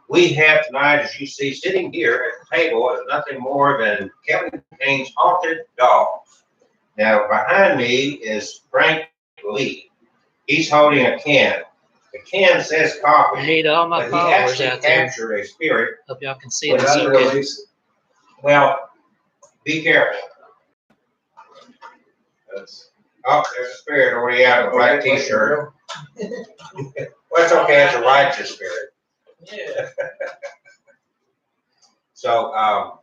we have tonight, as you see, sitting here at the table is nothing more than Kevin Kane's haunted dolls. Now, behind me is Frank Lee. He's holding a can. The can says coffee. I need all my but he followers actually out there. captured a spirit. Hope y'all can see this okay. Well, be careful. Oh, there's a spirit already out of a black t-shirt. Well, it's okay, it's a righteous spirit. Yeah. So,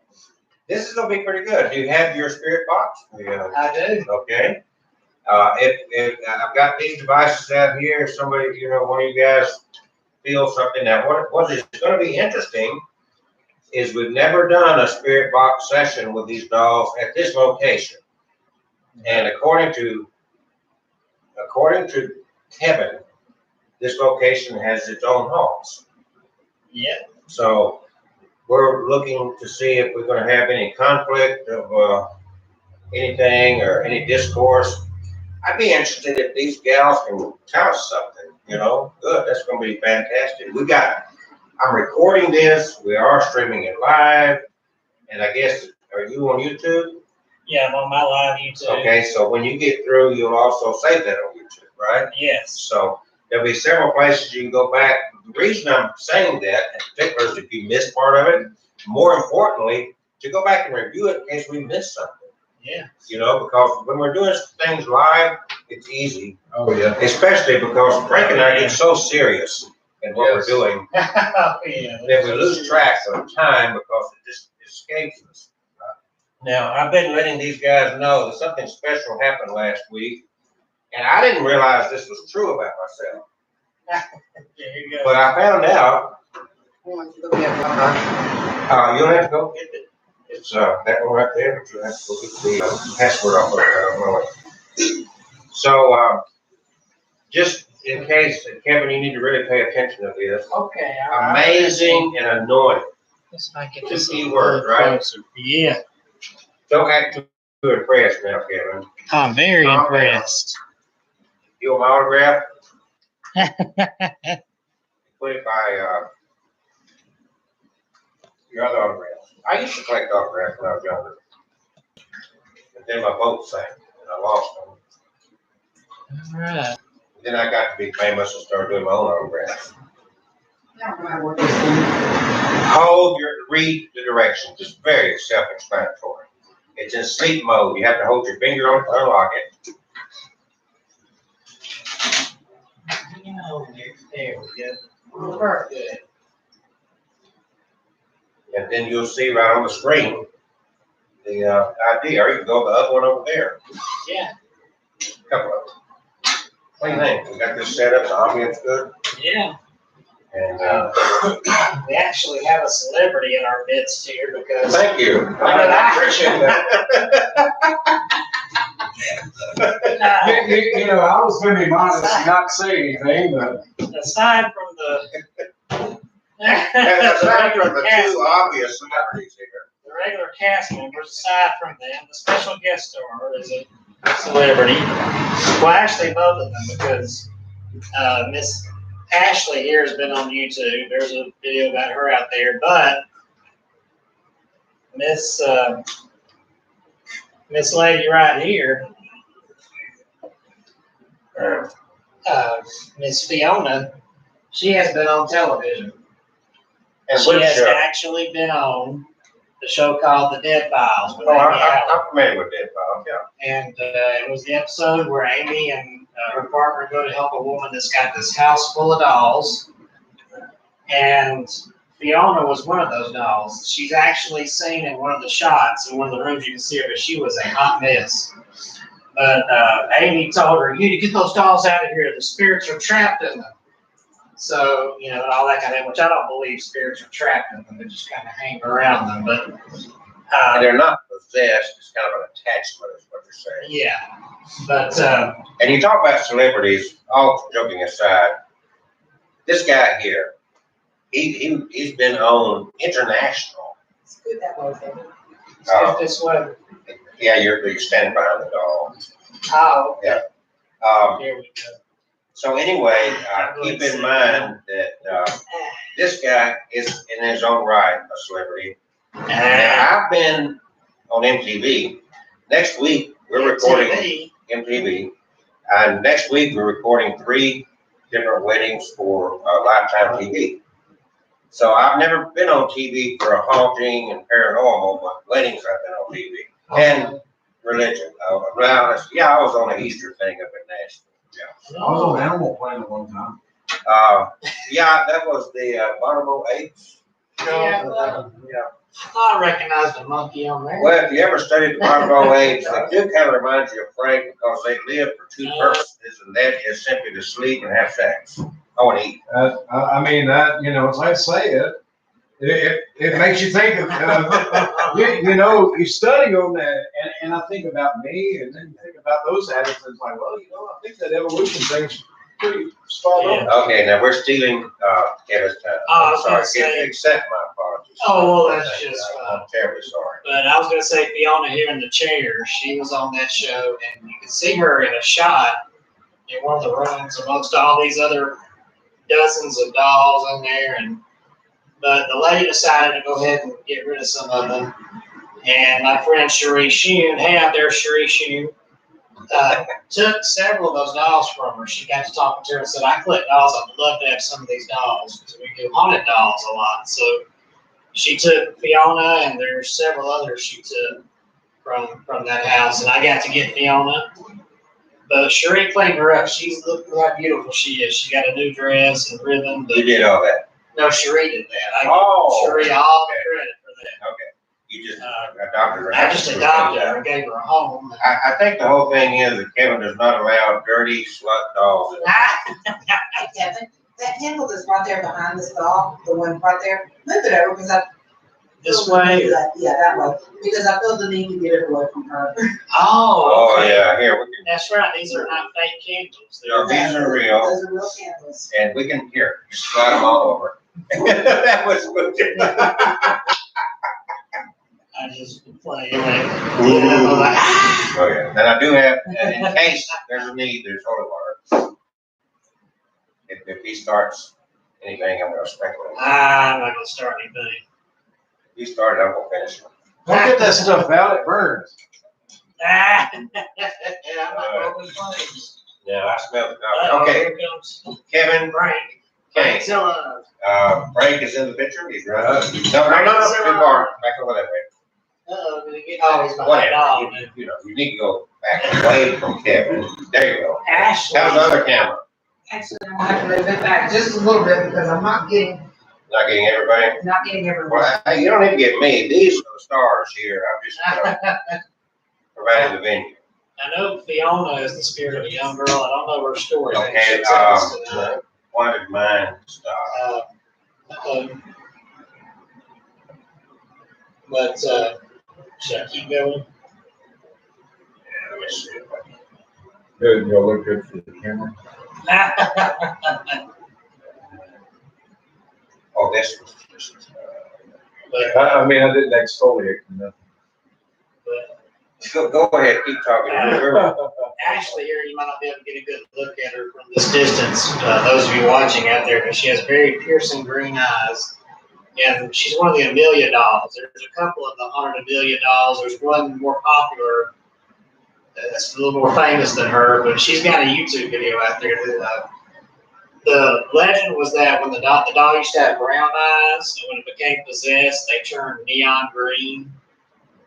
this is gonna be pretty good. Do you have your spirit box? Yeah. I do. Okay. If I've got these devices out here, if somebody, one of you guys feels something. Now, what is gonna be interesting is we've never done a spirit box session with these dolls at this location. And according to Kevin, this location has its own halls. Yeah. So we're looking to see if we're going to have any conflict of anything or any discourse. I'd be interested if these gals can tell us something. Good. That's going to be fantastic. I'm recording this. We are streaming it live, and I guess, are you on YouTube? Yeah, I'm on my live YouTube. Okay, so when you get through, you'll also save that on YouTube, right? Yes. So there'll be several places you can go back. The reason I'm saying that, in particular, is if you missed part of it, more importantly, to go back and review it in case we missed something. Yeah. Because when we're doing things live, it's easy. Oh, yeah. Especially because Frank and I get so serious in what we're doing Yeah. that we lose track of time because it just escapes us. Now, I've been letting these guys know that something special happened last week, and I didn't realize this was true about myself. There you go. But I found out. You don't have to go get it. It's that one right there, but you have to go get the password off of it. I don't know it. So, just in case, Kevin, you need to really pay attention to this. Okay. Amazing and anointing. Let's make it Two just key words, right? closer. Yeah. Don't act too impressed now, Kevin. I'm very Calm impressed. You want my autograph? Put it by your other autograph. I used to collect autographs when I was younger. And then my boat sank and I lost them. All right. Then I got to be famous and started doing my own autographs. Read the directions. It's very self-explanatory. It's in sleep mode. You have to hold your finger on it to unlock it. There we go. Very good. And then you'll see right on the screen the ID, or you can go to the other one over there. Yeah. A couple of them. What do you think? We got this set up, the ambience good? Yeah. And we actually have a celebrity in our midst here because. thank you. I appreciate that. I was going to be modest and not say anything, but. Aside from the. Aside from the two obvious celebrities here. The regular cast members, aside from them, the special guest star is a celebrity. Well, actually, both of them, because Miss Ashley here has been on YouTube. There's a video about her out there, but Miss Lady right here, Miss Fiona, she has been on television. And She which has show? actually been on the show called The Dead Files. With Oh, Amy Allen. I'm familiar with Dead Files, yeah. And it was the episode where Amy and her partner go to help a woman that's got this house full of dolls. And Fiona was one of those dolls. She's actually seen in one of the shots, in one of the rooms you can see her, but she was a hot mess. But Amy told her, you need to get those dolls out of here. The spirits are trapped in them. So, and all that kind of thing, which I don't believe spirits are trapped in them. They just kind of hang around them. But And they're not possessed, it's kind of an attachment is what you're saying. yeah. But And you talk about celebrities, all joking aside, this guy here, he's been on international. It's good that way, baby. Uh, this way. Yeah, you're standing behind the doll. Oh, okay. Yeah. Here we go. So anyway, keep in mind that, this guy is in his own right a celebrity. Now, I've been on MTV. Next week, we're recording MTV. And next week, we're recording 3 different weddings for Lifetime TV. So I've never been on TV for a haunting and paranormal, but weddings I've been on TV. And religion. Well, yeah, I was on an Easter thing up in Nashville. I was on Animal Planet one time. Yeah, that was the Bonobo Apes. Yeah, I recognized a monkey on there. Well, if you ever studied the Bonobo Apes, they do kind of remind you of Frank because they live for 2 purposes, and that is simply to sleep and have sex. Oh, and eat. I mean, that, you know, as I say it makes you think of, you know, you study on that, and I think about me, and then think about those addicts, and it's like, well, you know, I think that evolution thing's pretty spot on. Okay, now we're stealing Kevin's time. Oh, I I'm was gonna sorry. say- Accept my apologies. Oh, well, that's just, I'm terribly sorry. But I was gonna say Fiona here in the chair, she was on that show, and you can see her in a shot in one of the rooms amongst all these other dozens of dolls in there, but the lady decided to go ahead and get rid of some of them. And my friend Cherie Shun, hey out there, Cherie Shun, took several of those dolls from her. She got to talking to her and said, I collect dolls, I'd love to have some of these dolls, because we do haunted dolls a lot. So she took Fiona, and there's several others she took from that house, and I got to get Fiona. But Cherie cleaned her up. Look how beautiful she is. She got a new dress and ribbon. But You did all that. no, Cherie did that. I Oh, give Cherie all the credit for that. Okay. You just adopted her. I just adopted her and gave her a home. I think the whole thing is that Kevin does not allow dirty slut dolls. Hey, Kevin, that handle that's right there behind the stall, the one right there, move it over because I. This feel the way? need to- Yeah, that way, because I feel the need to get it away from her. Oh, Oh, okay. yeah, here, we can, That's right. These are not fake candles. no, these are real, Those are real candles. and we can, here, just slide them all over. That was good. I just play like, like, ah! Oh, yeah, and I do have, and in case there's a need, there's holy water. If he starts anything, I'm gonna sprinkle it. I'm not gonna start anything. If he started, I'm gonna finish it. Don't get that stuff out, it burns. Ah, I'm not open flames. Yeah, I smell the Uh-oh, coffee. Okay, here comes Kevin, Frank. okay, Zilla. Frank is in the picture, he's right. No, too far, back over that way. Uh-oh, gonna get, oh, he's behind Whatever, dog. you need to go back away from Kevin. There you go. Ashley. How's the other camera? Actually, I'm gonna have to move it back just a little bit because I'm not getting Not getting everybody? everyone. Well, hey, you don't need to get me. These are the stars here. I'm just providing the venue. I know Fiona is the spirit of a young girl. I don't know her story. Maybe Okay, she'll tell us tonight. wanted mine stop. But should I keep going? Let me see if I can. Good, you'll look good for the camera. Oh, this was just, but, I mean, I didn't exfoliate nothing. go ahead, keep talking. Ashley here, you might not be able to get a good look at her from this distance. Those of you watching out there, but she has very piercing green eyes. And she's one of the Amelia dolls. There's a couple of the Haunted Amelia dolls. There's one more popular that's a little more famous than her, but she's got a YouTube video out there. The legend was that when the doll used to have brown eyes, and when it became possessed, they turned neon green.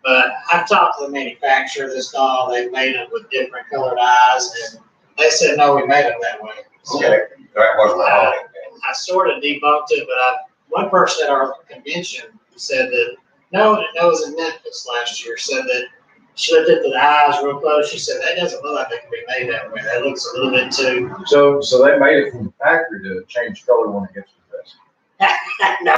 But I've talked to the manufacturer of this doll. They made them with different colored eyes, and they said, no, we made them that way. So Okay, that wasn't my only thing. I sort of debunked it, but one person at our convention said that, no, it was in Memphis last year, said that she looked at the eyes real close. She said, that doesn't look like they can be made that way. That looks a little bit too. So they made it from the factory to change color when it gets possessed. No,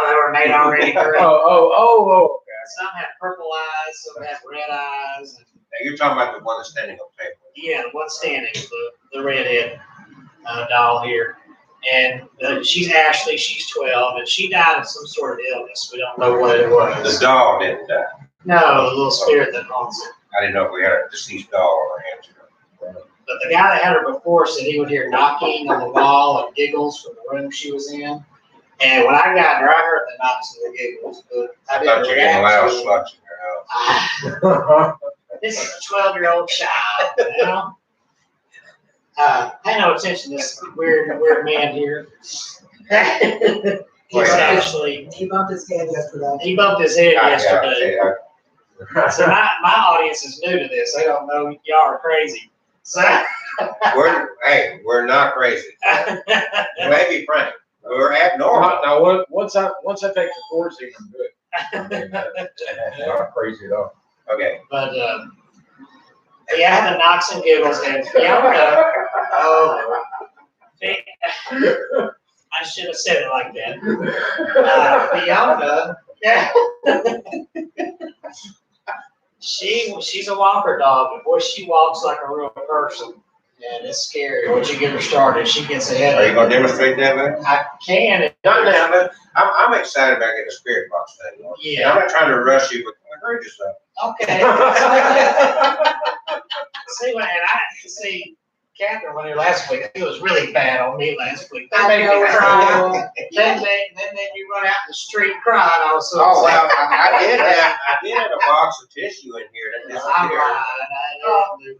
they were made already green. Oh, okay. Some have purple eyes, some have red eyes. And, Now, you're talking about the one that's standing on the table. yeah, the one standing, the redhead doll here. And she's Ashley, she's 12, and she died of some sort of illness. We don't know what it The was. doll didn't die. No, the little spirit that haunts it. I didn't know if we had a deceased doll on our hands. But the guy that had her before said he would hear knocking on the wall and giggles from the room she was in. And when I got her, I heard the knocks and the giggles, but I I didn't thought you were getting loud react to sluts in your house. it. This is a 12-year-old child, you know? Pay no attention to this weird man here. He's actually, He bumped his head yesterday. he bumped his head I yesterday. So my audience is new to this. They don't know y'all are crazy. So We're not crazy. You may be frank. We're abnormal. Now, once I take the course, I'm good. I mean, not crazy at all. Okay. but yeah, the knocks and giggles and Fiona. Oh, I should have said it like that. Fiona, yeah. She's a walker dog, but boy, she walks like a real person. And it's scary once you get her started. She gets ahead. Are you gonna demonstrate that, man? I can. Not now, but I'm excited about getting the spirit box thing. Yeah. I'm not trying to rush you, but I heard yourself. Okay. See, Catherine went here last week. It was really bad on me last week. They I made know, me cry. right? Then you run out in the street crying. I was so Oh, well, upset. I did have a box of tissue in here that I'm disappeared. lying. I didn't do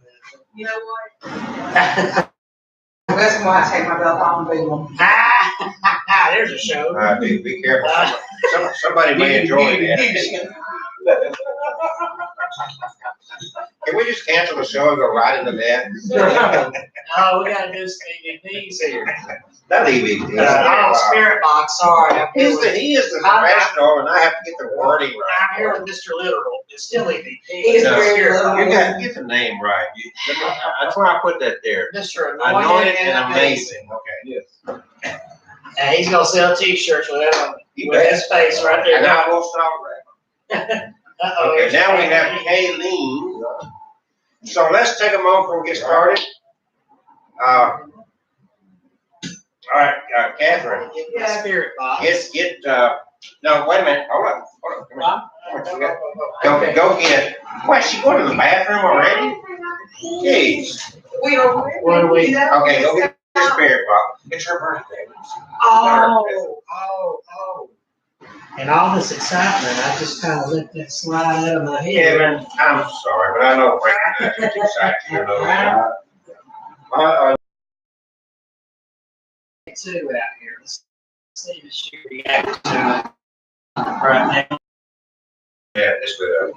You know what? that. That's why I take my belt off and beat them. There's a show. Be careful. Somebody may enjoy that. Can we just cancel the show and go right into that? Oh, we gotta do some EVPs here. Not EVP. Spirit box. Sorry, I'm here with, He is the professional, and I have to get the wording right. I'm here with Mr. Literal. It's still EVP. He's No, very Spirit little. box. You got to get the name right. That's why I put that there. Mr. Anointed and amazing. Okay. Yes. And he's gonna sell T-shirts with that You with bet. his face right And there. I will stop right. Uh-oh. Okay, now we have Kayleen. So let's take a moment before we get started. All right, Catherine, Get the Spirit box. no, wait a minute, hold on, come here. Okay. Go get, what, she going to the bathroom already? Jeez. We don't. What do we- Okay, go get the spirit box. It's her birthday. Oh. And all this excitement, I just kind of let that slide out of my head. Kevin, I'm sorry, but I know Frank and that's excited, you know. Two out here. Let's see if she reacts to it right now. Yeah, it's good.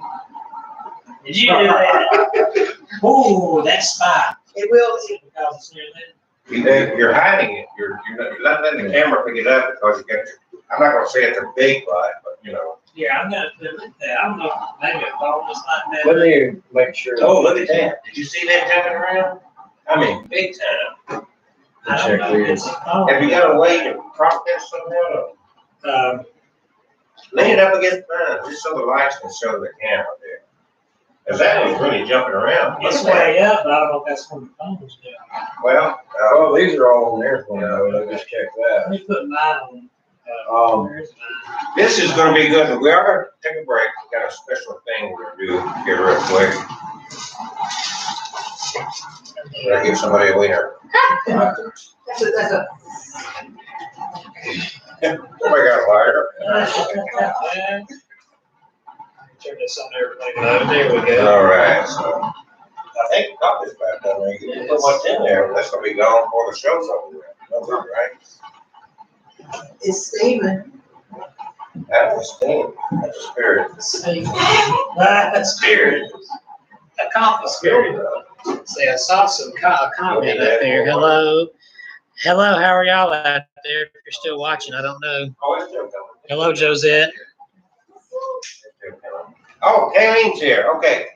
Did you do that? Ooh, that spot. It will. Because it's near that. You're hiding it. You're not letting the camera pick it up because you got your, I'm not gonna say it's a big bite, but you know. Yeah, I'm gonna look at that. I don't know, maybe a phone was not Let that. me make sure. Oh, look at that. Did you see that jumping around? I mean, big time. I don't know if it's a phone. Have you got a way to prop that somehow? Lay it up against mine, just so the lights can show the camera there. Cause that one's really jumping around. It's way up, but I don't know if that's from the phone's doing. Well, Well, these are all on there for me, though. Let's check Let that. me put mine on. Where's mine? this is gonna be good. We are gonna take a break. We got a special thing we're gonna do here real quick. We're gonna give somebody a wiener. That's a. Somebody got a lighter. Turn this on airplane mode. There we go. All right, so I think we got this back down there. You can put what's in there. That's gonna be gone before the show's over. That's all right. It's Steven. That's the steam. That's the spirit. Spirit. A compass spirit. See, I saw some comment up there. Hello. Hello, how are y'all out there? If you're still watching, I don't know. Oh, it's still coming. Hello, Josette. Oh, Kayleen's here. Okay,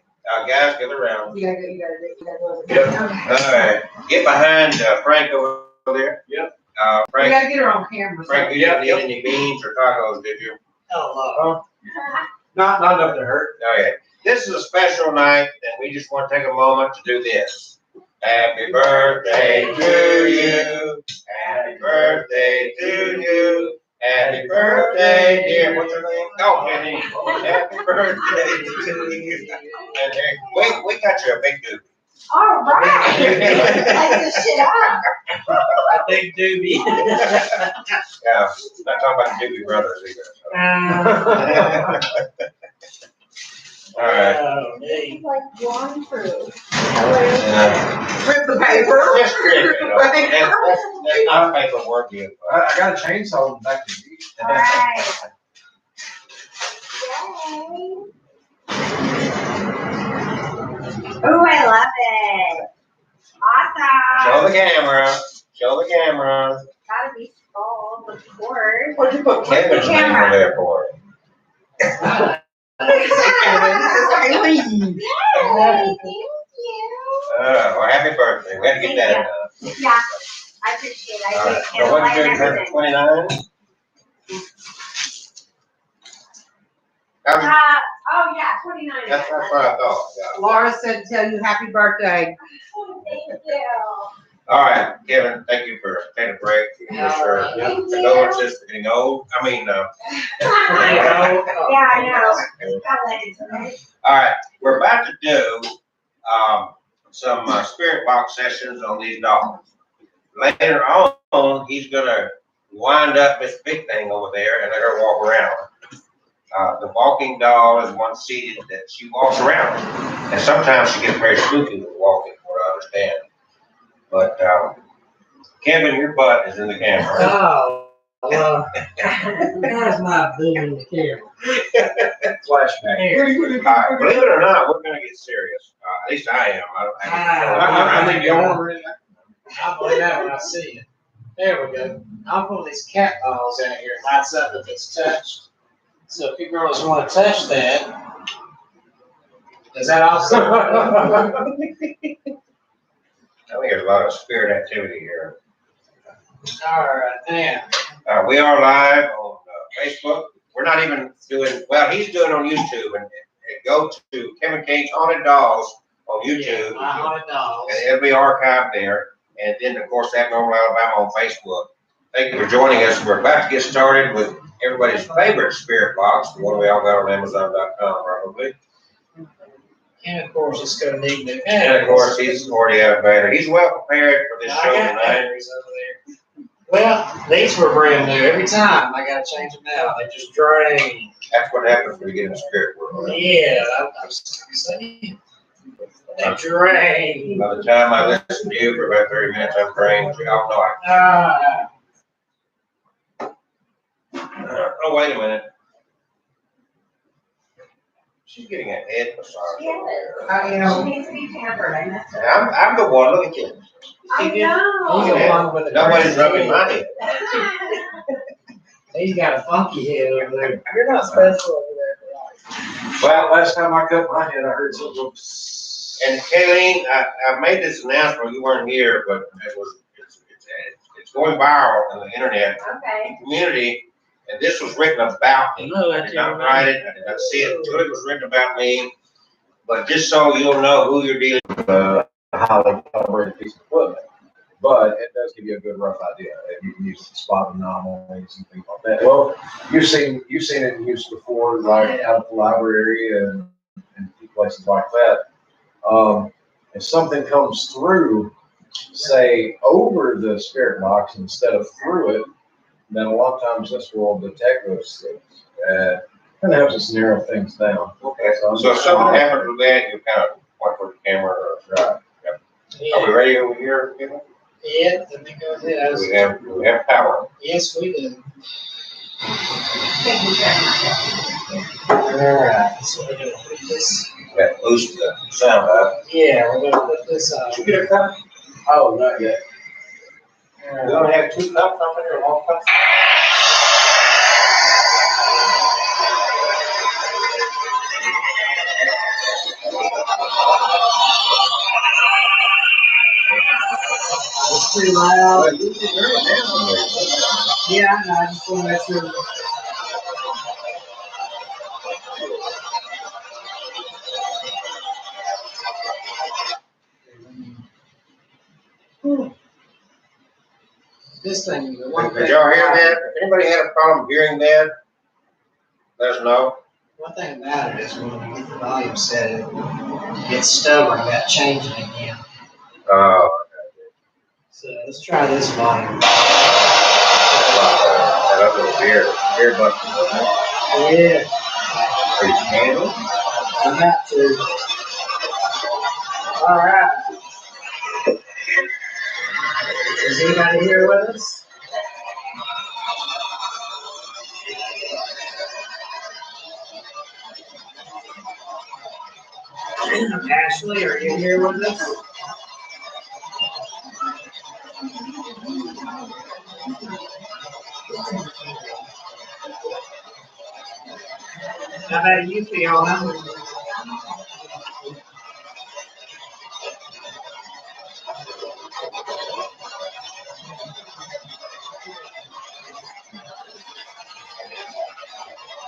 guys, get around. You gotta go. Yep. All right, get behind Frank over there. Yep. You Frank, gotta get her on camera. Frank, you didn't need any beans or tacos, did you? Hello. Not enough to hurt. Oh, yeah. This is a special night, and we just want to take a moment to do this. Happy birthday to you. Happy birthday to you. Happy birthday, dear. What's your name? Oh, Jenny. Happy birthday to you. And we got you a big dude. All right. Light this shit up. A big doobie. Yeah, not talking about the Doobie Brothers either. All right. Oh, me. It's like drawn through. Rip the paper. Just rip it, that's not paperwork yet. I got a chainsaw in the back of the Jeep. All right. Yay. Oh, I love it. Show Awesome. the camera, show the camera. Gotta be sold, of course. What'd you put Kevin's name Camera. on there for? Yay, thank you. Well, happy birthday, we had to get that done. Yeah, I appreciate it. All I right, get so what'd you do, candlelight turn and 29? everything. Oh, yeah, 29. That's what I thought, yeah. Laura said, tell you happy birthday. Oh, thank you. All right, Kevin, thank you for taking a break. Your Thank you. condolences for getting old, Yeah, I know. I like it tonight. All right, we're about to do, some spirit box sessions on these dogs. Later on, he's gonna wind up this big thing over there and let her walk around. The walking doll is one seated that she walks around, and sometimes she gets very spooky with walking, from what I understand. But, Kevin, your butt is in the camera. Oh, well, there's my boob in the camera. Flashback. Believe it or not, we're gonna get serious. At least I am. I think y'all are in that. I'll believe that when I see it. There we go. I'll pull these cat balls out here. It lights up if it's touched. So if you girls want to touch that, is that also? I think there's a lot of spirit activity here. All right, now. We are live on Facebook. We're not even doing, well, he's doing it on YouTube, and go to Kevin Kane's Haunted Dolls on YouTube, My haunted dolls. and it'll be archived there. And then, of course, Abnormal Alabama on Facebook. Thank you for joining us. We're about to get started with everybody's favorite spirit box, the one we all got on Amazon.com, probably. And of course, it's going to need new And of course, he's already out of battery. He's well prepared for this I show got tonight. batteries over there. Well, these were brand new. Every time I got to change them out. They just drain. That's what happens when you get in the spirit world. Yeah, I'm saying. They drain. By the time I listen to you for about 30 minutes, I'm drained. You all know I. Oh, wait a minute. She's getting a head massage over there. She needs to be pampered. I missed her. I'm the one, look at you. I He's know. the one with the Nobody's crazy rubbing head. my head. He's got a funky head over there. You're not special over there. Well, last time I cut my head, I heard something. And Kayleen, I made this announcement, you weren't here, but it's going viral on the internet Okay. community. And this was written about me. No, I did not write it, I did not see it until it was written about me. But just so you'll know who you're dealing with. A highly calibrated piece of equipment, but it does give you a good rough idea. And you can use the spot anomalies and things like that. Well, you've seen it in use before, like out of the library area and places like that. If something comes through, say over the spirit box instead of through it, then a lot of times this will detect those things. Kind of helps us narrow things down. Okay, so if something happens with that, you kind of point for the camera or, right. Are we ready over here, people? Yeah, let me go ahead. We have power. Yes, we do. Thank you very much. Alright, so we're gonna put this, We have to boost the sound up. yeah, we're gonna put this on. Did you get a cup? Oh, not yet. We're gonna have 2 cups over here, 1 cup. It's pretty loud. Well, you did very well. Yeah, I know, I just wanna make sure. This thing, the one thing. Did y'all hear that? If anybody had a problem hearing that, let us know. One thing about it is when you get the volume set, gets stubborn about changing again. Oh, So let's try this volume. that other beer busting. Yeah, Are you scanning? I got to. All right. Is anybody here with us? Ashley, are you here with us? How about you, Fiona?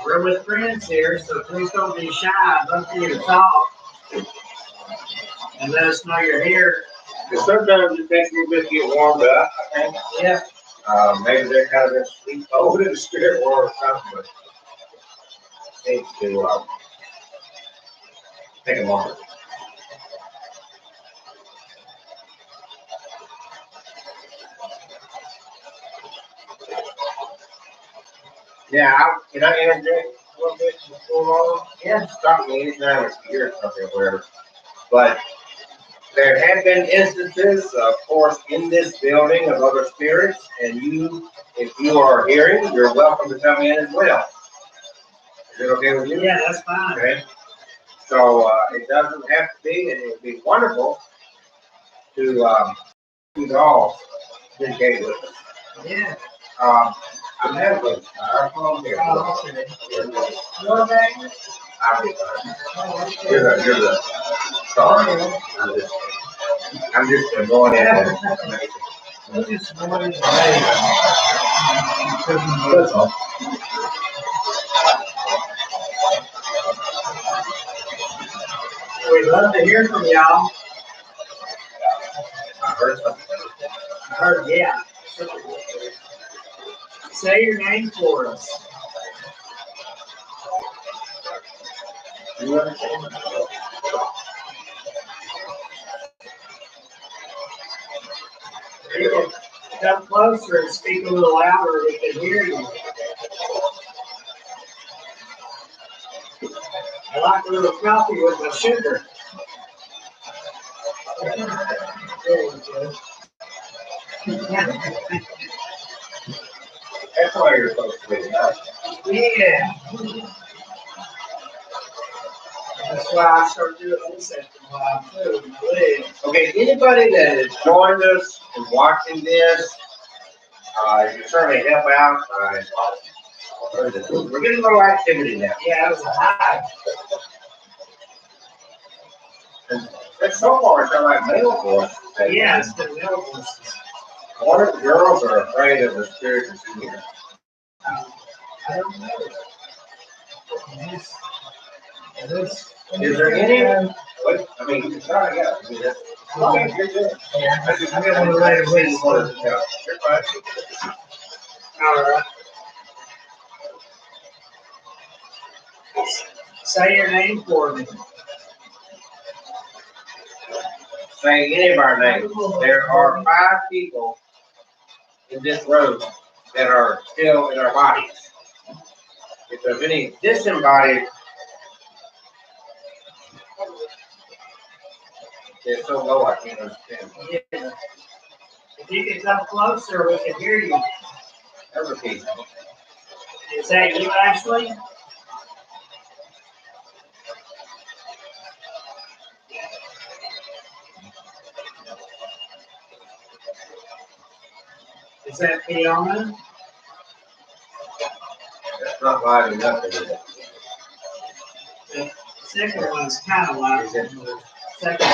We're with friends here, so please don't be shy. I'd love for you to talk and let us know you're here. Because sometimes it takes a little bit to get warmed up, I think. Yeah. Maybe they're kind of in sleep mode in the spirit world or something, but it needs to take a moment. Yeah, can I interject a little bit before on? Yeah, stop me anytime if you hear something or whatever. But there have been instances, of course, in this building of other spirits, and you, if you are hearing, you're welcome to come in as well. Is it okay with you? Yeah, that's fine. Okay. So it doesn't have to be, and it would be wonderful to you all communicate with us. Yeah. I'm having our phone here. Oh, okay. What about? I'll be fine. You're the sorry. I'm just going in. That's all. We'd love to hear from y'all. I heard something. I heard, yeah. Say your name for us. You understand? You can come closer and speak a little louder. We can hear you. I like a little coffee with my sugar. There we go. That's why you're supposed to be nice. Yeah. That's why I started doing this after a while too, with my legs. Okay, anybody that has joined us and watching this, you can certainly help out. We're getting a little activity now. Yeah, it was a high. And so far, it's not like male voice. Yeah, it's been male voices. I wonder if the girls are afraid of the spirit that's in here. I don't know. Yes. It is. Is there any? What, I mean, it's not, yeah. I mean, that's, okay, you're good. I just, I'm gonna let it wait. You're fine. All right. Say your name for me. Say any of our names. There are 5 people in this room that are still in our bodies. If there's any disembodied, they're so low I can't understand. Yeah. If you can come closer, we can hear you. Every piece. Is that you, Ashley? Is that Fiona? That's not loud enough, is it? The second one's kind of like it. The second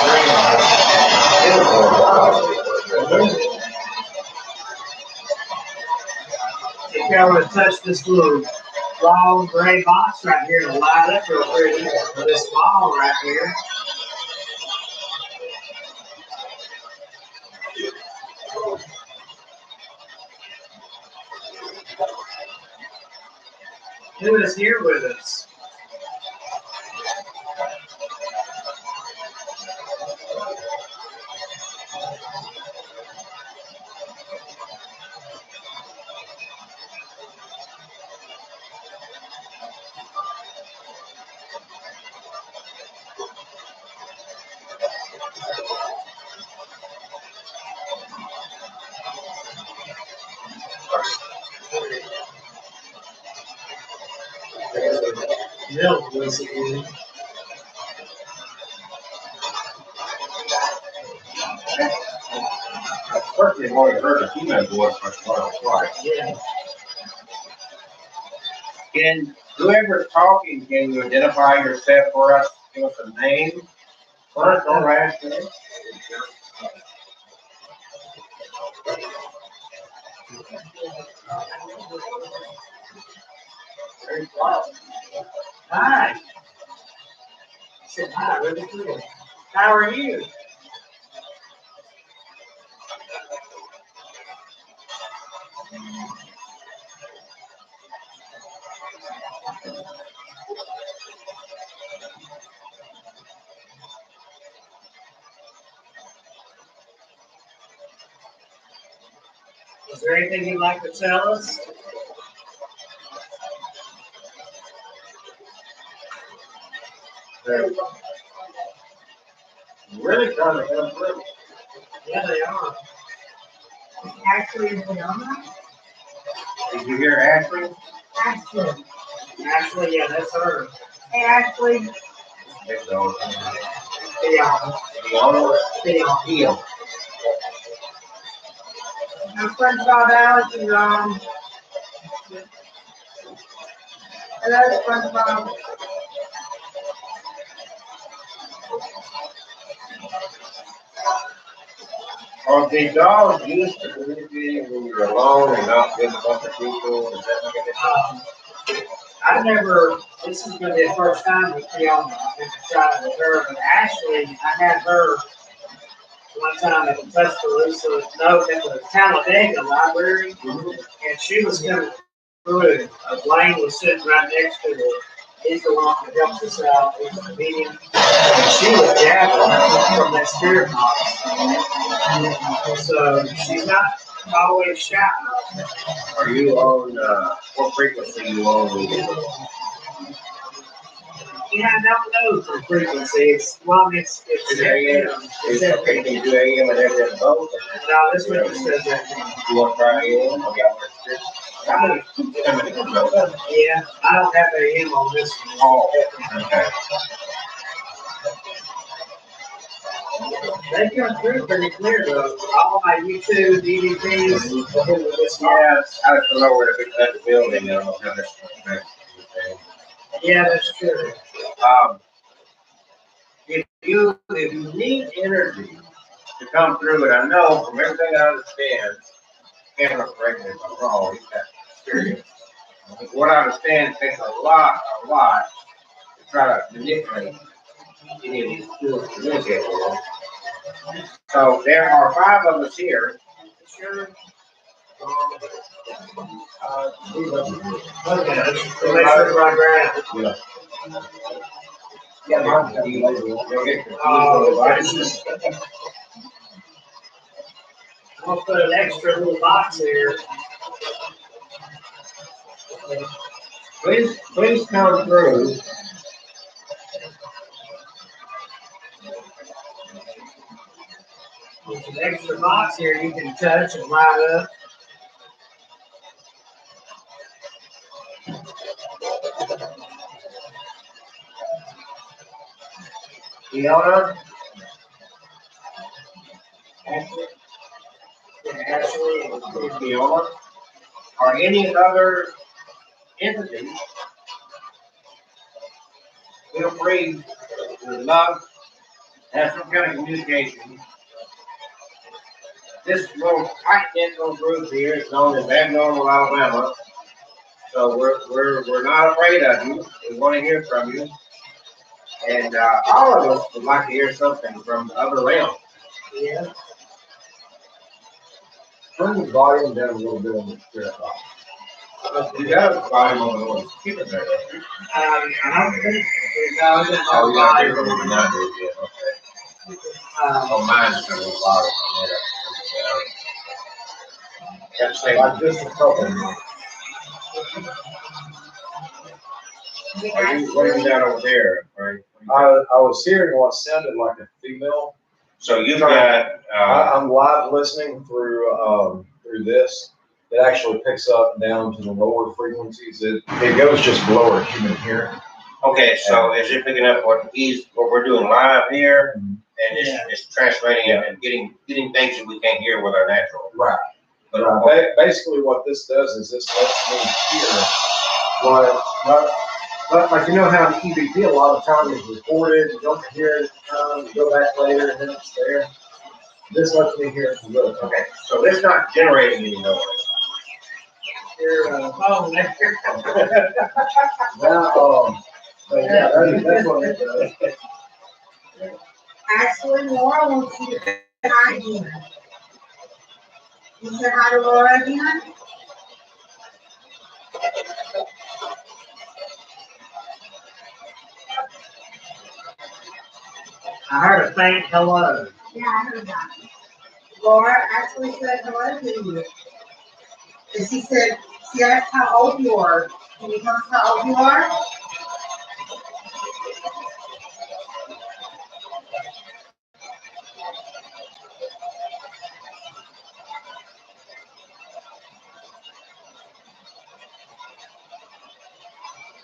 If y'all would touch this little long gray box right here to light up real pretty, or this ball right here. Who is here with us? Middle voice again. Personally, I've only heard a female voice once or twice. Yeah. Can whoever's talking, can you identify yourself for us? Give us a name, first or last name? Hi. I said hi, really good. How are you? Is there anything you'd like to tell us? They're really trying to come through. Yeah, they are. Ashley and Fiona? Did you hear Ashley? Ashley. Actually, yeah, that's her. Hey, Ashley. They go. Fiona. Fiona. Fiona. I'm SpongeBob Alex and hello, SpongeBob. Are the dogs used to communicating when you're alone and not with a bunch of people? Is that what it is? I never, this is gonna be the first time with Fiona. I've been trying with her, but actually, I had her one time at the Tuscaloosa, no, at the Talladega Library, and she was coming through. Blaine was sitting right next to her. He's the one that helps us out in the meeting. And she was gathering from that spirit box. So she's not always shy. Are you on, what frequency you on? Yeah, I don't know for frequency. It's Is it AM? Is it okay, can you do AM and FM both? No, this one just says that. You want to try AM? Or y'all want to Yeah, I don't have AM on this one. Oh, okay. They come through pretty clear though. All my YouTube, DVDs, this Yes, I don't know where to put that building, I don't know how that's going to Yeah, that's true. if you need energy to come through, and I know from everything I understand, Cameron, correct me if I'm wrong, he's got experience. What I understand, it takes a lot to try to manipulate any of these tools to communicate with them. So there are 5 of us here. Sure. We love you. Okay, let's make sure to run grab. Yeah. Yeah, mine. I'm gonna put an extra little box here. Please come through. There's an extra box here you can touch and light up. Fiona? Actually, Fiona? Or any other entities? Feel free to love, have some kind of communication. This little tight-knit little group here is known as Abnormal Alabama. So we're not afraid of you. We want to hear from you. And all of us would like to hear something from the other realm. yeah. Turn the volume down a little bit on the spirit box. You got a volume on the one. Keep it there. I don't think there's no Oh, yeah, volume. there was not there yet. Okay. Oh, mine's kind of loud. Got to say, Like just a couple. what are you down over there, right? I was hearing what sounded like a female. So you've got, I'm live listening through this. It actually picks up down to the lower frequencies. It goes just below our human hearing. Okay, so is it picking up what we're doing live here, and Yeah. it's translating it and getting things that we can't hear with our natural? Right. But, Basically what this does is this lets me hear but like, you know how the EVP a lot of times is recorded, you don't hear it, you go back later and then it's there. This lets me hear it from real time. okay, so it's not generating any noise. Your phone there. Now, but yeah, that's what it does. Actually, Laura wants you to say hi again. You say hi to Laura again? I heard a faint hello. Yeah, I heard that. Laura actually said hello to you. And she asked how old you are. Can you tell us how old you are?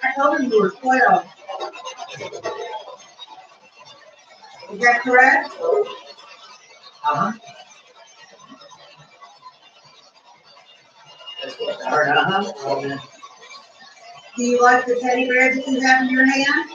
I told her you were 12. Is that correct? Uh-huh. That's what I heard, uh-huh. Do you like the teddy bear that you have in your hand?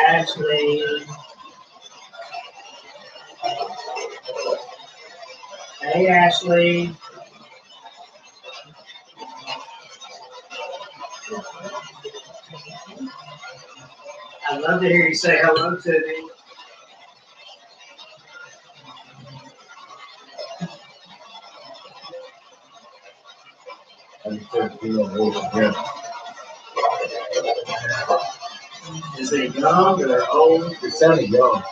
Ashley. Hey, Ashley. I'd love to hear you say hello to me. And so, you know, voice again. Is it young or old? It sounded young.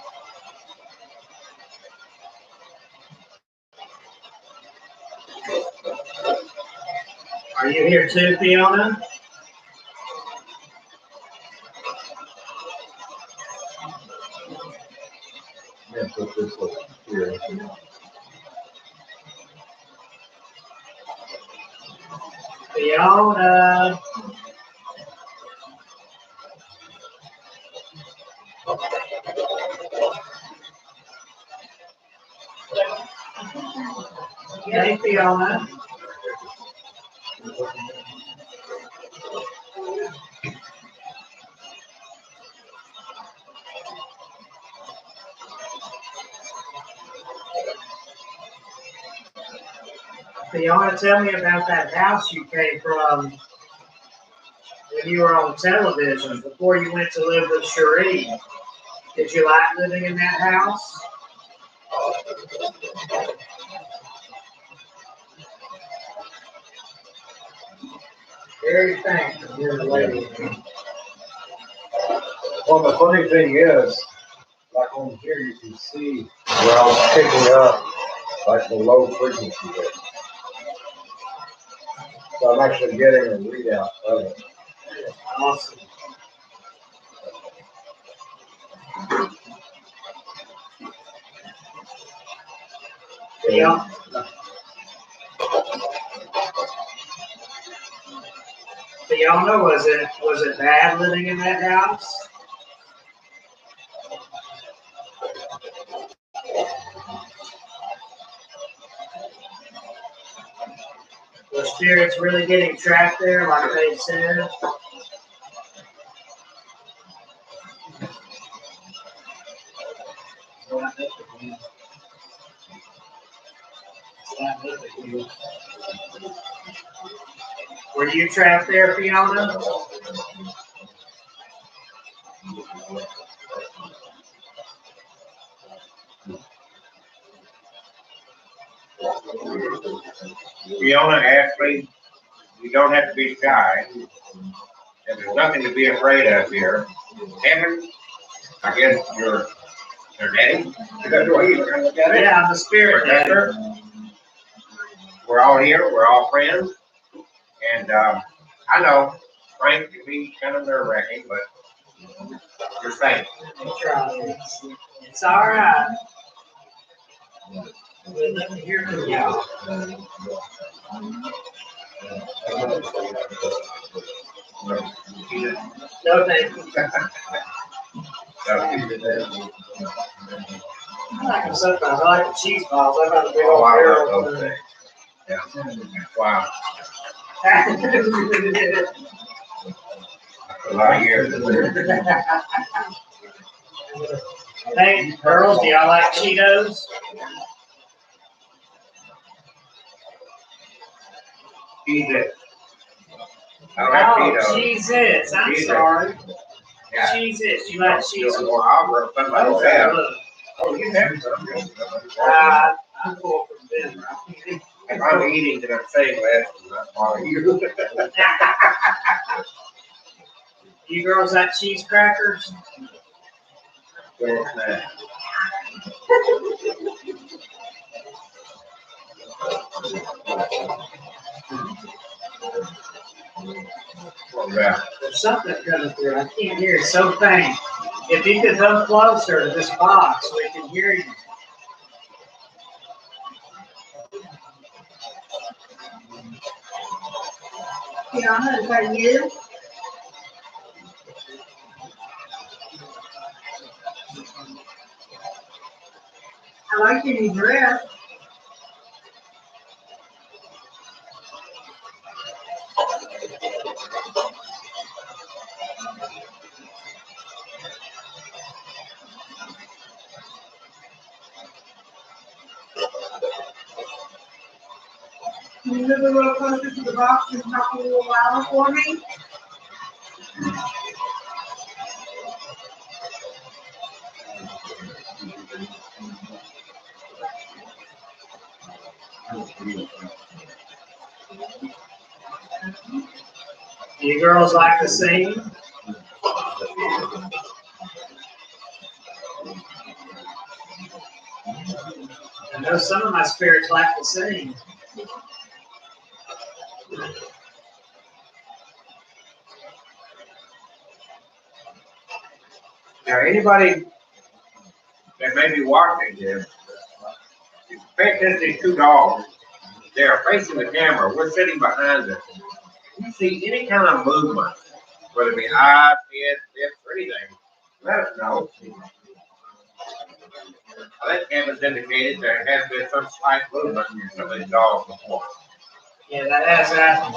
Are you here too, Fiona? Yeah, put this over here. Fiona. Hey, Fiona. Fiona, tell me about that house you came from when you were on television before you went to live with Cherie. Did you like living in that house? Very thankful, you're the lady. Well, the funny thing is, like on here, you can see where I was picking up like the low frequency there. So I'm actually getting a readout of it. Awesome. Yeah. Fiona, was it bad living in that house? Were spirits really getting trapped there, like they said? Were you trapped there, Fiona? Fiona, Ashley, you don't have to be shy. And there's nothing to be afraid of here. Kevin, I guess you're Their daddy? Is that the way you're gonna look at it? Yeah, I'm the spirit daddy. Protector. We're all here, we're all friends. And, I know Frank can be kind of nerve wracking, but you're safe. It's all right. We'd love to hear from y'all. No, thank you. I like them sometimes. I like the cheese balls. I got a big Oh, old I barrel. love those things. Yeah. Wow. A lot of years. Hey, girls, do y'all like Cheetos? Jesus. I don't have Oh, Cheetos. Cheez-Its. I'm Cheez-Its. sorry. Yeah. Cheez-Its. You like Cheez-Its? Well, I'll grow something like that. Look, Oh, you have some. I'm full from dinner. If I'm eating, then I'm saying less, and not bother you. You girls like cheese crackers? Well, nah. What's that? There's something coming through. I can't hear it. So faint. If you could come closer to this box, we can hear you. Tiana, is that you? I like your new dress. Can you move a little closer to the box and talk a little louder for me? You girls like to sing? I know some of my spirits like to sing. Now, anybody that may be watching this, pay attention to these two dogs. They are facing the camera. We're sitting behind them. If you see any kind of movement, whether it be eyes, head, lips, or anything, let us know. I think Kevin's indicated there has been some slight movement in some of these dogs before. Yeah, that has happened.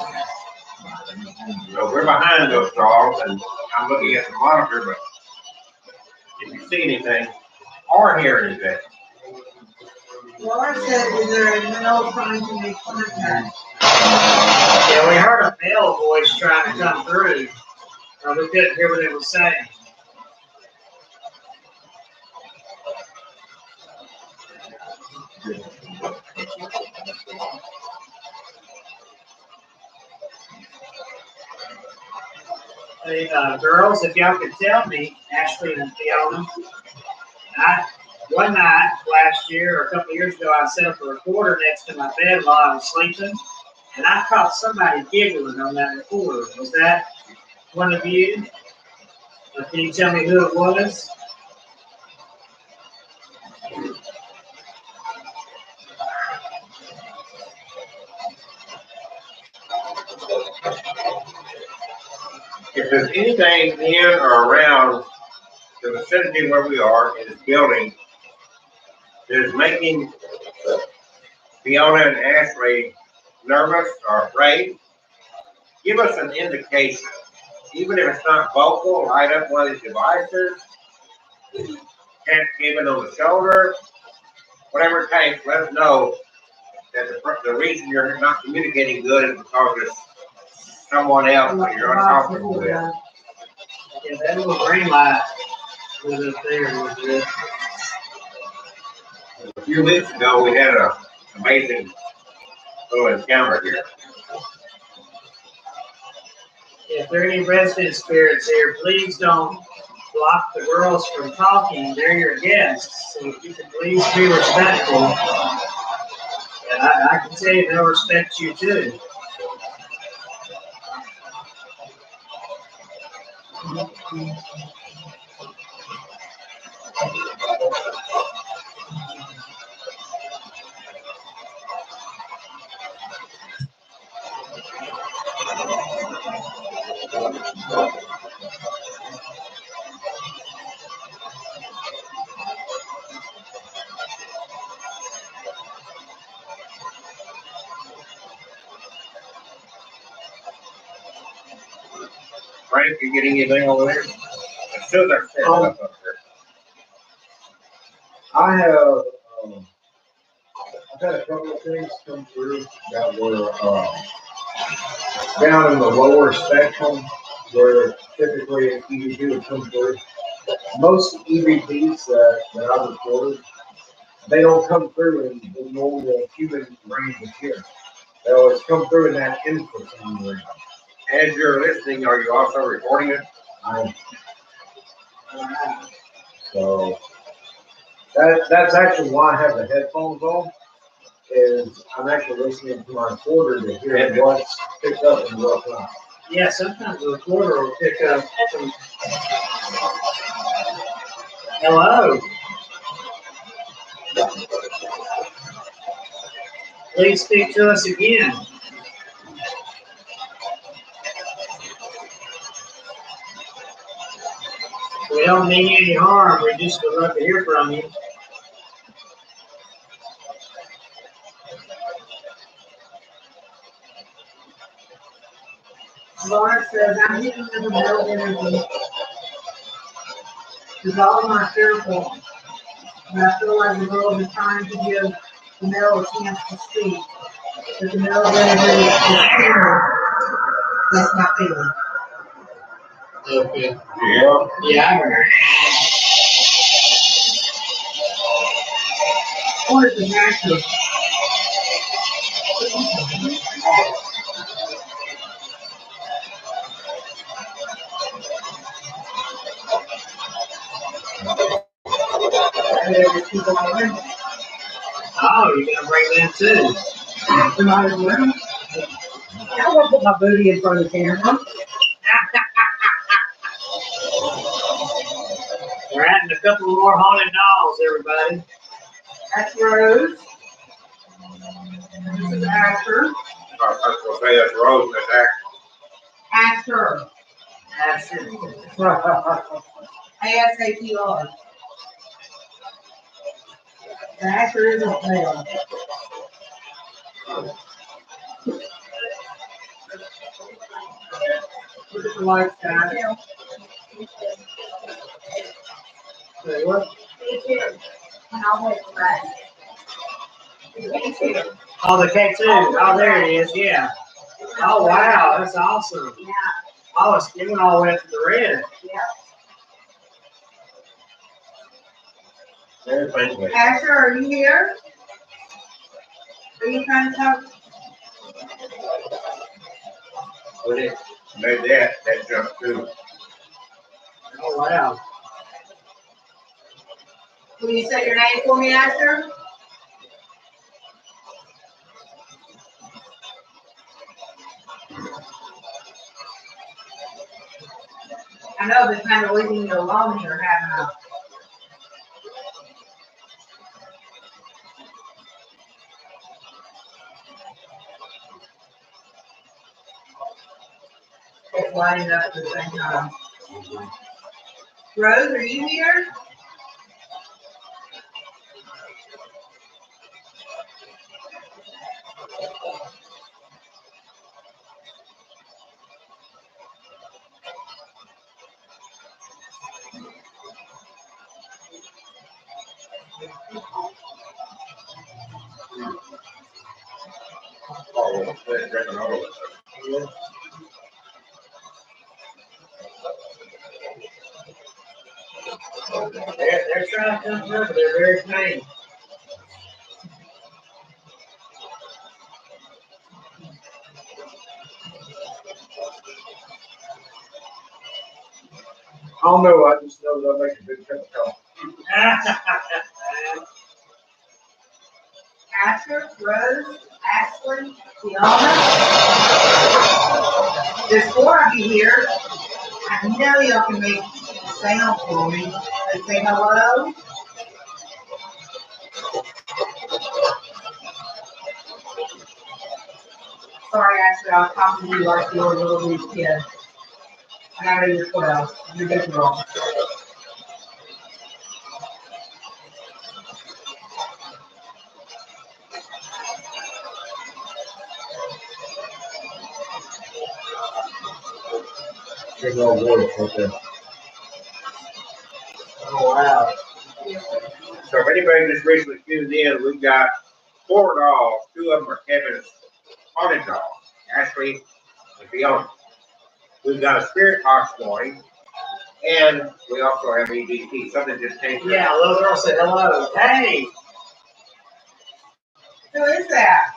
So we're behind those dogs, and I'm looking at the monitor, but if you see anything or hear anything, Laura said, is there no trying to make contact? Yeah, we heard a male voice trying to come through. We couldn't hear what it was saying. Hey, girls, if y'all could tell me, Ashley and Fiona, one night last year or a couple of years ago, I set up a recorder next to my bed while I was sleeping, and I caught somebody giggling on that recorder. Was that one of you? Can you tell me who it was? if there's anything in or around the vicinity where we are in this building that is making Fiona and Ashley nervous or afraid, give us an indication. Even if it's not vocal, light up one of these devices, tap Kevin on the shoulder, whatever it takes, let us know that the reason you're not communicating good is because there's someone else that you're uncomfortable with. Yeah, that little green light was up there was good. A few weeks ago, we had an amazing little encounter here. If there are any resident spirits here, please don't block the girls from talking. They're your guests, so if you could please be respectful. And I can tell you they'll respect you too. Frank, you get anything over there? As soon as I set it up there. I have, I've had a couple of things come through that were, down in the lower spectrum where typically an EVP would come through. Most EVPs that I've recorded, they don't come through in the normal human range of hearing. They always come through in that infrasound range. As you're listening, are you also recording it? So that's actually why I have the headphones on. Is I'm actually listening to my recorder to hear what's picked up and what's not. Yeah, sometimes the recorder will pick up some. Hello. Please speak to us again. We don't mean you any harm. We just would love to hear from you. Laura says, I'm hitting the male energy. Because all of my fearful. And I feel like the girl is trying to give the male a chance to speak. But the male energy is fear. That's my feeling. Okay. Yeah. Yeah, I heard. Or is it natural? And there were people around. Oh, you're gonna bring them too. Am I around? I won't put my booty in front of the camera. We're adding a couple more haunted dolls, everybody. That's Rose. This is Asher. I was gonna say that's Rose, that's Asher. Asher. ASAPR. Asher isn't male. Look at the lights, guys. Say what? And I'll wait for that. Oh, the K2. Oh, there it is. Yeah. Oh, wow. That's awesome. Yeah. Oh, it went all the way up to the red. Asher. Asher, are you here? Are you trying to talk? When it made that jumped too. Oh, wow. Will you say your name for me, Asher? I know they're kind of leaving you alone here, haven't I? It's lighting up at the same time. Rose, are you here? Oh, let's drink another one. They're trying to come through, but they're very faint. don't know, I just know that I make a big cup of coffee. Asher, Rose, Ashley, Fiona. There's 4 of you here. I know y'all can make sound for me. Let's say hello. Sorry, Ashley, I was talking to you like you were a little wee kid. I know you're 12. You're just wrong. Big old voice right there. Oh, wow. So if anybody just recently tuned in, we've got 4 dolls. 2 of them are Kevin's haunted dolls, Ashley and Fiona. We've got a spirit box going, and we also have EVP. Something just came through. Yeah, a little girl said hello. Hey, Who is that?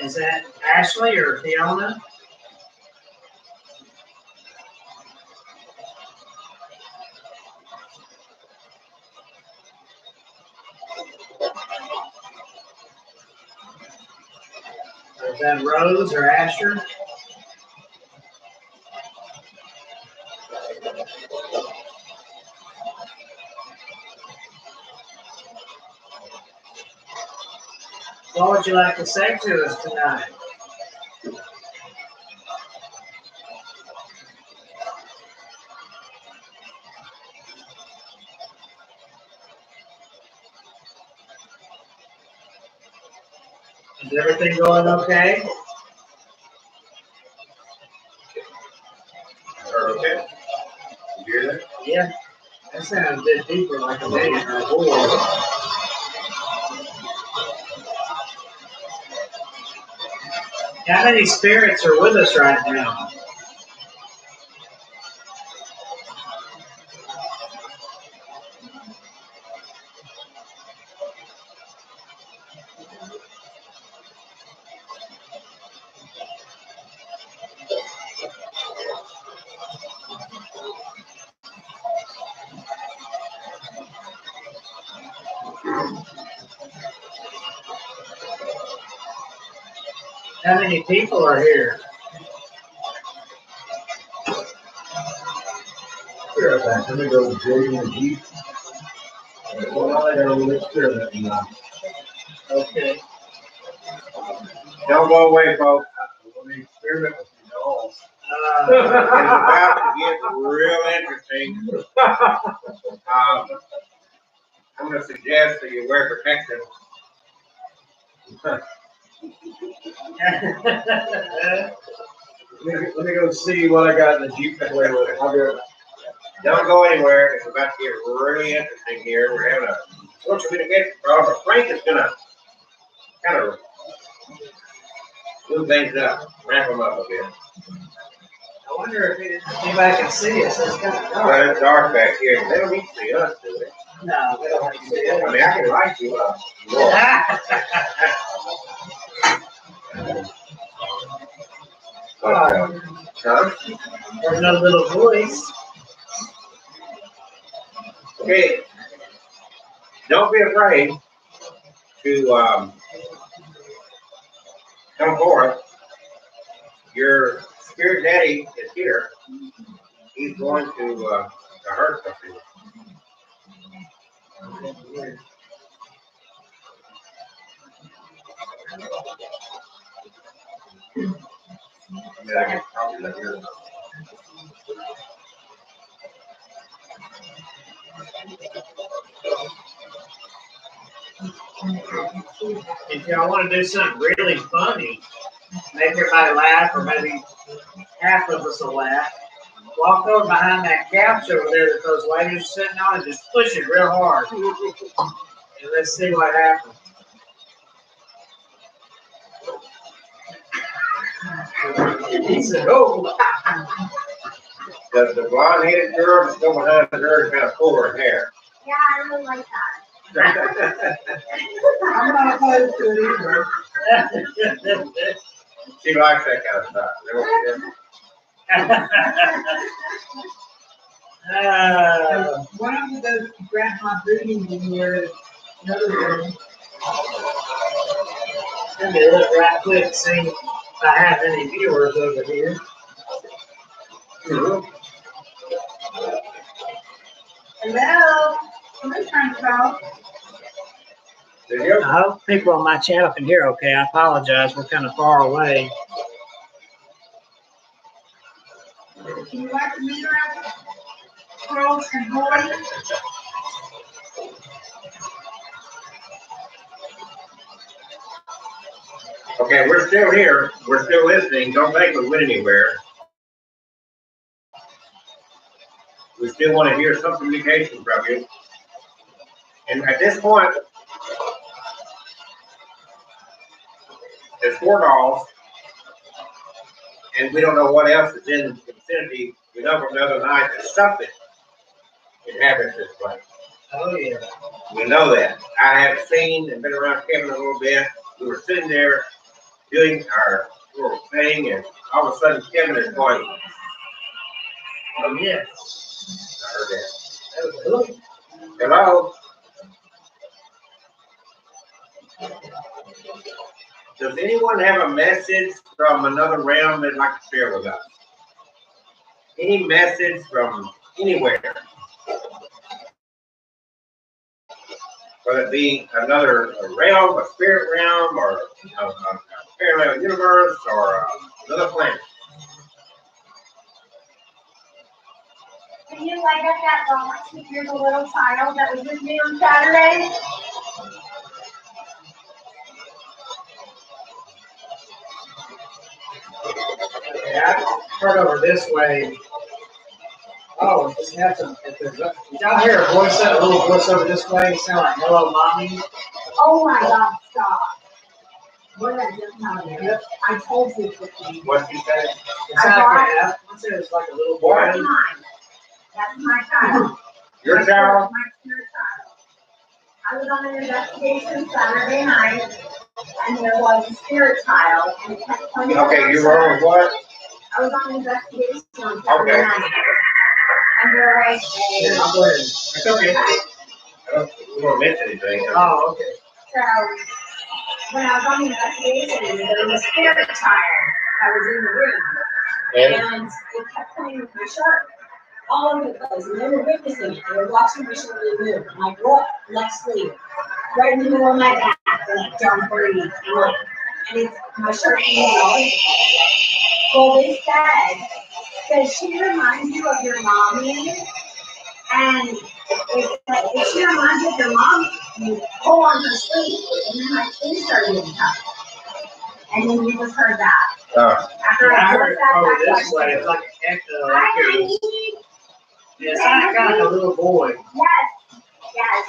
is that Ashley or Fiona? Is that Rose or Asher? What would you like to say to us tonight? Is everything going okay? Okay. You hear that? Yeah, that sounded a bit deeper, like a man or a boy. How many spirits are with us right now? How many people are here? Spirit back, let me go to Jay and the Jeep. Well, I got a little experiment now. Okay. Don't go away, folks. Let me experiment with the dolls. It's about to get real interesting. I'm going to suggest that you wear protection. Let me go see what I got in the Jeep to play with. I'll be right back. Don't go anywhere. It's about to get really interesting here. We're having a little communication problem. Frank is going to kind of move things up, wrap them up a bit. I wonder if anybody can see us. It's kind of dark. Well, it's dark back here. They don't need to see us, do they? No, they don't need to see I us. mean, I can light you up. Huh? There's no little voice. Okay. Don't be afraid to come forth. Your spirit daddy is here. He's going to hurt something. I mean, I can probably let you know. If y'all want to do something really funny, make everybody laugh, or maybe half of us will laugh, walk over behind that couch over there that those ladies are sitting on and just push it real hard. And let's see what happens. He said, oh. Does the blonde-headed girl that's go behind her kind of pull her hair? Yeah, I really like that. I'm not opposed to it either. She likes that kind of stuff. One of them goes to grandma Booties in here, another room. Let me look right quick, see if I have any viewers over here. Hello, somebody's trying to call. Did you? I hope people on my channel can hear okay. I apologize, we're kind of far away. Can you like the meter out? Girls and boys? Okay, we're still here. We're still listening. Don't think we went anywhere. We still want to hear some communication from you. And at this point, there's 4 dolls, and we don't know what else is in the vicinity. We know from the other night that something inhabits this place. Oh, yeah. We know that. I have seen and been around Kevin a little bit. We were sitting there doing our little thing, and all of a sudden Kevin is going, Oh, yeah. I heard that. Hello. Hello? Does anyone have a message from another realm they'd like to share with us? Any message from anywhere? Whether it be another realm, a spirit realm, or a parallel universe, or another planet. Can you light up that box if you're the little child that was with me on Saturday? Yeah, I heard over this way. Oh, just have some. Did y'all hear a voice, a little voice over this way? It sounded like "Hello, mommy." Oh my God, stop. What did I just tell you? I told you the thing. What you say? It sounded like it was like a little boy. That's mine. That's my child. Your child? My spirit child. I was on an investigation Saturday night, and there was a spirit child, and it kept pointing. Okay, you were on what? I was on an investigation on Saturday night. And there was Yeah, a. I'll go ahead. It's okay. I don't, we won't miss anything. Oh, okay. So, when I was on the investigation, there was a spirit child that was in the room. And And it kept playing with my shirt all over the place. And they were witnessing it. They were watching my shirt really move. I'm like, what? Left sleeve. Right in the middle of my back. They're like, don't breathe. I'm like, and it's my shirt moving all over the place. Well, they said, does she remind you of your mommy? And if she reminds you of your mom, you pull on her sleeve. And then my sleeve started getting tough. And then you just heard that. After I I heard just it over asked that this way. It's question. like an echo. Hi, Like it was. honey. Yeah, it sounded kind of like a little boy. Yes, yes.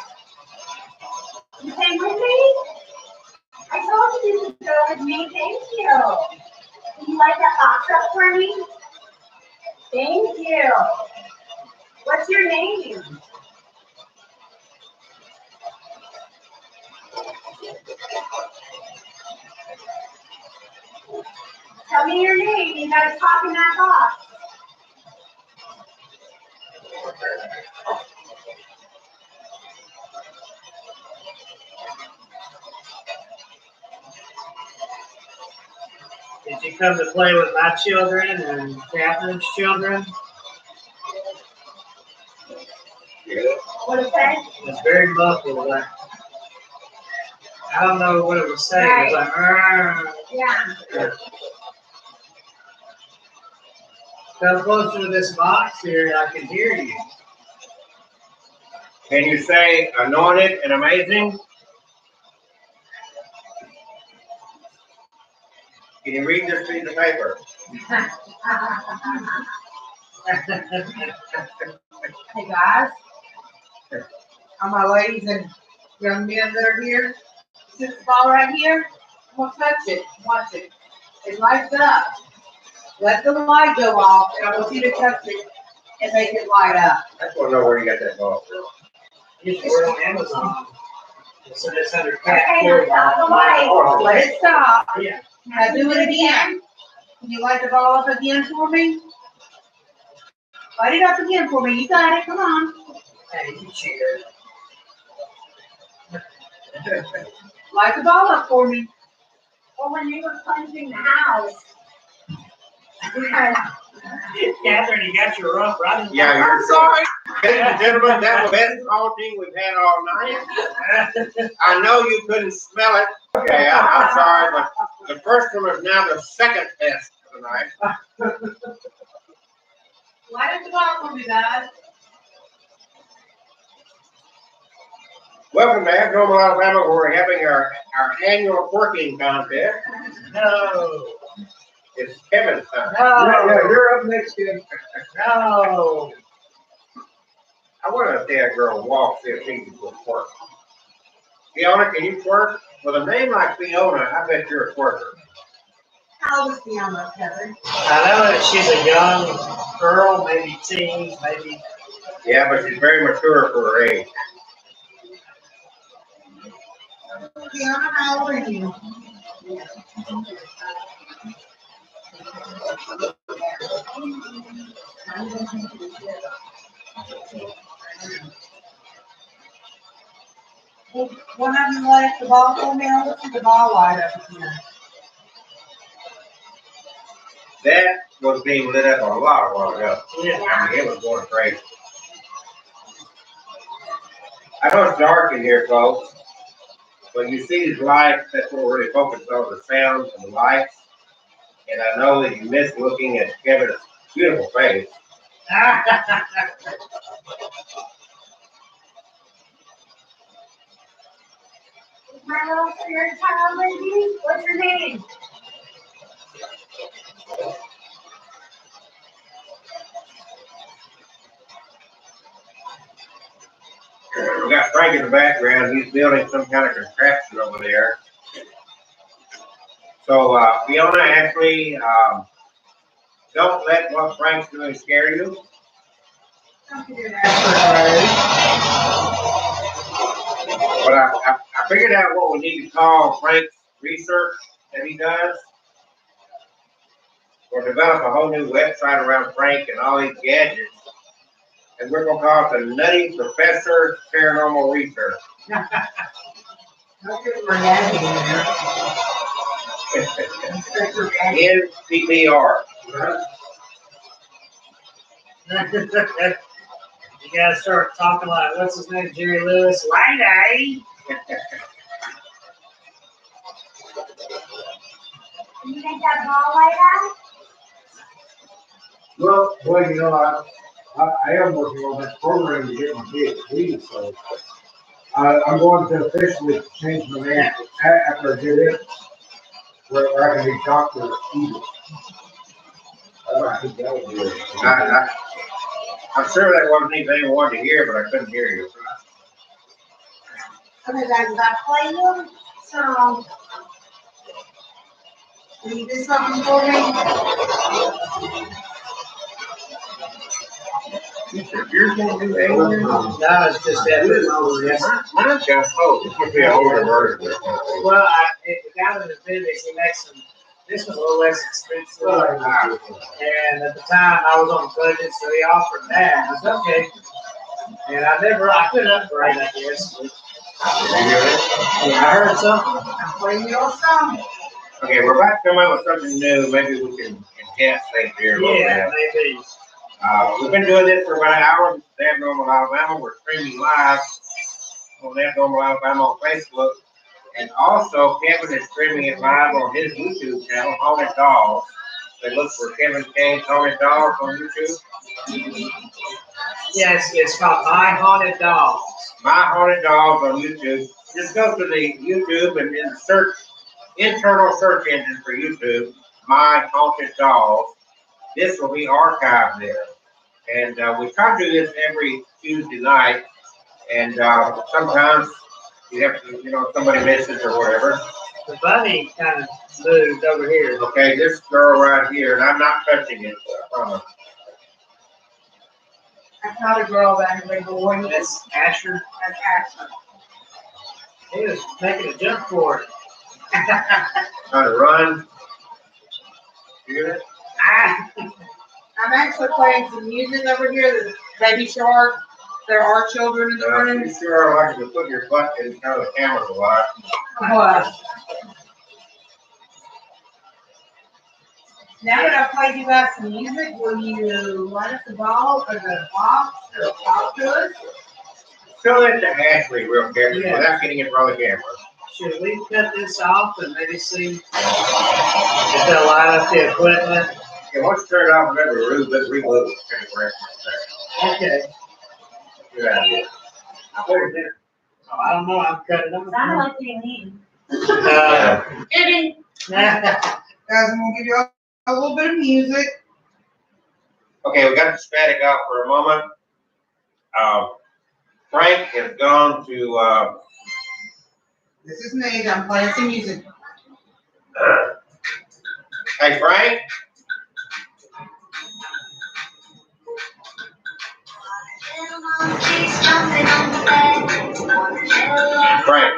You came with me? I told you to go with me. Thank you. Can you light that box up for me? Thank you. What's your name? Tell me your name. You gotta talk in that box. Did you come to play with my children and Catherine's children? What it say? It's very muffled. Like, I don't know what it was saying. It was like, "Arr." Yeah. Come closer to this box here, I can hear you. can you say anointed and amazing? Can you read this piece of paper? Hey guys, all my ladies and young men that are here, see this ball right here? I'm gonna touch it, watch it. It lights up. Let the light go off, and I want you to touch it and make it light up. I just want to know where you got that ball from. It's on Amazon. So that's under cat Okay, food. now stop the light. Let it stop. Yeah. Now do it again. Can you light the ball up again for me? Light it up again for me. You got it. Come on. Hey, you cheater. Light the ball up for me. Or when they were cleansing the house. Catherine, you got your rump right in Yeah, there. you're sorry. Ladies and gentlemen, that was the best talking we've had all night. I know you couldn't smell it. Okay, I'm sorry, but the first one is now the second best tonight. Light up the ball for me, guys. Welcome to Abnormal Alabama, where we're having our annual twerking contest. No. It's Kevin's time. No. you're up next, kid. No. I want to see a girl walk, see if she can twerk. Fiona, can you twerk? With a name like Fiona, I bet you're a twerker. How old is Fiona, Kevin? I know that she's a young girl, maybe teens, maybe. Yeah, but she's very mature for her age. Fiona, how old are you? One of you light the ball for me. I want the ball light up again. That was being lit up a lot while ago. Yeah. I mean, it was going crazy. I know it's dark in here, folks, but you see these lights, that's what we're really focused on, the sounds and the lights. And I know that you miss looking at Kevin's beautiful face. My little spirit child lady, what's your name? We got Frank in the background, he's building some kind of contraption over there. So, Fiona, actually, don't let what Frank's doing scare you. Don't you do that. But I figured out what we need to call Frank's research that he does. We'll develop a whole new website around Frank and all these gadgets. And we're gonna call it the Nutty Professor Paranormal Research. Don't get my daddy in there. NPPR. You gotta start talking like, what's his name, Jerry Lewis? Lady. Can you make that ball light up? Well, you know, I am working on that program to get my PhD, so I'm going to officially change my name after I get it, where I can be Dr. Edith. I think that would be it. I'm sure that wasn't anything I wanted to hear, but I couldn't hear you. Okay, guys, is that playing? So, can you do something for me? You're gonna do that? No, it's just that. Mine's got hope. This would be a older version. Well, the guy in the appendix, he makes some, this was a little less expensive. And at the time, I was on the budget, so he offered that. I said, okay. And I couldn't upgrade, I guess. But, yeah, I heard something. I'm playing your song. Okay, we're about to come up with something new. Maybe we can enhance things here a little Yeah, bit. maybe. We've been doing this for about an hour in Abnormal Alabama. We're streaming live on Abnormal Alabama on Facebook. And also, Kevin is streaming it live on his YouTube channel, Haunted Dolls. They look for Kevin Kane's Haunted Dolls on YouTube. Yeah, it's called My Haunted Dolls. My Haunted Dolls on YouTube. Just go to the YouTube and then search, internal search engine for YouTube, My Haunted Dolls. This will be archived there. And we try to do this every Tuesday night. And sometimes you have to, somebody misses or whatever. The bunny kind of moved over here. Okay, this girl right here, and I'm not touching it, I promise. That's not a girl, that's a boy. That's Asher. That's Ashley. He was making a jump for it. Trying to run. You hear that? Ah, I'm actually playing some music over here, the Baby Shark. There are children in the room. You sure like to put your butt in front of the camera a lot. What? Now that I've played you guys some music, will you light up the ball or the box or talk to us? Show that to Ashley real carefully Yeah. without getting in front of the camera. should we cut this off and maybe see if they'll light up the equipment? Yeah, once you turn it off, remember, let's reload it. Okay. Good idea. Oh, I don't know, I'm cutting them. Sounded like being mean. Nah. Guys, I'm gonna give you a little bit of music. Okay, we got the static out for a moment. Frank has gone to, This is me, I'm playing some music. hey Frank? Frank,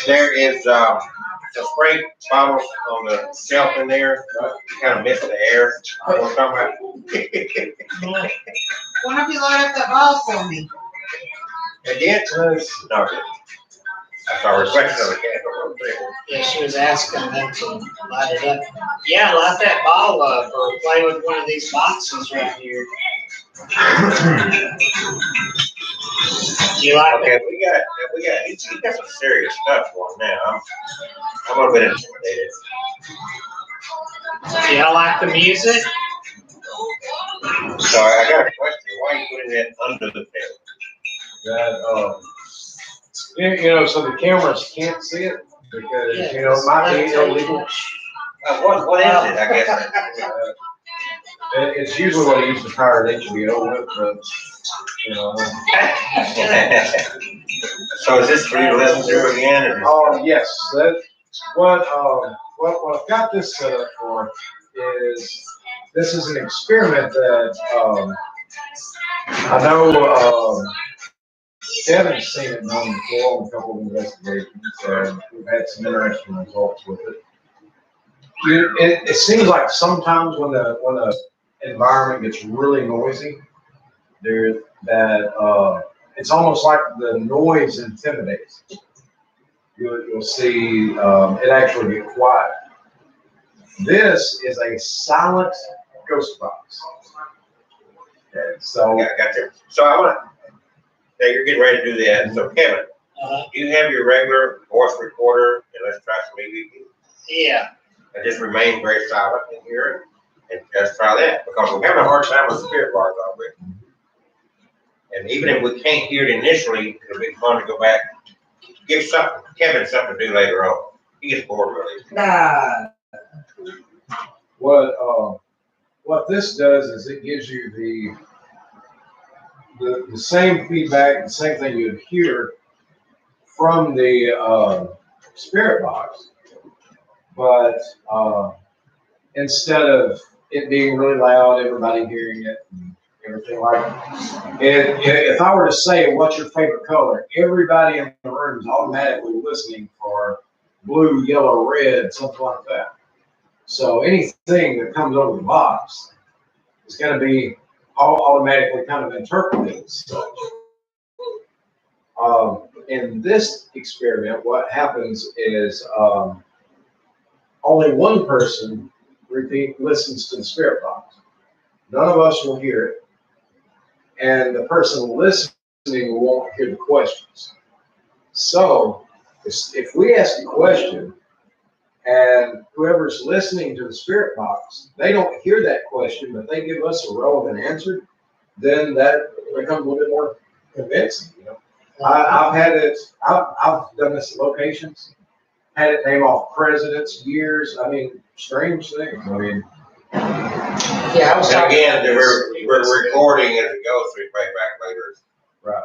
there is, some spray bottles on the shelf in there, kind of missing the air. You know what I'm talking about? Why don't you light up that ball for me? Again, no, I saw a reflection of the candle. Yeah, she was asking them to light it up. Yeah, light that ball up or play with one of these boxes right here. You like Okay, we got, he's got some serious stuff going now. I'm a little bit intimidated. it? Do y'all like the music? So I got a question, why are you putting that under the table? That, you know, so the cameras can't see it because, you know, it might be illegal. What is it, I guess? It's usually what I use to power an HBO with, but, you know. So is this for you to listen to again, or? Oh, yes, that, what I've got this set up for is, this is an experiment that, I know, Kevin's seen it done before on a couple of investigations, and we've had some interesting results with it. It seems like sometimes when the environment gets really noisy, it's almost like the noise intimidates. You'll see it actually get quiet. This is a silent ghost box. Okay, so Yeah, gotcha. So I want to, now you're getting ready to do that. So Kevin, do you have your regular voice recorder? And let's try some EVP. Yeah. And just remain very silent in here and just try that because we're having a hard time with spirit bars already. And even if we can't hear it initially, it'll be fun to go back, give Kevin something to do later on. He gets bored really. Nah. what this does is it gives you the same feedback, the same thing you'd hear from the spirit box, but instead of it being really loud, everybody hearing it and everything like it. If I were to say, what's your favorite color? Everybody in the room is automatically listening for blue, yellow, red, something like that. So anything that comes over the box is going to be automatically kind of interpreted. So, in this experiment, what happens is only one person listens to the spirit box. None of us will hear it, and the person listening won't hear the questions. So, if we ask a question, and whoever's listening to the spirit box, they don't hear that question, but they give us a relevant answer, then that becomes a little bit more convincing. You know, I've done this at locations, had it name off presidents, years. I mean, strange things. I mean, Yeah, I was And talking. again, we're recording as it goes, so we play back later. right?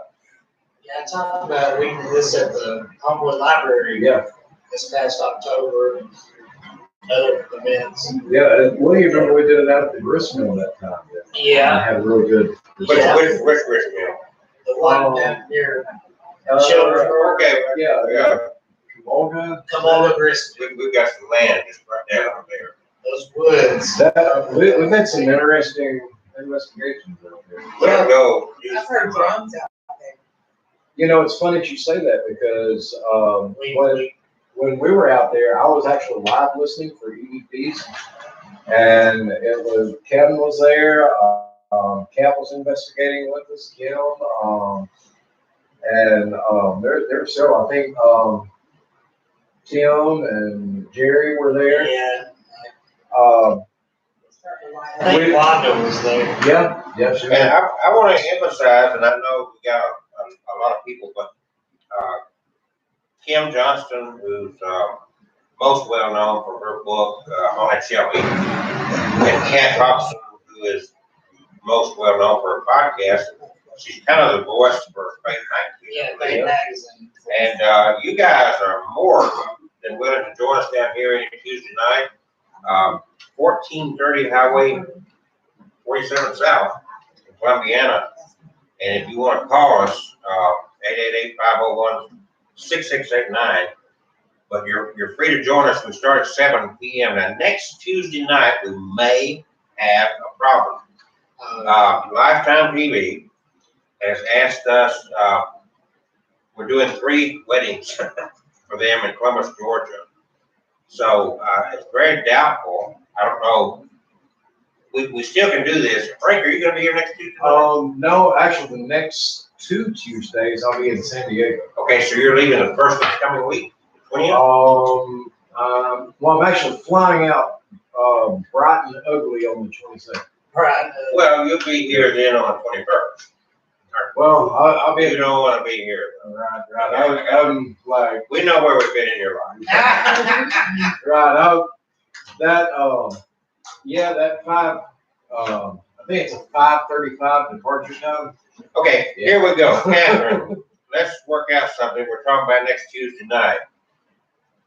Yeah, I talked about reading this at the Homewood Library Yeah, this past October and other events. yeah. What do you remember we did it out at the gristmill that time? Yeah. I had a really good. Yeah. Which meal? The one down here. Uh, Children's Room. Okay, Yeah, yeah. Olga. Come on, Chris, We've got some land just right down there. those woods. We've had some interesting investigations out there. We'll go. do I've heard some, drums out there. You know, it's funny that you say that because, We- when we were out there, I was actually live listening for EVPs. And it was, Kevin was there, Cat was investigating with us, Kim, there were several, I think, Tim and Jerry were there. Yeah, Starting to light I up. think Wanda was there. Yeah, she And I want to emphasize, and I know we got a lot of people, but Kim Johnston, who's most well known for her book, Haunted Shelley, and Kat Hobson, who is most well known for her podcast. She's kind of the voice for Faith Yeah, Magazine. Bay Magazine. And you guys are more than willing to join us down here any Tuesday night. 1430 Highway 47 South in Columbiana. And if you want to call us, 888-501-6689. But you're free to join us. We start at 7 p.m. Now, next Tuesday night, we may have a problem. Lifetime TV has asked us, we're doing 3 weddings for them in Columbus, Georgia. So it's very doubtful. I don't know. We still can do this. Frank, are you going to be here next Tuesday night? No, actually, the next 2 Tuesdays, I'll be in San Diego. Okay, so you're leaving the first of the coming week, 20th? Well, I'm actually flying out, bright and ugly on the 22nd. Right. Well, you'll be here then on the 21st. Well, I'll be, You don't want to be here. right, I'm like, We know where we fit in your life. right, that 5, I think it's a 5:35 departure time. Okay, here we go. Catherine, let's work out something. We're talking about next Tuesday night.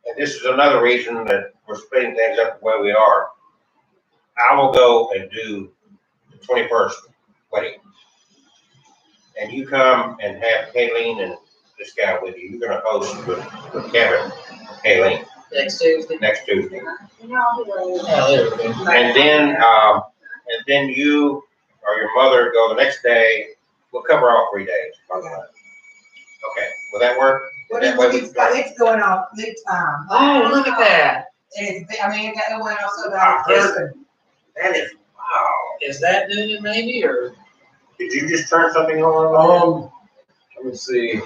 And this is another reason that we're splitting things up the way we are. I will go and do the 21st wedding. And you come and have Kayleen and this guy with you. You're gonna host with Kevin, Kayleen, Next Tuesday. next Tuesday. Oh, there we go. And then you or your mother go the next day. We'll cover all 3 days. Okay, will that work? What That is, way we can start. it's going off midtime. Oh, look at that. And it's, I mean, it went off so I bad. heard That is, wow. Is that doing it maybe, or? Did you just turn something on? Let me see,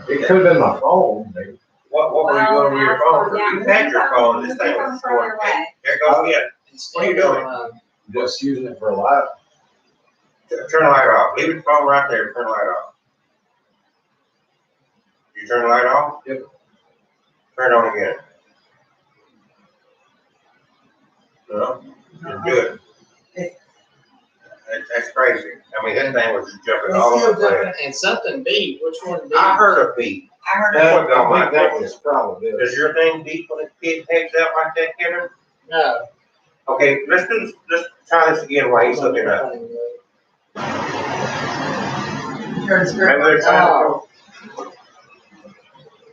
it could have been my phone, maybe. What were you doing with your phone? You had your phone, this thing was going. There it goes again. What are you doing? Just using it for a live. Turn the light off. Leave the phone right there. Turn the light off. You turn the light off? Yep. Turn it on again. No? You're good. That's crazy. I mean, that thing was just jumping all over the place. And something beat, which one beat? I heard a beat. I heard That's it. what got my I think that attention. was probably it. Does your thing beat when it takes out like that, Kevin? No. Okay, let's try this again while he's looking up. Turn the screen. Remember the time?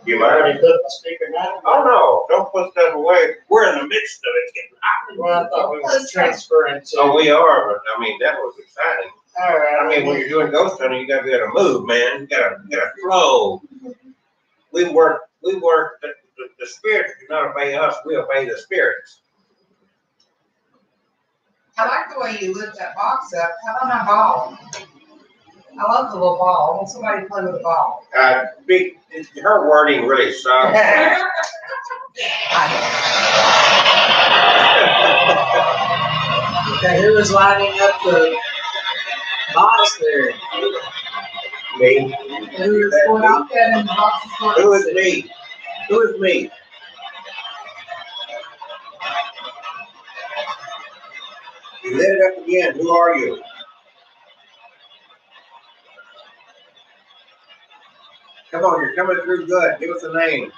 You You mind? already put the speaker down? Oh, no, don't put stuff away. We're in the midst of it getting hot. Well, I thought we was transferring to. Oh, we are, but I mean, that was exciting. All right. I mean, when you're doing ghost hunting, you gotta be able to move, man. You gotta flow. We work, the spirits do not obey us, we obey the spirits. I like the way you lift that box up. How about my ball? I love the little ball. I want somebody to play with the ball. Her wording really sucks. Okay, who was lining up the box there? Me? Who's going out there in the box is going Who is me? Who is me? You lit it up again. Who are you? Come on, you're coming through good. Give us a name.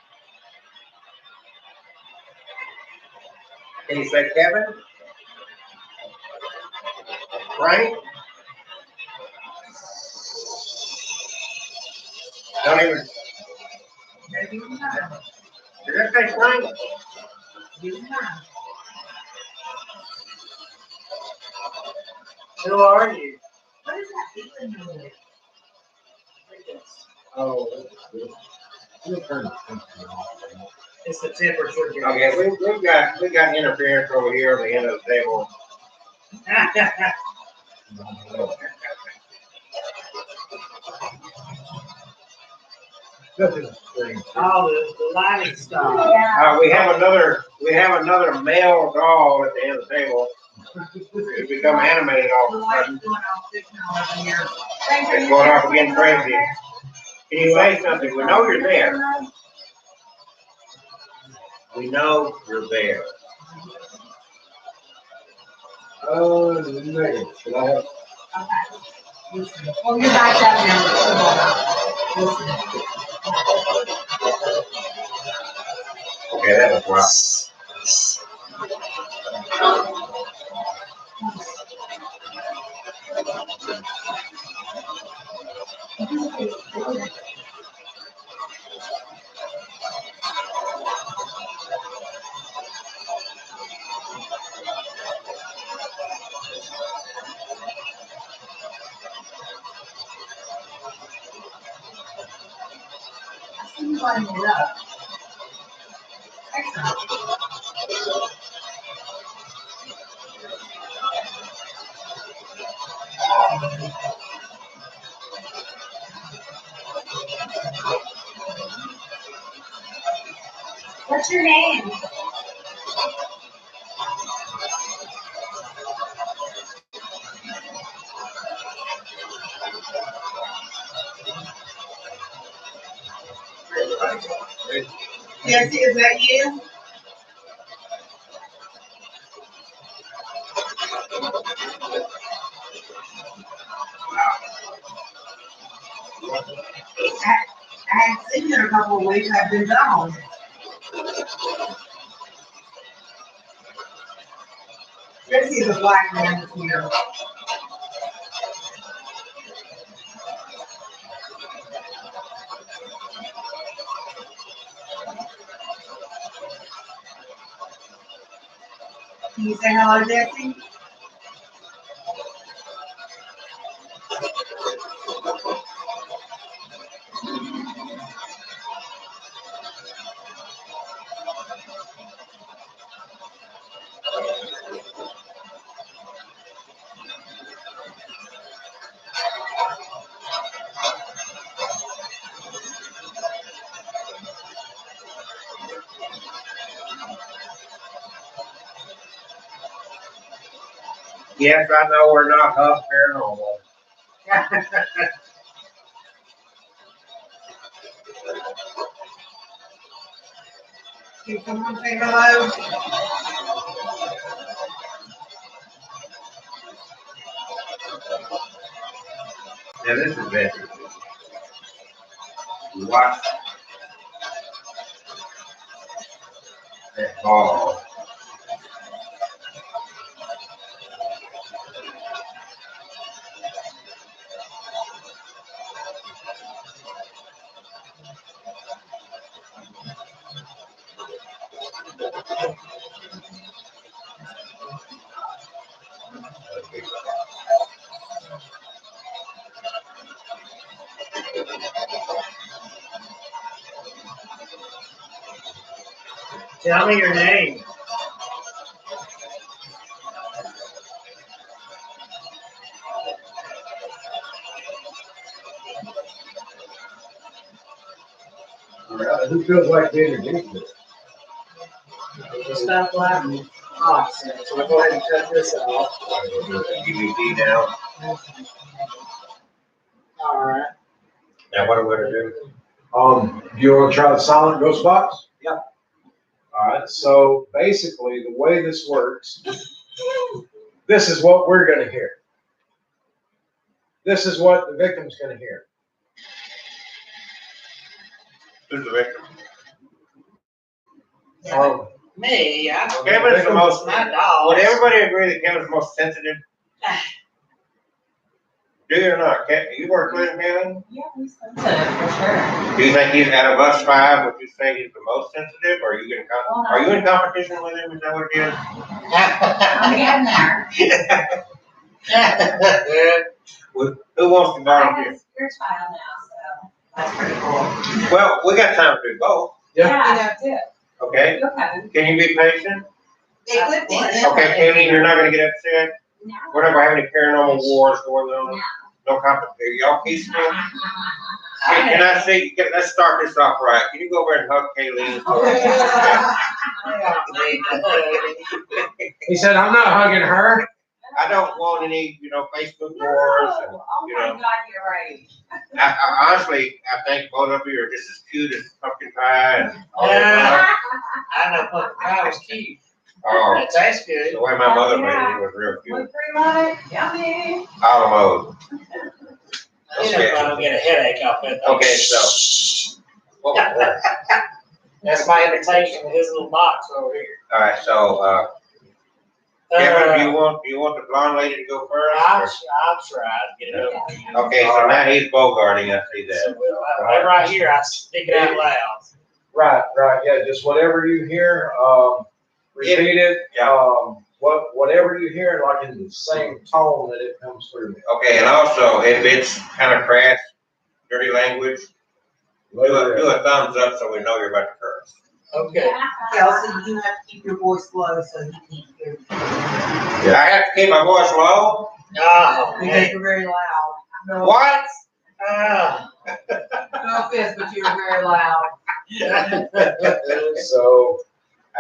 Can you say Kevin? Frank? Don't even. Did that take mine? Give me mine. Who are you? What is that beeping noise? Oh. You'll turn the temperature off. It's the temperature. Okay, we got interference over here on the end of the table. Nothing strange. Oh, the lighting stuff. Yeah. We have another male doll at the end of the table. It's become animated all The of a light's sudden. going off 6 hours in here. It's going off again crazy. Can you say something? We know you're there. We know you're there. Negative. Should I have? Okay. Listen. Well, you're back up now. Listen. Okay, that was rough. I see you lighting it up. Excellent. What's your name? Jesse, is that you? I haven't seen you in a couple of weeks. I've been gone. Jesse is a black man this year. Can you say hello, Jesse? Yes, I know we're not Huff Paranormal. Can someone say hello? Now this is interesting. You watch that ball. Tell me your name. Who feels like being introduced? Stop laughing. Awesome. So we'll go ahead and cut this off. DVD now. All right. Now what are we gonna do? Do you want to try the silent ghost box? Yeah. All right, so basically, the way this works, this is what we're gonna hear. This is what the victim's gonna hear. Who's the victim? Me, I'm Kevin's the most. my dog. Would everybody agree that Kevin's the most sensitive? Do you or not? You work with him, Kelly? Yeah, he's sensitive for sure. Do you think he's out of us five, would you say he's the most sensitive, or are you are you in competition with him, is that what it is? I'm getting there. Who wants to I have volunteer? a spirit child now, so that's pretty cool. Well, we got time to do both, Yeah, I do. okay? Okay. Can you be patient? It could be Emma. Okay, Kelly, you're not gonna get upset? Now. We're not gonna have any paranormal wars going on? No competition, y'all peaceful? Can I see, let's start this off right. Can you go over and hug Kayleen? He said, I'm not hugging her. I don't want any, Facebook No. wars and, Oh my God, you're right. I honestly, I think both of you are just as cute as pumpkin pie and all that. I know pumpkin pie was cute. Oh, It tastes good. the way my mother made it was real cute. With cream on it, yummy. Alamo. I should probably get a headache off it. Okay, so. What was that? That's my invitation to his little box over here. All right, so, Kevin, do you want the blonde lady to go I'll first? try to get it over. or- Okay, so now he's bogarting, I see So, that. well, right here, I speak it out loud. Right, yeah, just whatever you hear, repeat it. Whatever you hear, like in the same tone that it comes through. Okay, and also, if it's kind of crass, dirty language, do a thumbs up so we know you're about to curse. Okay. Kelsey, you have to keep your voice low so you can't hear. I have to keep my voice low? Oh, Because man. you're very loud. No, What? Ah. no offense, but you're very loud. So,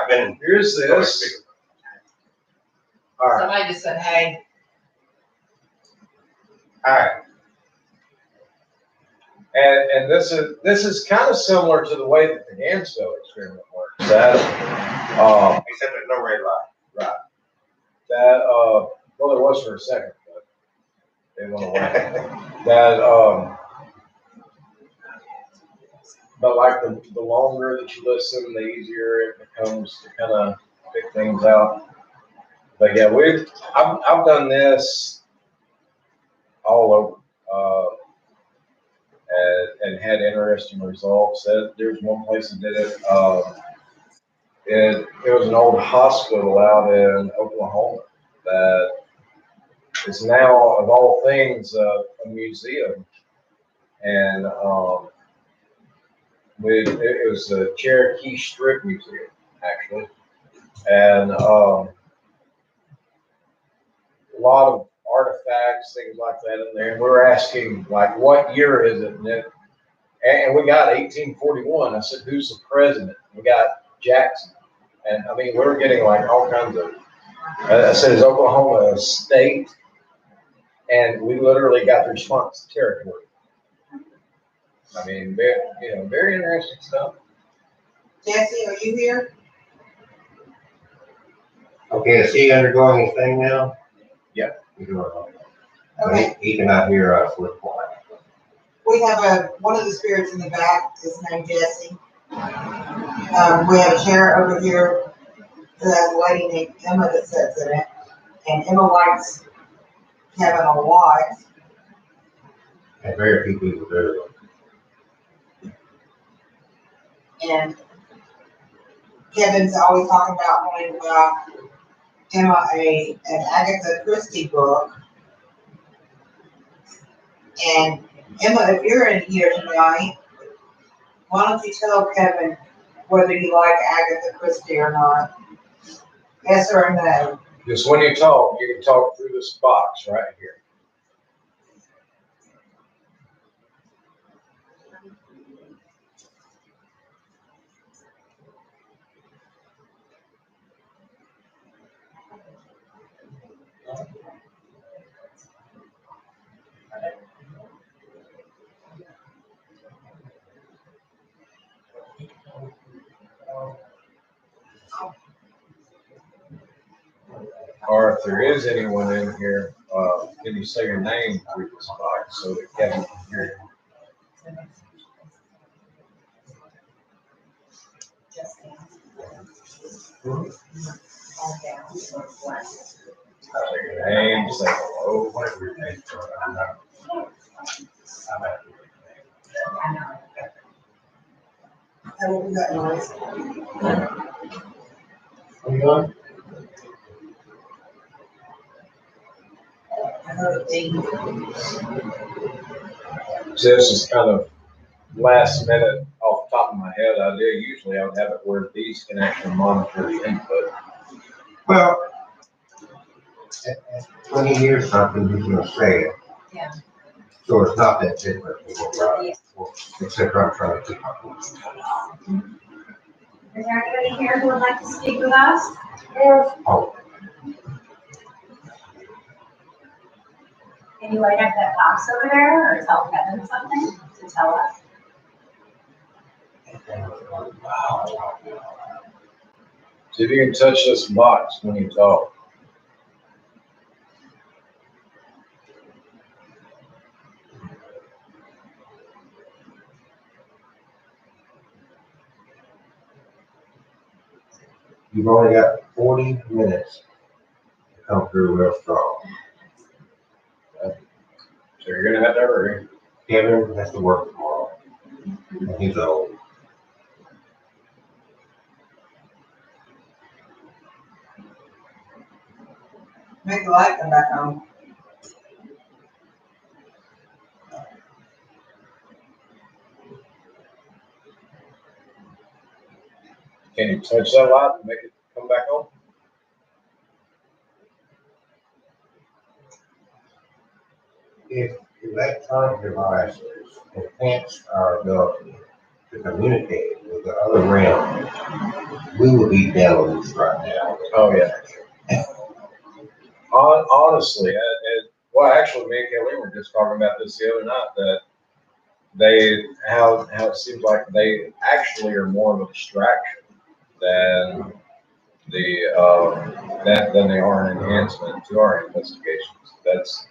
I've been. here's this. All right, Somebody just said, hey. Alright, and this is kind of similar to the way that the Gansville experiment works. That, except there's no red light. well, there was for a second, but they went away. That, but like the longer that you listen, the easier it becomes to kind of pick things out. But yeah, I've done this all over, and had interesting results. There's one place that did it. It was an old hospital out in Oklahoma that is now, of all things, a museum. And it was a Cherokee Strip Museum, actually. And a lot of artifacts, things like that in there. And we were asking, like, what year is it? And we got 1841. I said, who's the president? We got Jackson. And I mean, we were getting like all kinds of, I said, is Oklahoma a state? And we literally got the response, territory. I mean, very interesting stuff. Jesse, are you here? Okay, is he undergoing his thing now? Yeah. He's doing it. Okay. He cannot hear us with quiet. We have one of the spirits in the back is named Jesse. We have a chair over here that has a lady named Emma that sits in it. And Emma likes Kevin a lot. And very few people do. And Kevin's always talking about wanting to buy Emma an Agatha Christie book. And Emma, if you're in here tonight, why don't you tell Kevin whether you like Agatha Christie or not? Yes or no? Just when you can talk through this box right here. Or if there is anyone in here, can you say your name through this box so that Kevin can hear you? Say your name, say hello, whatever your name is. That will be that noise. I heard a ding. So this is kind of last minute off the top of my head idea. Usually I would have it where these can actually monitor the input. Well, when he hears something, he's gonna say it. Yeah. So it's not that different, Yeah. except I'm trying to keep up with Is there anybody here who would like to speak with us? Oh, Can you light up that box over there or tell Kevin something to tell us? See if you can touch this box when you talk. you've only got 40 minutes to come through real strong. So you're gonna have to hurry. Kevin has to work tomorrow, and he's old. Make the light come back on. Can you touch that light and make it come back on? If electronic devices enhance our ability to communicate with the other realm, we would be devils right now. Oh, yeah. Honestly, well, actually, me and Kelly were just talking about this the other night, that how it seems like they actually are more of a distraction than than they are an enhancement to our investigations. That's,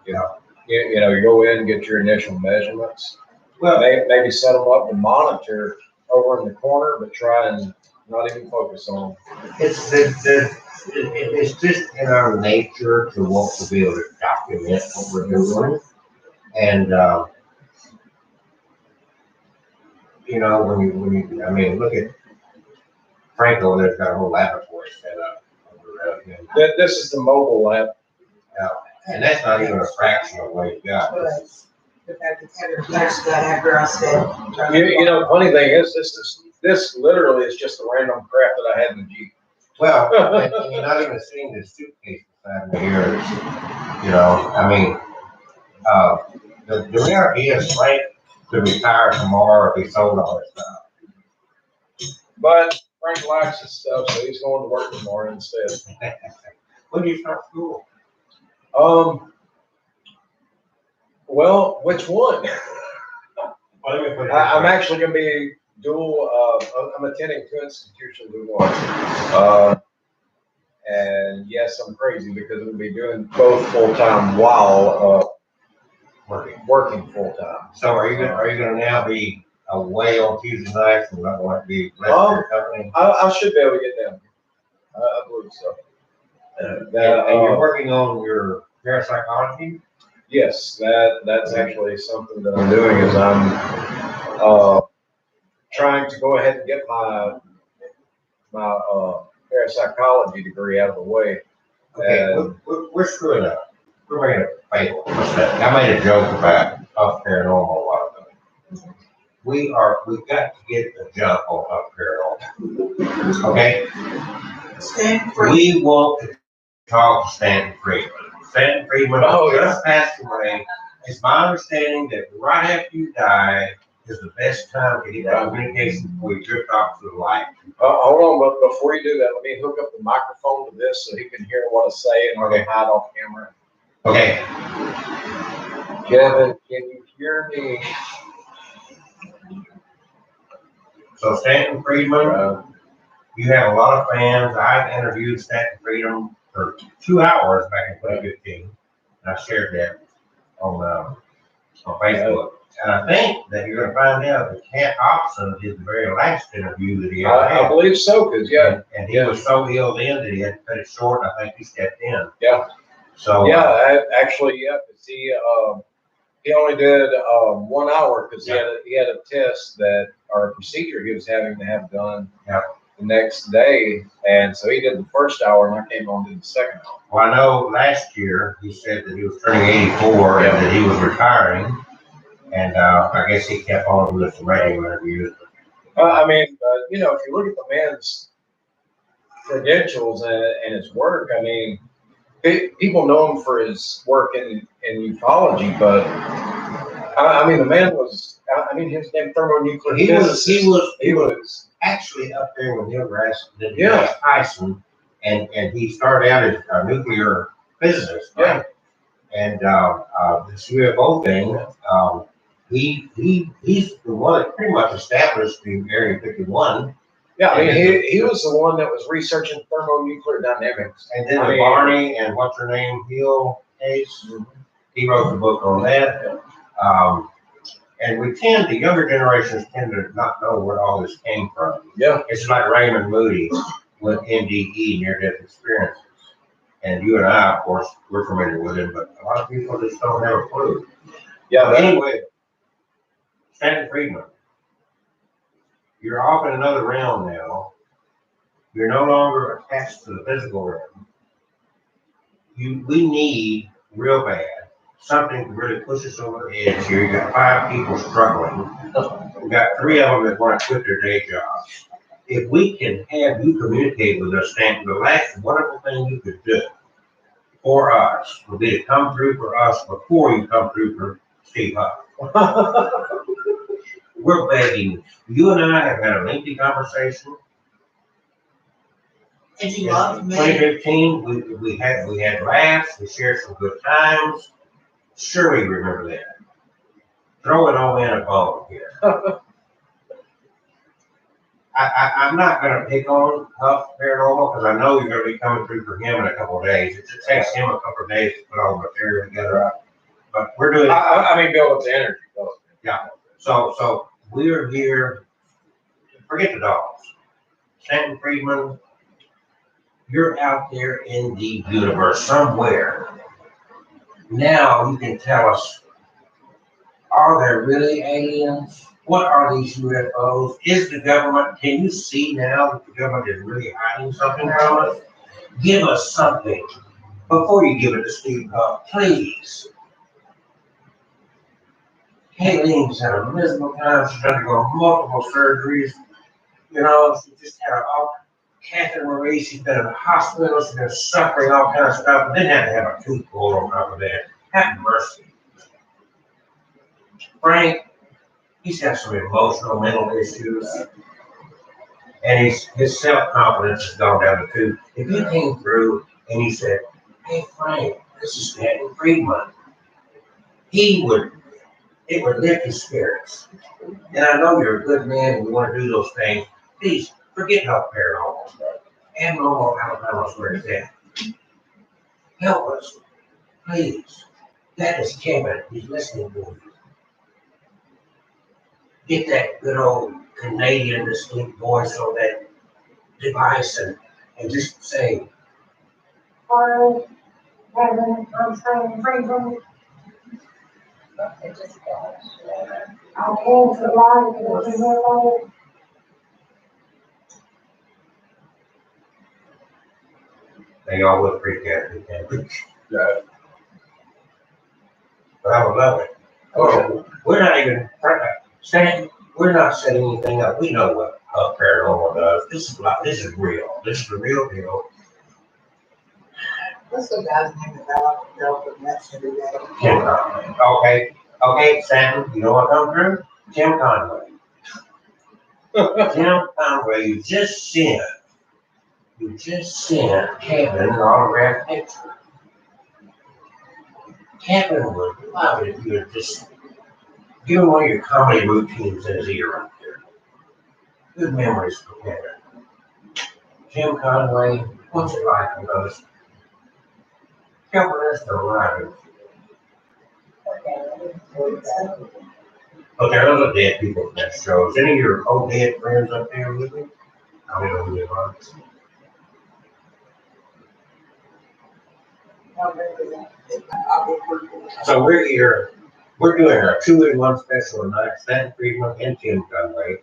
you know, you go in, get your initial measurements, Well, maybe set them up to monitor over in the corner, but try and not even focus on them. it's just in our nature to want to be able to document what we're doing. And, you know, when you, I mean, look at Franco, there's got a whole laboratory set up over there. This is the mobile lab. And that's not even a fraction of what you got. But the fact that Kevin finished that after I said. You know, funny thing is, this literally is just the random crap that I had in the Jeep. Well, and you're not even seeing the suitcase beside me here. You know, I mean, the reality is Frank could retire tomorrow if he sold all his stuff. But Frank likes his stuff, so he's going to work tomorrow instead. When do you start school? Well, which one? I'm actually going to be dual. I'm attending two institutions at once. And yes, I'm crazy because I'm going to be doing both full time while working full time. So are you gonna now be away on Tuesday nights and not want to be left in your company? I should be able to get down. I believe so. And you're working on your parapsychology? Yes, that's actually something that I'm doing. Is I'm trying to go ahead and get my parapsychology degree out of the way. Okay, we're screwing up. We're making a fatal mistake. I made a joke about Up Paranormal a while ago. We've got to get a jump on Up Paranormal. Okay? Stand free. We want to talk to Stanton Friedman. Stanton Friedman just passed away. It's my understanding that right after you die is the best time to get that communication before you drift off to the light. Hold on, but before you do that, let me hook up the microphone to this so he can hear what I say and I can hide off camera. Okay. Kevin, can you hear me? So Stanton Friedman, you have a lot of fans. I interviewed Stanton Friedman for 2 hours back in 2015. And I shared that on Facebook. And I think that you're going to find out that Cat Hobson is the very last interview that he ever I had. believe so, because And he was so ill then that he had to cut it short. I think he stepped in. Yeah. So Yeah, actually, yeah, because he only did 1 hour because he had a test that, or a procedure he was having to have done Yeah. the next day. And so he did the first hour and I came on to the second hour. Well, I know last year he said that he was turning 84 and that he was retiring. And I guess he kept on with some radio interviews. I mean, you know, if you look at the man's credentials and his work, I mean, people know him for his work in ufology, but I mean, the man was, I mean, his name thermonuclear physicist. He was actually up there with Neil deGrasse Yeah. Tyson, and he started out as a nuclear physicist, right? And this UFO thing, he's the one that pretty much established the Area 51. Yeah, I mean, he was the one that was researching thermonuclear dynamics. And then the Barney and what's her name, Hill case, he wrote the book on that. And the younger generations tend to not know where all this came from. Yeah. It's like Raymond Moody with NDE, near-death experiences. And you and I, of course, we're familiar with it, but a lot of people just don't have a clue. Yeah, Anyway, Stanton Friedman, you're off in another realm now. You're no longer attached to the physical realm. We need real bad something to really push us over the edge here. You got 5 people struggling. We got 3 of them that want to quit their day jobs. If we can have you communicate with us, Stanton, the last wonderful thing you could do for us would be to come through for us before you come through for Steve Huff. We're begging. You and I have had a lengthy conversation. And she In loves me. 2015, we had laughs, we shared some good times. Sure, you remember that. Throw it all in a bone here. I'm not going to pick on Huff Paranormal because I know you're going to be coming through for him in a couple of days. It takes him a couple of days to put all the material together. But we're doing. I mean, Bill, it's energy. Yeah. So we're here. Forget the dogs. Stanton Friedman, you're out there in the universe somewhere. Now you can tell us, are there really aliens? What are these UFOs? Is the government, can you see now that the government is really hiding something from us? Give us something before you give it to Steve Huff, please. Kayleen's had a miserable time. She's undergone multiple surgeries. You know, she just had Catherine Marie, she's been in the hospital, she's been suffering all kinds of stuff, and then had to have a tooth pulled on top of that. Have mercy. Frank, he's got some emotional, mental issues. And his self-confidence has gone down the tube. If you came through and you said, hey Frank, this is Stanton Friedman, it would lift his spirits. And I know you're a good man and you want to do those things. Please, forget how paranormal stuff. Abnormal Alabama's where it's at. Help us, please. That is Kevin. He's listening to you. Get that good old Canadian distinct voice on that device and just say, Hi, Kevin, I'm Stanton Friedman. I came to life in the they all will freak out. They can't reach. Yeah. But I would love it. Oh, we're not even, Stanton, we're not setting anything up. We know what paranormal does. This is real. This is the real deal. What's the guy's name that dealt with that every day? Tim Conway. Okay, Stanton, you know what come through? Tim Conway. Tim Conway, you just sent Kevin an autographed picture. Kevin would love it if you would just give him one of your comedy routines in his ear right there. Good memories for Kevin. Tim Conway, what's it like with us? Helping us to arrive. But there are other dead people in that show. Is any of your old dead friends up there with me? I don't know who they are. So we're here We're doing a 2-in-1 special tonight, Stanton Friedman and Tim Conway.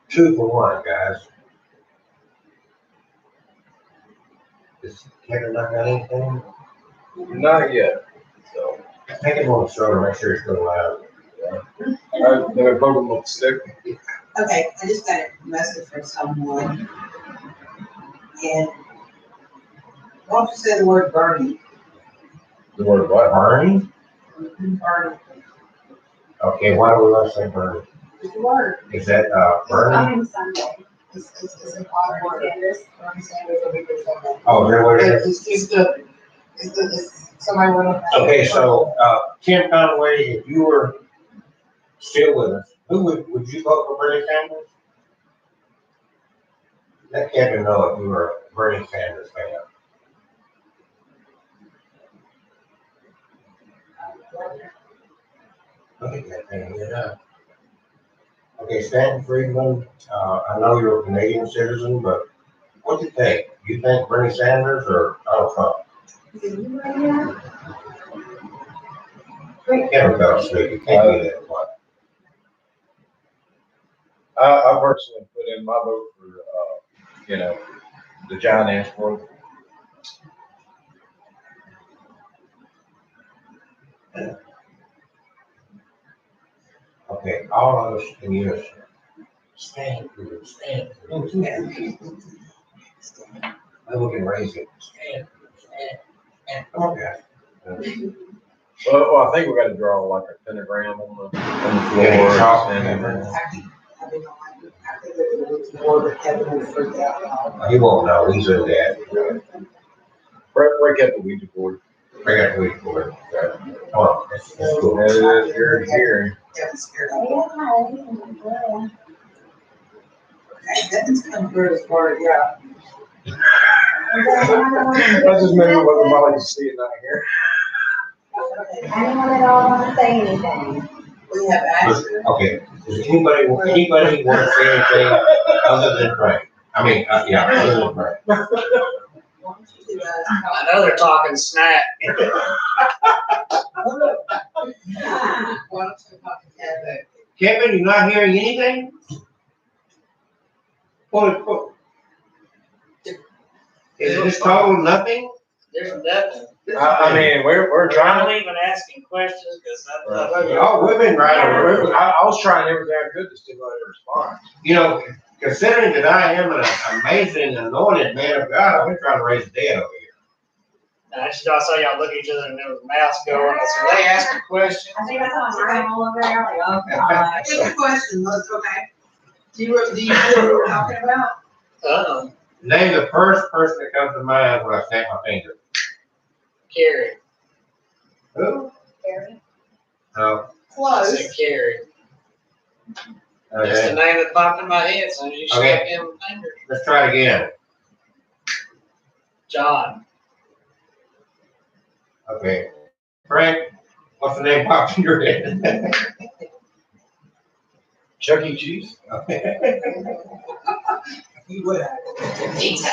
2 for 1, guys. Is Kevin not got anything? Not yet, so. Take him on the shoulder, make sure he's still alive. They're voting on the stick. Okay, I just got a message from someone. And why don't you say the word Bernie? The word what, Bernie? Bernie. Okay, why do we want to say Bernie? It's a word. Is that, Bernie? Coming Sunday. It's an odd word. Bernie Sanders will be there someday. Oh, there what it is? It's somebody went up. Okay, so, Tim Conway, if you were still with us, who would you vote for Bernie Sanders? Let Kevin know if you were a Bernie Sanders fan. Look at that thing, yeah. Okay, Stanton Friedman, I know you're a Canadian citizen, but what do you think? You think Bernie Sanders or Donald Trump? Kevin fell asleep, you can't do that, what? I personally put in my vote for, the John Ashworth. Okay, all of us in unison. Stand, stand. Then we can raise it. Stand, stand. Come on, guys. Well, I think we gotta draw like a pentagram on the Yeah, floor. chalk. and He won't know, he's a dad. break up the Ouija board. I got to wait for it. Come on, let's go. That is your hearing. That's kind of good as far as, yeah. I just maybe what the Molly see it out here. Anyone at all want to say anything? We have Asher. Okay, does anybody want to say anything other than Frank? I mean, yeah, other than Frank. Why don't you do that? I know they're talking smack. Why don't you talk to Kevin? Kevin, you not hearing anything? What? Is it just total nothing? There's nothing. I mean, we're I'm trying. not even asking questions because Oh, we've been right over it. I was trying everything I could to stimulate a response. You know, considering that I am an amazing anointed man of God, I've been trying to raise the dead over here. I saw y'all look at each other and there was a mouse going. I said, they asked a question. I think I saw mine all over there, like, oh, God. Good question, let's, okay. Do you know what we're talking about? Uh-oh, Name the first person that comes to mind when I snap my finger. Carrie. Who? Carrie. No. I Close. said Carrie. Just the Okay, name that popped in my head, so you Okay. stuck in my fingers. let's try it again. John. Okay. Frank, what's the name popped in your head? Chuck E. Cheese. Okay. You would have.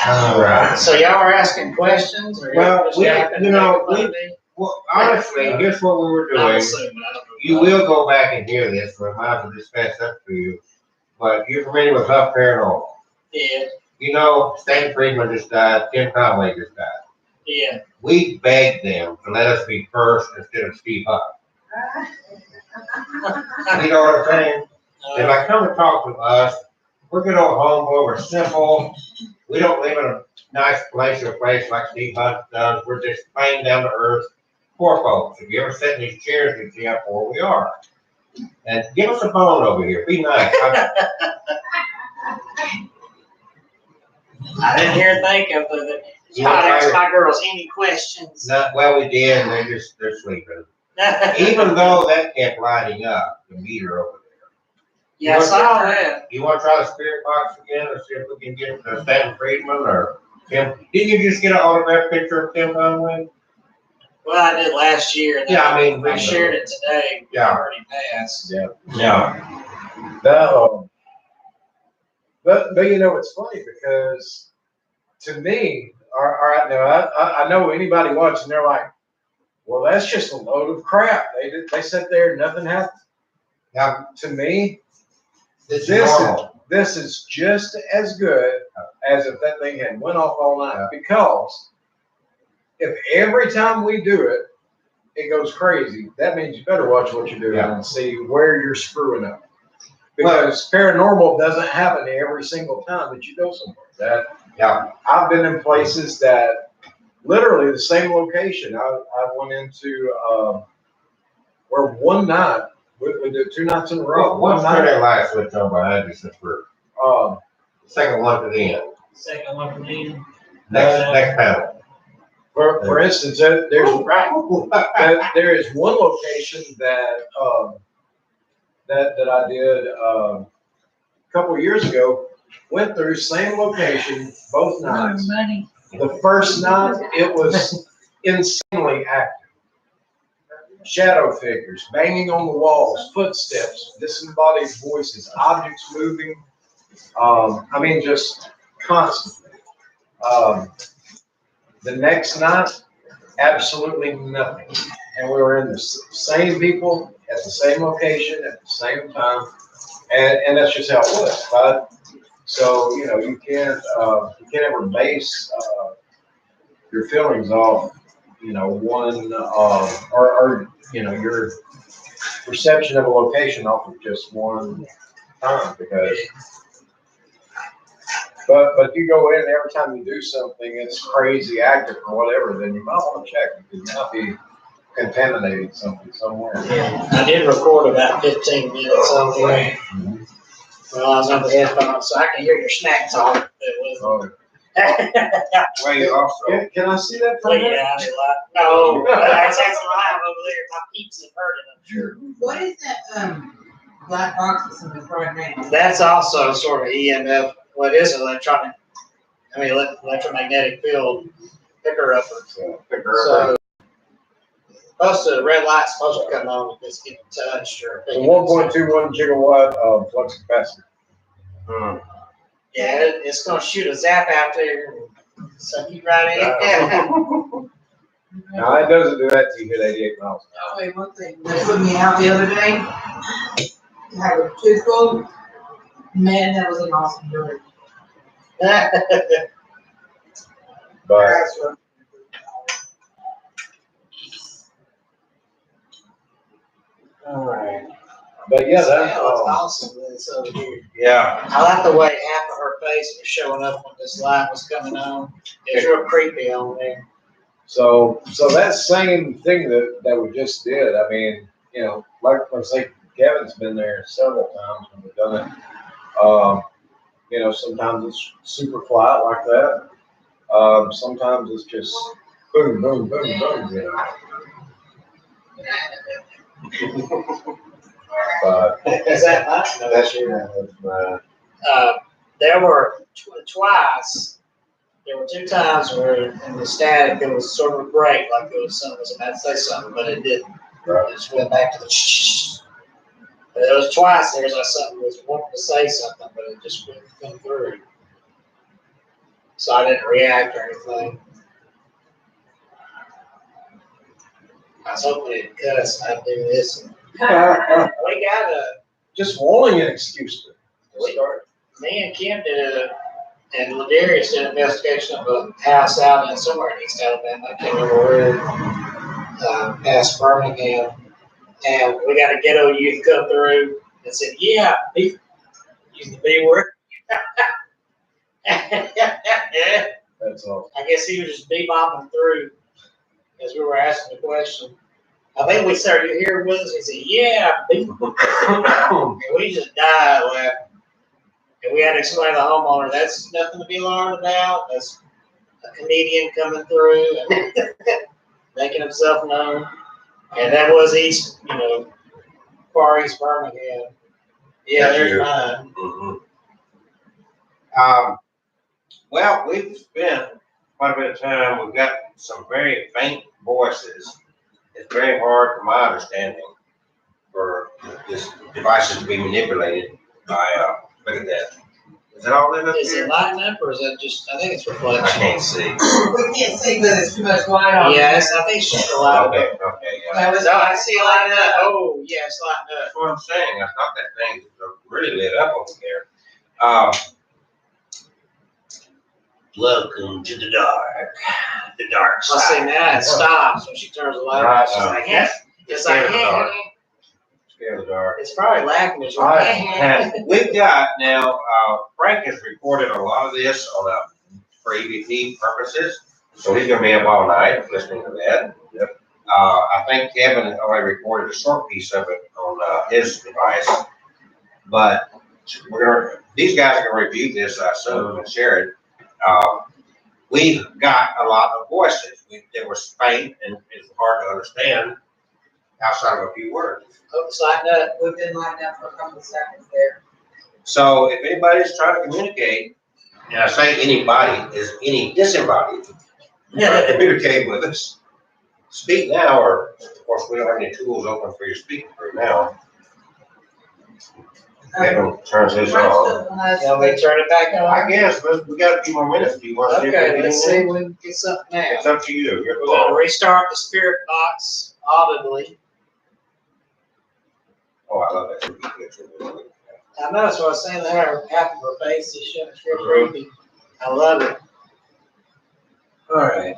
All right. So y'all are asking questions or? Well, y'all just we- yapping you know, about me? Well, honestly, here's what we were I'm doing. assuming, I don't know. You will go back and hear this, so I might as well just pass up to you. But you're familiar with Huff Paranormal. Yeah, You know, Stanton Friedman just died, Tim Conway just died. yeah. We begged them to let us be first instead of Steve Huff. You know what I'm saying? They're like, come and talk to us. We're good old homeboy, we're simple. We don't live in a nice place or a place like Steve Huff does. We're just plain down to earth poor folks. If you ever sit in these chairs, you see how poor we are. And give us a phone over here. Be nice. I didn't hear think of it. You Not know, ask my girls any questions. Well, we did, and they're sleeping. Even though that kept lighting up, the meter over there. Yeah, I saw that. You want to try the spirit box again and see if we can get the Stanton Friedman or Tim? Didn't you just get an autographed picture of Tim Conway? Well, I did last year. And Yeah, I mean, we shared it today. We Yeah. already passed. Yeah. Yeah. That, but you know, it's funny because to me, all right, now I know anybody watching, they're like, Well, that's just a load of crap. They sit there, nothing happens. Now, to me, This is normal. this is just as good as if that thing had went off all night. Because if every time we do it, it goes crazy, that means you better watch what you're doing and see where you're screwing up. Because paranormal doesn't happen every single time that you go somewhere. I've been in places that literally the same location. I went into where one night we did 2 nights in a row. What's that last switch on behind you since we're second one to the end? Second one from me. Next panel. For instance, there is one location that that I did a couple of years ago. Went through same location both nights. The first night it was insanely active. Shadow figures, banging on the walls, footsteps, disembodied voices, objects moving. I mean, just constantly. The next night, absolutely nothing. And we were in the same people at the same location at the same time. And that's just how it was. But, so, you know, you can't ever base your feelings off, you know, one, or, you know, your perception of a location off of just one time, because, but you go in, every time you do something, it's crazy active or whatever, then you might want to check, because you might be contaminating something somewhere. Yeah, I did record about 15 minutes of it. Well, I was on the headphones, so I can hear your snack talk. Oh, Well, you also, can I see that for Well, a minute? yeah, I did like, no, that's live over there. My peeps have heard it, I'm sure. What is that, black box that's in the front now? That's also sort of EMF, what is it, electromagnetic field picker upper. So, most of the red light's supposed to come on if it's getting touched or. So 1.21 gigawatt of flux capacitor. Yeah, it's gonna shoot a zap out there and suck you right in. Now, it doesn't do that till you hit 88 miles. Oh, wait, one thing, they put me out the other day. I had a toothful. Man, that was an awesome bird. But, Alright. but yeah, that, Awesome, it's over here. yeah, I like the way half of her face was showing up when this light was coming on. It's real creepy on there. so that same thing that we just did, I mean, you know, like I say, Kevin's been there several times when we've done it. You know, sometimes it's super quiet like that. Sometimes it's just boom, boom, boom, boom, you know. But Is that light? No, that's your. There were twice. There were 2 times where in the static there was sort of a break, like it was someone was about to say something, but it didn't. It just went back to the shh. But there was twice there was like something was wanting to say something, but it just wouldn't come through. So I didn't react or anything. I was hoping it'd cuss. I'd do this. And we got a. just wanting an excuse to start. Me and Kim and Ladarius did an investigation of a house out in somewhere in East Alabama. I can't remember where, past Birmingham. And we got a ghetto youth come through and said, yeah, used the B word. That's all. I guess he was just bebopping through as we were asking the question. I think we started, you here with us? He said, yeah. And we just died laughing. And we had to explain to the homeowner, that's nothing to be alarmed about. That's a comedian coming through and making himself known. And that was East, far East Birmingham. Yeah, That's there's you. mine. Well, we've spent quite a bit of time. We've got some very faint voices. It's very hard, from my understanding, for this devices to be manipulated by, look at that. Is it all lit up Is it here? lighting up or is that just, I think it's I reflection. can't see. We can't see because there's too much light on. Yeah, I think it's just the light. Okay, yeah. No, I see it lighting up. Oh, yeah, it's lighting up. That's what I'm saying. I thought that thing was really lit up over there. Welcome to the dark I see side. now it stops when she turns the light Right, on. She's like, yeah. It's like, Scared of the dark. Scared of the dark. it's probably laughing at you. All right, we've got now, Frank has recorded a lot of this on, for EVP purposes, so he's gonna be up all night listening to that. Yep. I think Kevin already recorded a short piece of it on, his device, but these guys are gonna review this, I assume, and share it. We've got a lot of voices. There was faint and it's hard to understand outside of a few words. Oh, it's lighting up. We've been lined up for a couple of seconds there. So if anybody's trying to communicate, and I say anybody, is any disembodied, trying to communicate with us, speak now, or of course, we don't have any tools open for you to speak through now. Kevin turns his on. Can we turn it back on? I guess, but we got a few more minutes. Do you want to see if we Okay, can let's get see in? if we can get something now. It's up to you. You're We're gonna restart the spirit box audibly. Oh, I love that. I know, that's what I was saying, her, half of her face is shut, sure creepy. I love it. All right.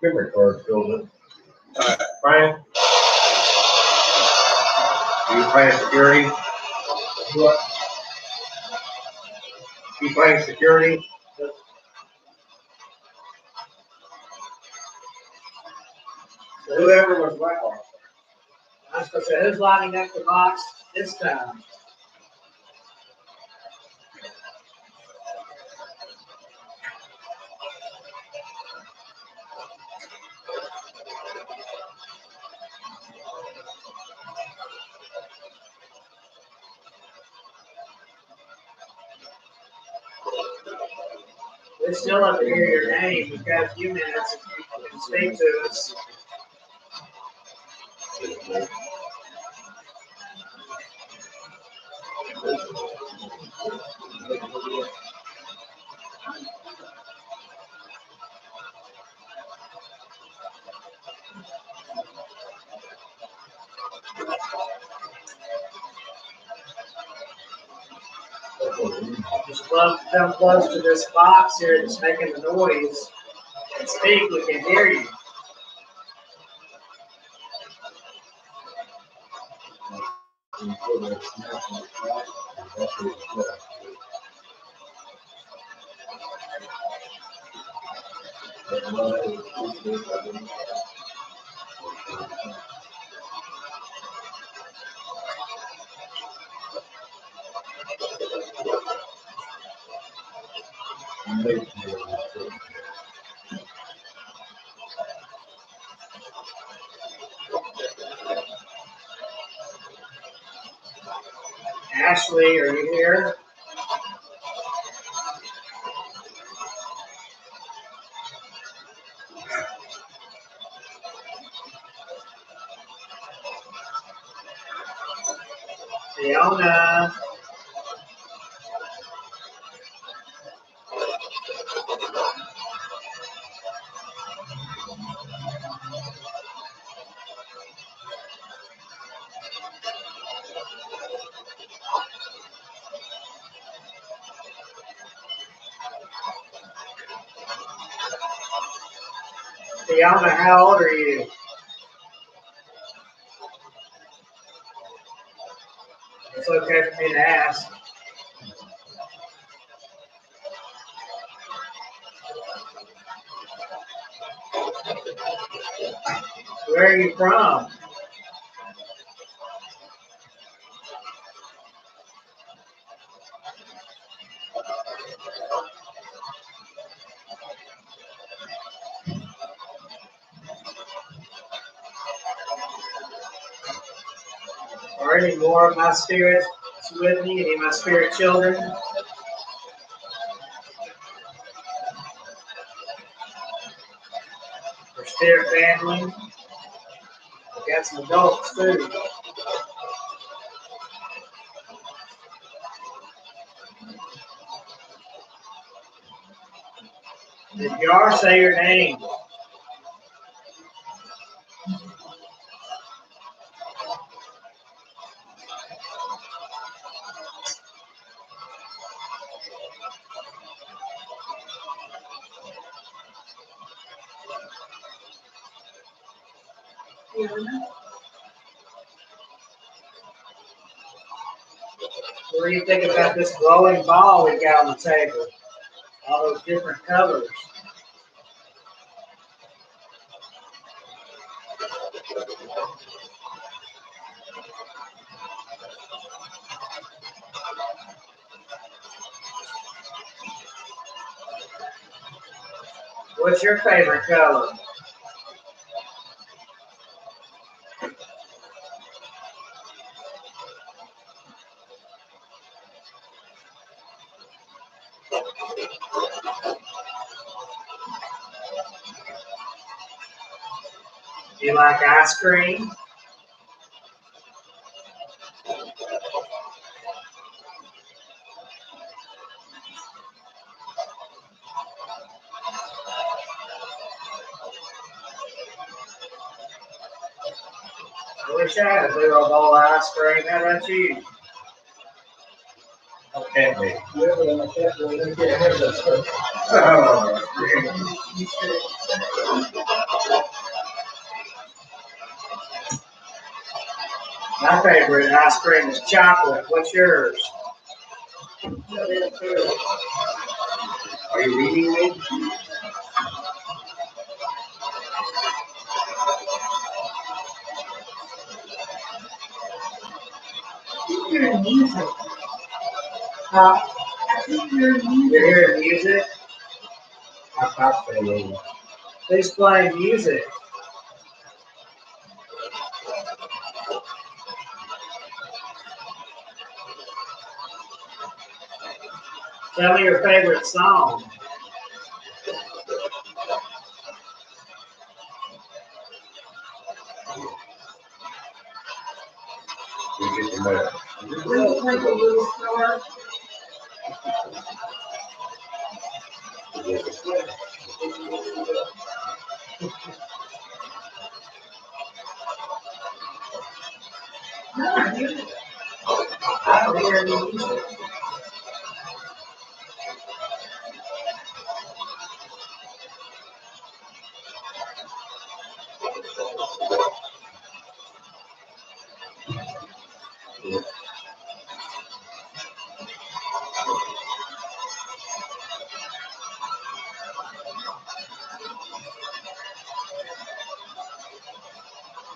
Memory card filled in. Brian? Are you playing security? What? You playing security? Whoever was loud. I was supposed to say, who's lighting up the box this time? We still have to hear your name. We've got a few minutes if you can speak to us. Just come close to this box here that's making the noise and speak, we can hear you. Ashley, are you here? Fiona. Fiona, how old are you? It's okay for me to ask. Where are you from? Are any more of my spirits with me? Any of my spirit children? Or spirit family? I've got some adults too. If you are, say your name. What do you think about this glowing ball we got on the table? All those different colors. What's your favorite color? Do you like ice cream? I wish I had a big old bowl of ice cream. How about you? Okay, baby. My favorite ice cream is chocolate. What's yours? Are you reading me? Hearing music. Huh? I keep hearing music. You're hearing music? I stopped saying. Who's playing music? Tell me your favorite song. You get the mail. Let's take a little star. No, I hear it. I don't hear any music.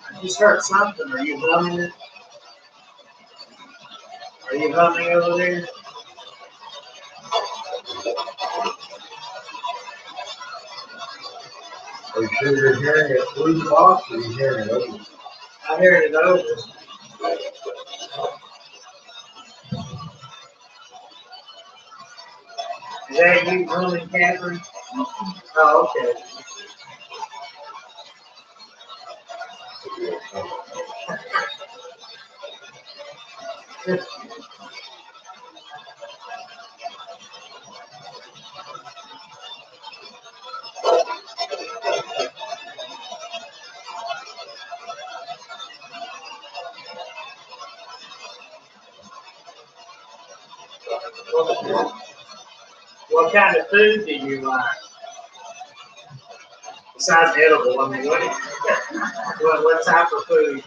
I just heard something. Are you humming it? Are you humming over there? Are you sure you're hearing it through the box or are you hearing it over? I heard it over. Is that you humming, Catherine? Oh, okay. What kind of food do you like? Besides edible, I mean, what type of food?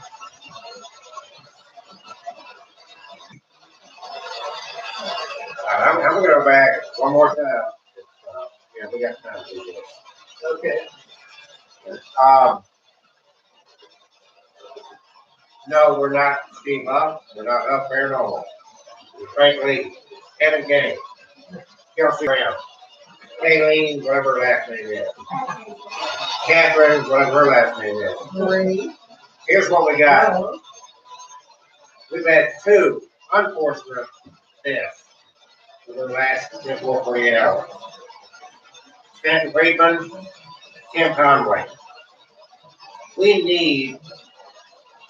I'm gonna go back one more time. Yeah, we got time to do this. Okay. No, we're not Steve Up. We're not up there at all. Frankly, Kevin Gaines, Kelsey Brown, Kayleen, whatever her last name is, Catherine, whatever her last name is. Marie. Here's what we got. We've had 2 unfortunate deaths in the last 48 hours. Stanton Friedman, Tim Conway. We need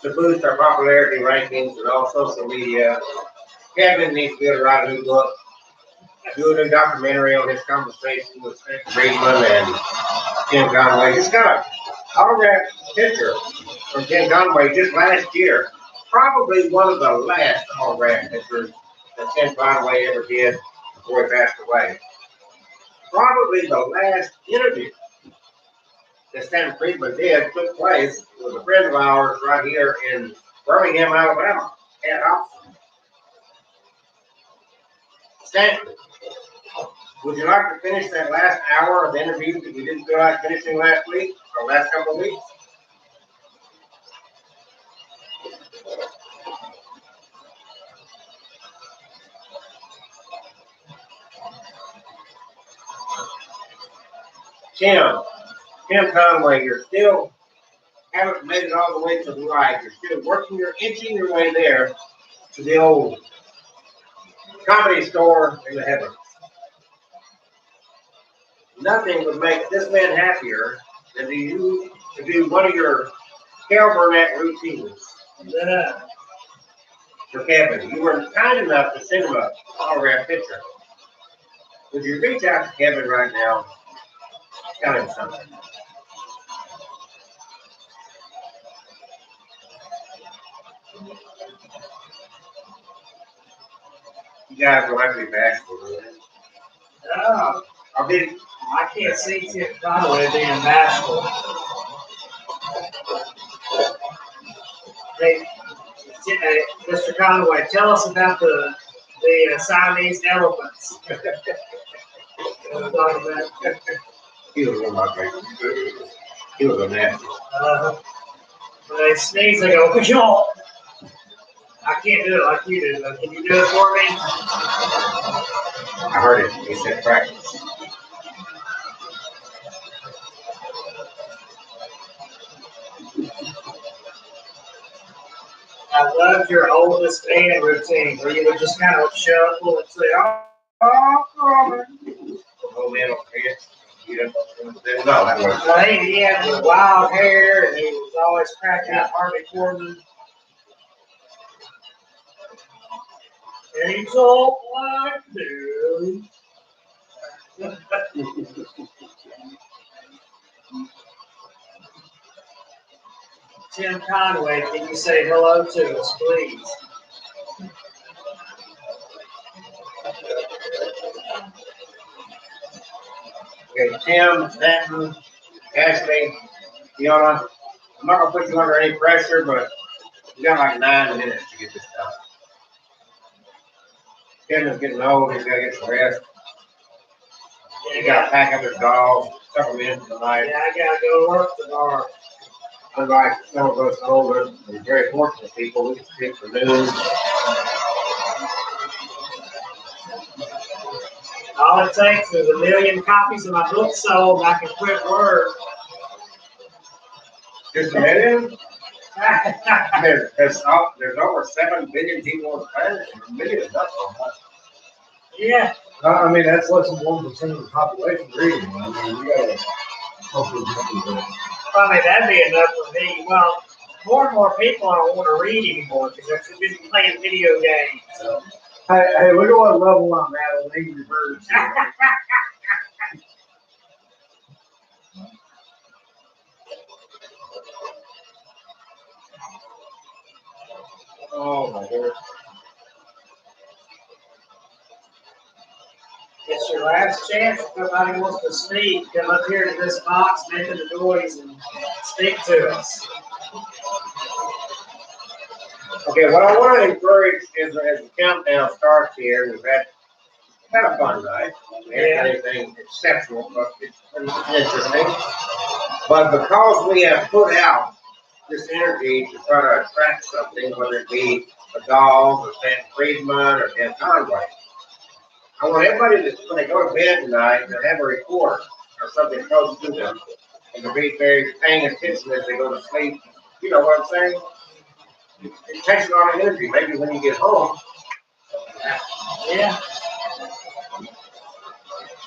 to boost our popularity rankings and all social media. Kevin needs to be able to write a new book doing a documentary on his conversation with Stanton Friedman and Ken Conway. Just got a autographed picture from Ken Conway just last year. Probably one of the last autographed pictures that Ken Conway ever did before he passed away. Probably the last interview that Stanton Friedman did took place with a friend of ours right here in Birmingham, Alabama, Ed Hobson. Stanton, would you like to finish that last hour of the interview that we didn't feel like finishing last week or last couple of weeks? Tim Conway, you're still haven't made it all the way to the right. You're still inching your way there to the old Comedy Store in the heavens. Nothing would make this man happier than to do one of your Carol Burnett routines. For Kevin, you were kind enough to send him an autograph picture. Would you reach out to Kevin right now? Tell him something. You guys don't have to be bashful, do you? I can't see Tim Conway being bashful. Hey, Mr. Conway, tell us about the Siamese elephants. He was one of my favorites. He was a nasty. When they sneeze, they go, "Ka-chomp." I can't do it like you do, though. Can you do it for me? I heard it. He said practice. I loved your oldest man routine where you would just kind of shuffle and say, "Oh, Carmen." Oh man, okay. No, that was. Well, he had the wild hair and he was always cracking up Harvey Korman. And he talked like this. Tim Conway, can you say hello to us, please? Okay, Tim, Stanton, Ashley, Fiona, I'm not gonna put you under any pressure, but you got like 9 minutes to get this done. Kevin's getting old, he's gotta get some rest. He gotta pack up his dog, couple minutes tonight. Yeah, I gotta go to work tomorrow. Unlike some of us older and very fortunate people, we can sleep for noon. All it takes is 1 million copies of my book sold and I can quit work. Just a million? There's over 7 billion people on the planet. A million is not so much. Yeah. I mean, that's less than 1% of the population reading. I mean, you gotta hopefully get that. I mean, that'd be enough for me. Well, more and more people don't want to read anymore because they're too busy playing video games. So. Hey, look at what level I'm at on Angry Birds. Oh my goodness. It's your last chance. If nobody wants to speak, come up here to this box, make the noise, and speak to us. Okay, what I want to encourage is as the countdown starts here, we've had a fun night. We haven't had anything exceptional, but it's been interesting. But because we have put out this energy to try to attract something, whether it be a dog or Stanton Friedman or Tim Conway, I want everybody that when they go to bed tonight to have a recorder or something close to them and to be very paying attention as they go to sleep. You know what I'm saying? It takes a lot of energy. Maybe when you get home. Yeah.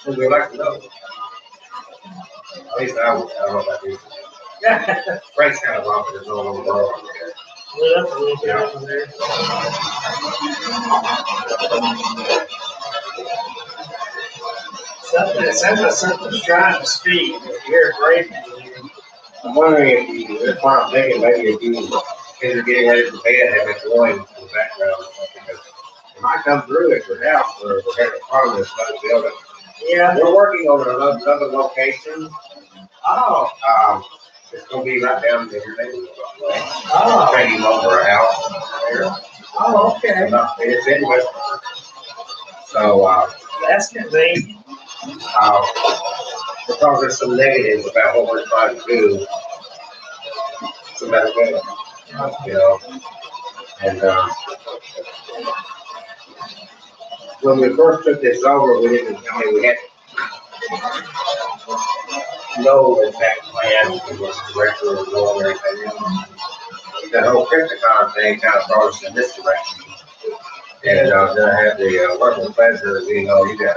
So we like to know. At least I don't know about you. Frank's kind of bumping his own little world over there. Yeah, that's a little bit over there. Something, it sounds like something's trying to speak. You're great. I'm wondering if you, that's why I'm thinking maybe if you, kids are getting ready for bed, have it going in the background or something, because it might come through at your house where we're having a problem with this building. Yeah. We're working on another location. Oh, It's gonna be right down there. oh, Taking over a house there. oh, okay. It's in West. So, That's convenient. because there's some negatives about what we're trying to do. It's a better way, you know. And, when we first took this over, we didn't, I mean, we had no exact plan for what the director was doing or anything else. The whole Crypticon thing kind of brought us in this direction. And, then I had the, wonderful pleasure of being all you guys.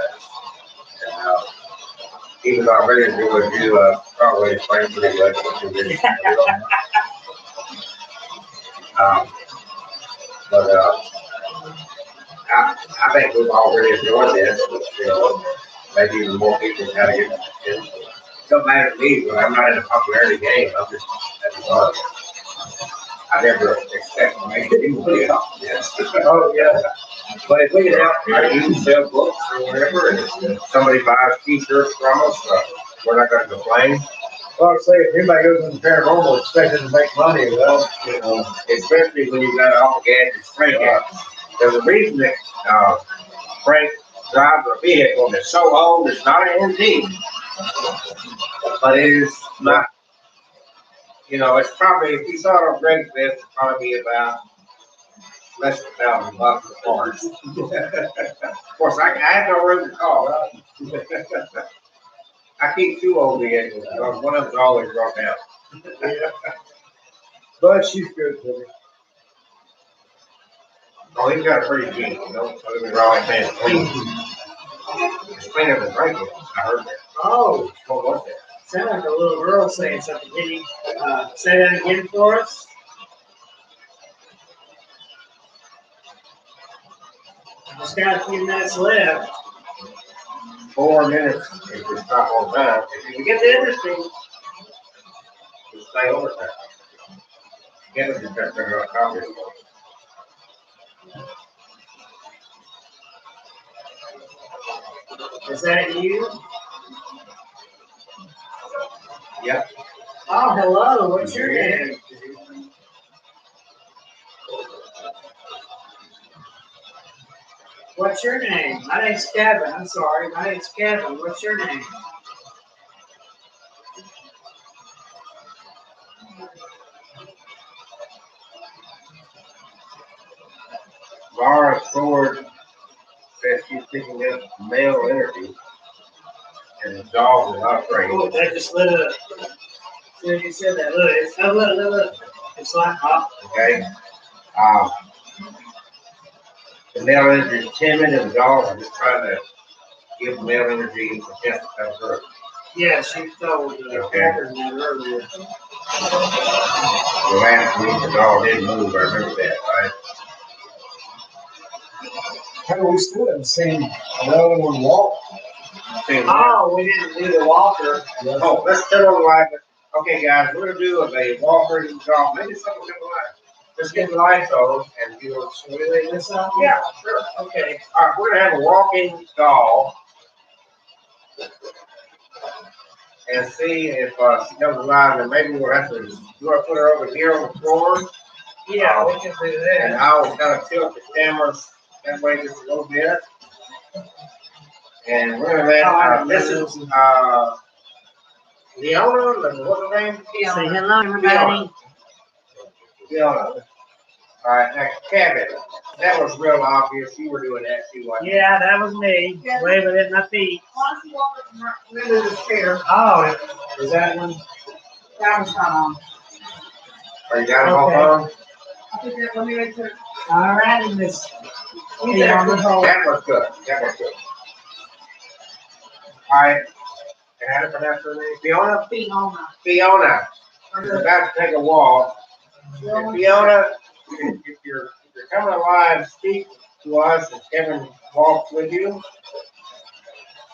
And, even though I really enjoyed you, probably explain pretty much what you did. But, I think we've all really enjoyed this, but, you know, maybe even more people gotta get it. Don't matter to me, but I'm not in a popularity game. I'm just having fun. I never expect to make any money off this. Oh, yeah. But if we can help, I do sell books or whatever, and if somebody buys t-shirts from us, we're not gonna complain. Well, I'd say if anybody goes into paranormal expecting to make money, well, You know, especially when you got all the gadgets Frank has. There's a reason that, Frank drives a vehicle that's so old, it's not an antique. But it is not, you know, it's probably, if you saw it on Craigslist, it'd probably be about less than $1,000 for parts. Of course, I have no room to call. I keep two old vehicles, because one of them's always broke down. but she's good for me. Oh, he's got a pretty Jeep, you know, so he's always saying clean. It's cleaner than Franklin, I heard that. Oh, What was that? sound like a little girl saying something. Can you say that again for us? Just got a few minutes left. 4 minutes if we stop on time. If you get the interesting, just stay over time. Kevin just got to figure out copies. Is that you? Yep. Oh, hello. What's your name? What's your name? My name's Kevin. I'm sorry. My name's Kevin. What's your name? Laura Ford says she's picking up male energy, and the dog is not afraid. Oh, that just lit up. As soon as you said that, look, it's look. It's like hot. Okay? The male energy is timid, and the dogs are just trying to give male energy a chance to come through. Yeah, she told Catherine that earlier. The last week, the dog didn't move, I remember that, right? How we still haven't seen another one walk. Oh, we didn't do the walker. Oh, let's turn on the light. Okay, guys, we're gonna do a walker and dog, maybe something like that. Let's get the lights on and do a Should this on? Yeah, sure. Okay. All right, we're gonna have a walking doll. And see if she comes alive, and maybe we'll have to, you wanna put her over here on the floor? Yeah, we can do And that. I'll kind of tilt the cameras that way just a little bit. And we're gonna let, this is, Leona, what's her name? Say hello, everybody. Leona. All right, now Kevin, that was real obvious, you were doing that too, wasn't you? Yeah, that was me, waving at my feet. Why don't you walk up and remove this chair? Oh, is that one? That one's not on. Are you got it all Okay. on? I think that, let me make sure. All righty, Miss. You said on the whole. That was good, that was good. All right, and how to pronounce her name? Fiona? Fiona. Fiona, we're about to take a walk. And Fiona, if you're coming alive, speak to us as Kevin walks with you.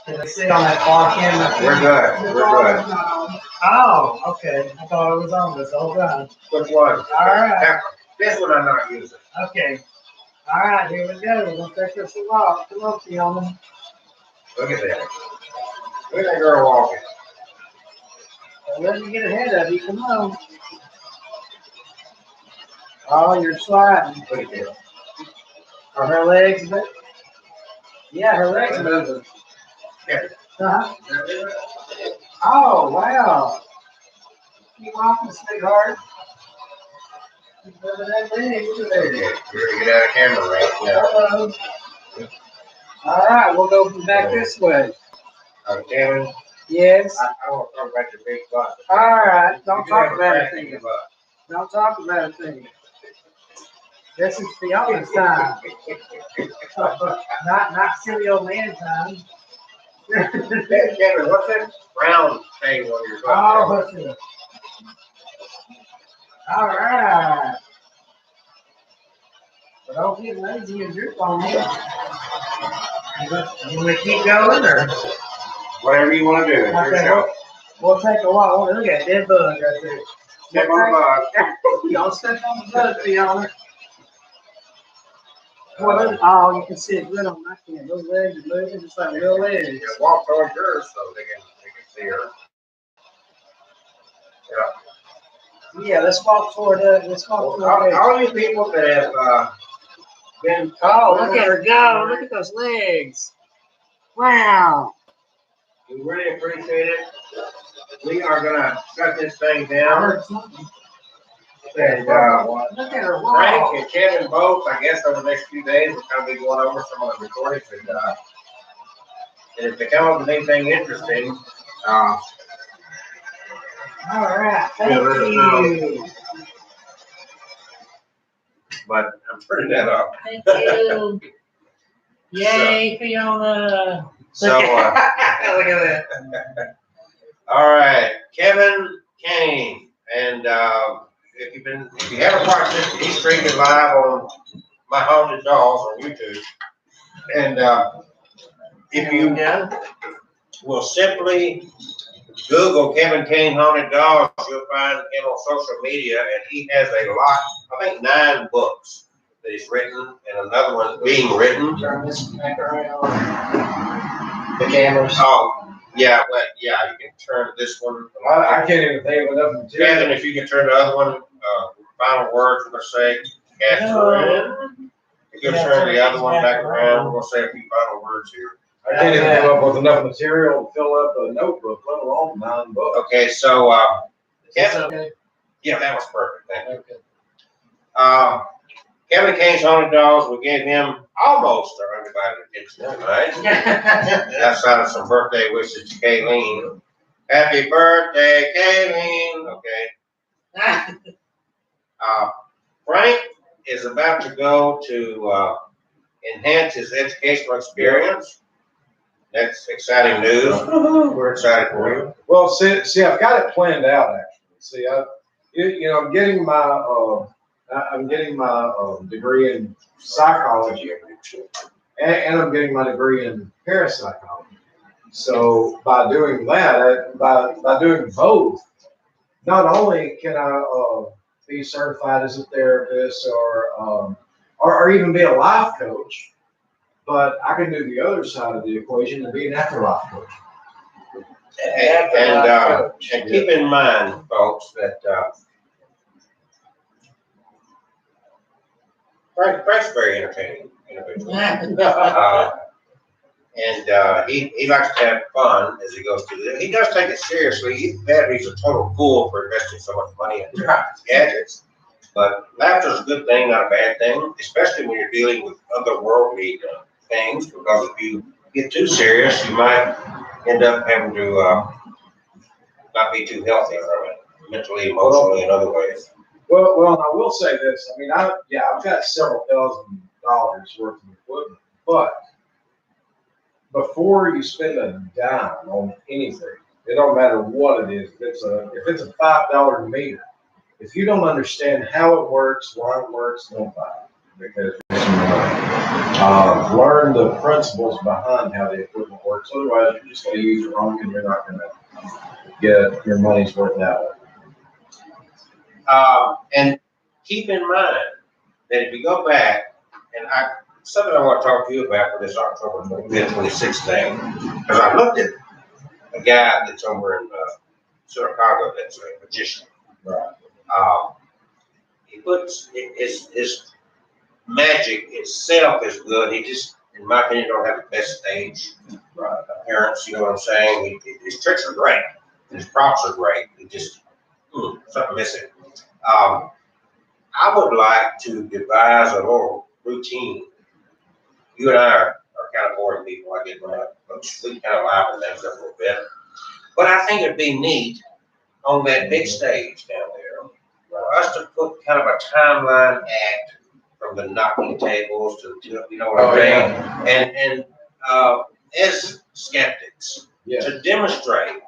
Can they see on that far camera? We're good, The we're phone good. is not on. Oh, okay. I thought it was on this whole time. Which one? All right. This one I'm not using. Okay. All right, here we go. We're gonna take this a walk. Come on, Fiona. Look at that. Look at that girl walking. Don't let me get ahead of you. Come on. Oh, you're sliding. Look at that. Are her legs moving? Yeah, her legs are moving. Yeah. Uh-huh. Oh, wow. You walking, sweetheart? You moving that leg. Look at Okay, that. we're gonna get out of camera right now. Hello. All right, we'll go back this way. Kevin, Yes. I want to talk about your big butt. All right, don't You talk have a about crack it. in your butt. Don't talk about a thing. This is Fiona's time, not silly old man time. Kevin, what's that brown thing on your butt? Oh, what's it? All right. But don't get lazy and drip on me. You want to keep going, or Whatever you want to do. Your Okay. show. we'll take a walk? Oh, look at that dead bug right there. Step on the bug. Don't step on the bug, Fiona. Well, oh, you can see it good on my hand. Those legs are moving just like real legs. You walk towards yours so they can see her. Yeah, let's walk toward let's walk toward All, it. all you people that have been. Oh, look at her go. Look at those legs. Wow. We really appreciate it. We are gonna shut this thing I down. heard something. And, Look at her Frank walk. and Kevin both, I guess over the next few days, we're gonna be going over some of the recordings and if they come up with anything interesting, All right. Thank Yeah, let us know. you. but I'm turning that up. Thank you. Yay, Fiona. So, Look at that. all right, Kevin Kane, and if you haven't watched this, he's streaming live on My Haunted Dolls on YouTube. And if you will simply Google Kevin Kane Haunted Dolls, you'll find him on social media, and he has a lot, I think 9 books that he's written, and another one being written. Turn this back around. The cameras. Oh, yeah, well, yeah, you can turn this one. I can't even think of enough material. Kevin, if you can turn the other one, final words, we're gonna say, Catherine. You can turn the other one back around, we'll say a few final words here. I can't even come up with enough material to fill up a notebook, let alone 9 books. Okay, so, Kevin, Okay. yeah, that was perfect, thank you. Okay. Kevin Kane's Haunted Dolls, we gave him almost our undivided attention tonight. Outside of some birthday wishes to Kayleen. Happy birthday, Kayleen, okay. Frank is about to go to enhance his educational experience. That's exciting news. We're excited for you. Well, see, I've got it planned out actually. See, I'm getting my degree in psychology, and I'm getting my degree in parapsychology. So by doing that, by doing both, not only can I be certified as a therapist or even be a life coach, but I can do the other side of the equation and be an afterlife coach. And keep in mind, folks, that Frank's very entertaining individual. He likes to have fun as he goes through this. He does take it seriously. He's a total fool for investing so much money in gadgets. But laughter is a good thing, not a bad thing, especially when you're dealing with otherworldly things, because if you get too serious, you might end up having to not be too healthy from it, mentally, emotionally, in other ways. Well, and I will say this. I mean, I've got several $1,000s worth of equipment, but before you spend a dime on anything, it don't matter what it is. If it's a $5 meter, if you don't understand how it works, why it works, don't buy it, because there's some Learn the principles behind how the equipment works. Otherwise, you're just going to use it wrong and you're not going to get your money's worth that way. And keep in mind that if you go back, and something I want to talk to you about for this October 25th, 26th thing, because I looked at a guy that's over in Chicago that's a magician. Right. He puts his magic itself is good. He just, in my opinion, don't have the best stage appearance. You know what I'm saying? His tricks are great. His props are great. He just something missing. I would like to devise a little routine. You and I are kind of boring people. I get my we kind of liven things up a little bit. But I think it'd be neat on that big stage down there for us to put kind of a timeline act from the knocking tables to you know what I'm saying? And as skeptics, Yeah. to demonstrate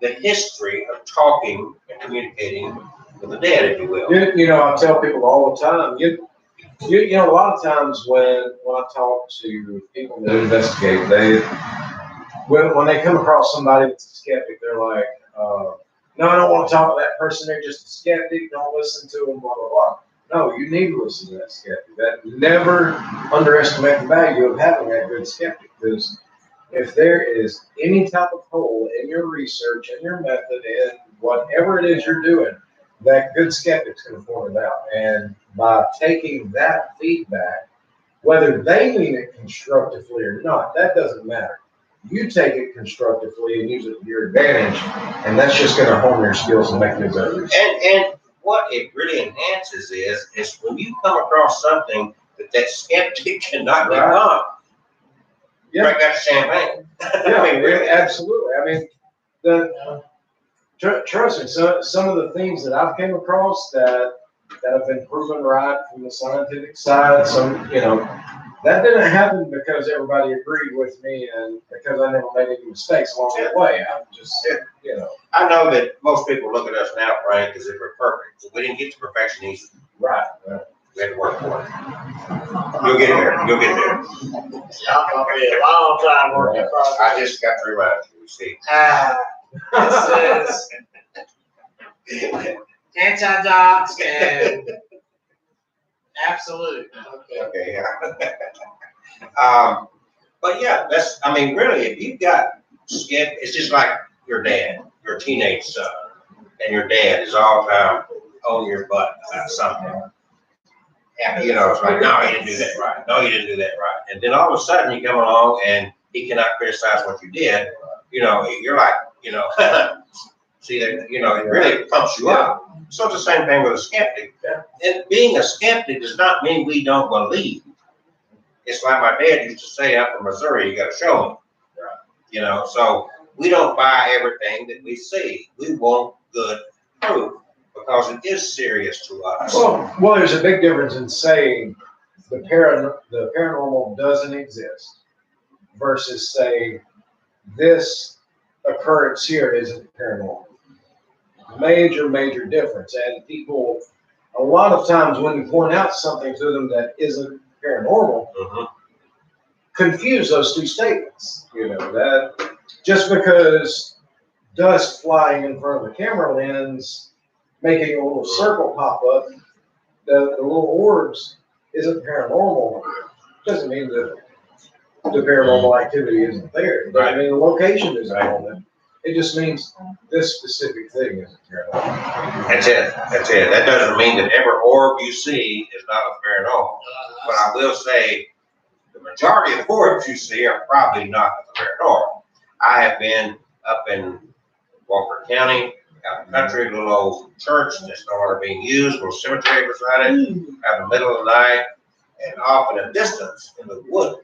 the history of talking and communicating with the dead, if you will. You know, I tell people all the time, you know, a lot of times when I talk to people that investigate, when they come across somebody that's a skeptic, they're like, no, I don't want to talk to that person. They're just a skeptic. Don't listen to them, blah, blah, blah. No, you need to listen to that skeptic. That never underestimate the value of having that good skeptic, because if there is any type of hole in your research, in your method, in whatever it is you're doing, that good skeptic's going to point it out. And by taking that feedback, whether they mean it constructively or not, that doesn't matter. You take it constructively and use it to your advantage, and that's just going to hone your skills and make you better. And what it really enhances is when you come across something that skeptic cannot get on. Yeah. Break that champagne. Yeah, I mean, really, absolutely. I mean, trust me, some of the things that I've came across that have been proven right from the scientific side, that didn't happen because everybody agreed with me and because I never made any mistakes along the way. I'm just, I know that most people look at us now, Frank, as if we're perfect. We didn't get to perfection easy. Right. We had to work for it. You'll get there. You'll get there. I'm gonna be a long time working across. I just got to remind you, see. This is anti-dox and absolute. Okay, yeah. But yeah, really, if you've got it's just like your dad, your teenage son, and your dad is all the time on your butt about something. And, it's like, no, you didn't do that right. No, you didn't do that right. And then all of a sudden you come along and he cannot criticize what you did. You're like, see that, it really pumps you up. So it's the same thing with a skeptic. And being a skeptic does not mean we don't believe. It's like my dad used to say up in Missouri, you got to show them. So we don't buy everything that we see. We want good proof because it is serious to us. Well, there's a big difference in saying the paranormal doesn't exist versus saying this occurrence here isn't paranormal. Major difference. And people, a lot of times when you point out something to them that isn't paranormal, confuse those two statements. That just because dust flying in front of the camera lens, making a little circle pop up, the little orbs isn't paranormal. Doesn't mean that the paranormal activity isn't there. It doesn't mean the location isn't on it. It just means this specific thing isn't paranormal. That's it. That doesn't mean that every orb you see is not a paranormal. But I will say the majority of the orbs you see are probably not a paranormal. I have been up in Walker County, out in the country, a little old church that's no longer being used, a little cemetery beside it, out in the middle of the night, and off in the distance in the wood.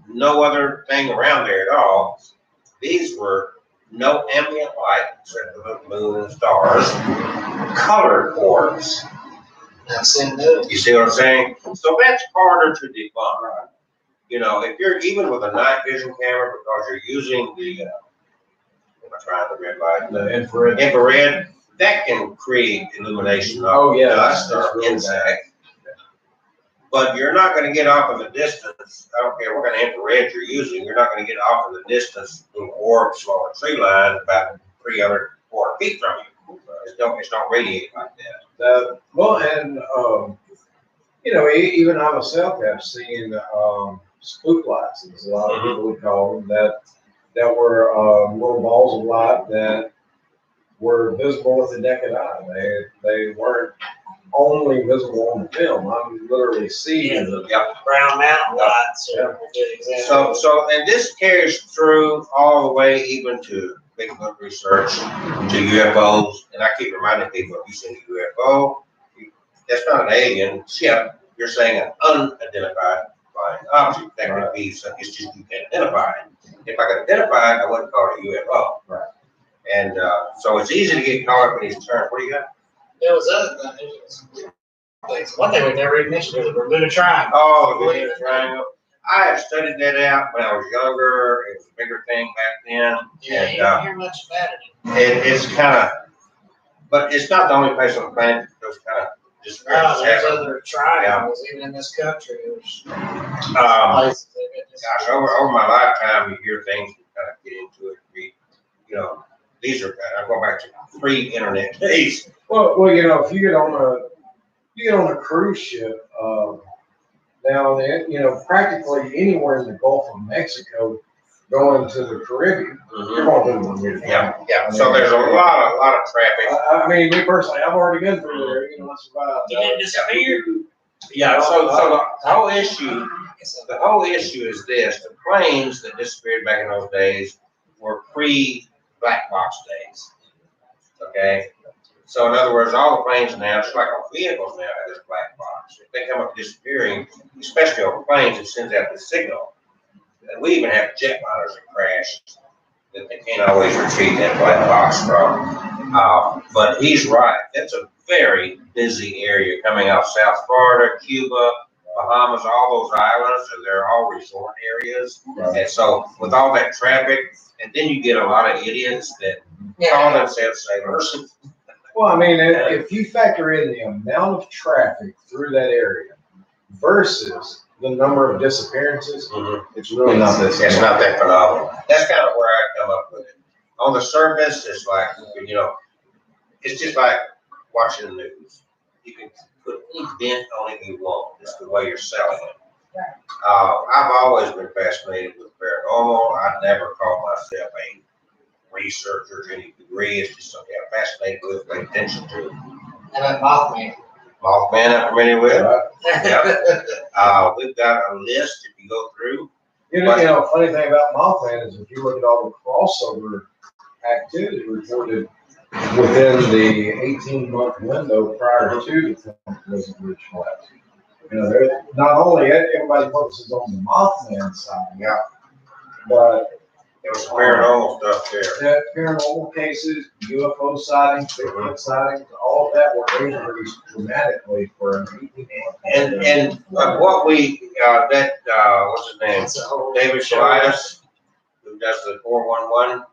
No other thing around there at all. These were no ambient light except for the moon and stars, colored orbs. You see what I'm saying? So that's harder to debunk. If you're even with a night vision camera because you're using the red light, The infrared, that can create illumination of dust or insect. But you're not gonna get off in the distance, I don't care what kind of infrared you're using, you're not gonna get off in the distance in orbs along a tree line about 300, 400 feet from you. It's don't radiate like that. Well, and, you know, even I myself have seen, spook lights, as a lot of people would call them, that were, little balls of light that were visible with the naked eye. They weren't only visible on the film. I'm literally seeing them. Brown Mountain lights are a good example. So, and this carries through all the way even to Bigfoot research, to UFOs, and I keep reminding people, if you see a UFO, that's not an alien ship, you're saying an unidentified flying object. That could be, so it's just you can't identify it. If I could identify it, I wouldn't call it a UFO. Right. And, so it's easy to get caught up in these terms. What do you got? There was other things. One thing we never even mentioned was the Bermuda Triangle. Oh, the Bermuda Triangle. I have studied that out when I was younger. It was a bigger thing back then. Yeah, And, you don't hear much about it. it's kind of, but it's not the only place on the planet that those kind of disappearances There's happen. other triangles, even in this country. There's Um, places that get Gosh, over my lifetime, you hear things, you kind of get into it, read, you know, these are, I go back to pre-internet days. Well, you know, if you get on a cruise ship, now then, you know, practically anywhere in the Gulf of Mexico going to the Caribbean, you're going to the Bermuda Triangle. Yeah, so there's a lot of traffic. I mean, me personally, I've already been through there, you know, I survived. You didn't disappear. Yeah, so the whole issue is this, the planes that disappeared back in those days were pre-black box days, okay? So in other words, all the planes now, just like our vehicles now, have this black box. If they come up disappearing, especially on planes, it sends out the signal. And we even have jetliners that crash that they can't always retrieve that black box from. But he's right. That's a very busy area coming out South Florida, Cuba, Bahamas, all those islands, and they're all resort areas. And so with all that traffic, and then you get a lot of idiots that call themselves sailors. Well, I mean, if you factor in the amount of traffic through that area versus the number of disappearances, it's really not that. It's not that phenomenal. That's kind of where I come up with it. On the surface, it's like, you know, it's just like watching the news. You can put any dent on it you want. It's the way you're selling it. I've always been fascinated with paranormal. I never call myself a researcher to any degree. It's just something I'm fascinated with, pay attention to. And that Mothman. Mothman, I'm familiar with. Right? We've got a list if you go through. You know, funny thing about Mothman is if you look at all the crossover activity reported within the 18-month window prior to the Pleasant Ridge collapse. You know, not only everybody focuses on the Mothman side, but There was some paranormal stuff there. that paranormal cases, UFO sightings, Bigfoot sightings, all of that were increased dramatically for an 18-month. And what we, what's his name? David Shalias, who does the 411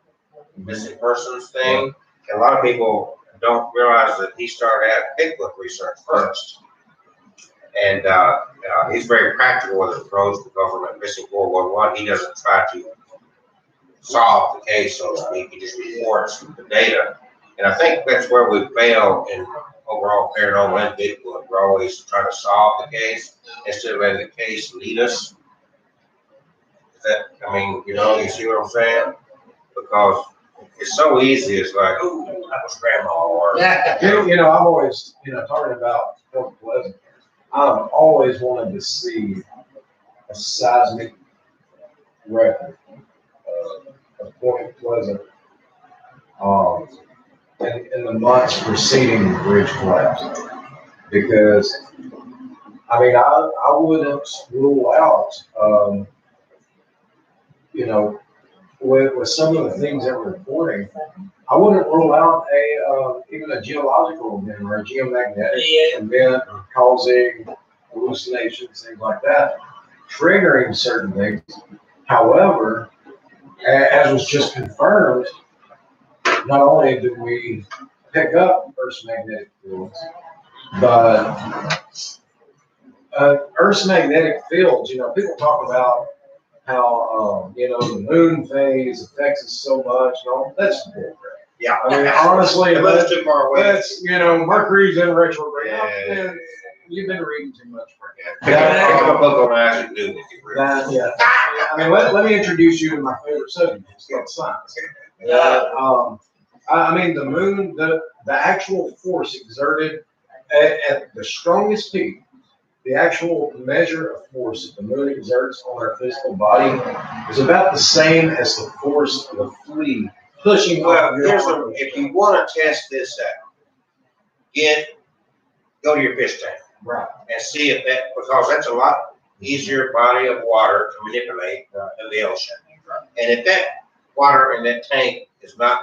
missing persons thing. And a lot of people don't realize that he started out Bigfoot research first. And he's very practical with his approach because on that missing 411, he doesn't try to solve the case, so to speak. He just reports the data. And I think that's where we fail in overall paranormal and Bigfoot. We're always trying to solve the case instead of letting the case lead us. I mean, you know, you see what I'm saying? Because it's so easy. It's like, oh, that was grandma. Or, You know, I've always, talking about Port Pleasant, I've always wanted to see a seismic record of Port Pleasant in the months preceding the bridge collapse. Because, I mean, I wouldn't rule out, with some of the things that we're reporting, I wouldn't rule out even a geological event or a geomagnetic event causing hallucinations, things like that, triggering certain things. However, as was just confirmed, not only did we pick up Earth's magnetic fields, but Earth's magnetic fields, people talk about how, the moon phase affects us so much, that's bullcrap. Yeah. I mean, honestly, The moon's too far away. that's, Mercury's in retrograde. Yeah. You've been reading too much for Pick up a book on Isaac Newton if you read. that. Yeah. I mean, let me introduce you to my favorite subject. It's called science. I mean, the moon, the actual force exerted at the strongest peak, the actual measure of force that the moon exerts on our physical body is about the same as the force of a flea pushing. Well, your arm. if you want to test this out, go to your fish tank Right. and see if because that's a lot easier body of water to manipulate than the ocean. And if that water in that tank is not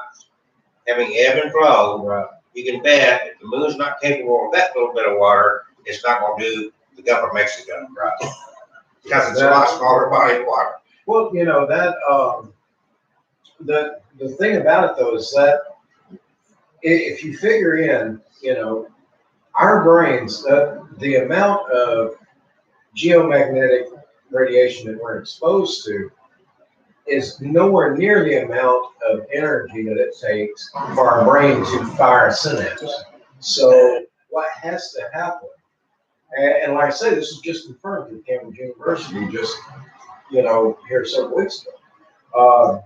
having ebb and flow, Right. you can bet if the moon's not capable of that little bit of water, it's not going to do the Gulf of Mexico. Right. Because it's a lot smaller body of water. Well, the thing about it though is that if you figure in, our brains, the amount of geomagnetic radiation that we're exposed to is nowhere near the amount of energy that it takes for our brain to fire a synapse. So what has to happen? And like I say, this was just confirmed through Cambridge University just, here several weeks ago,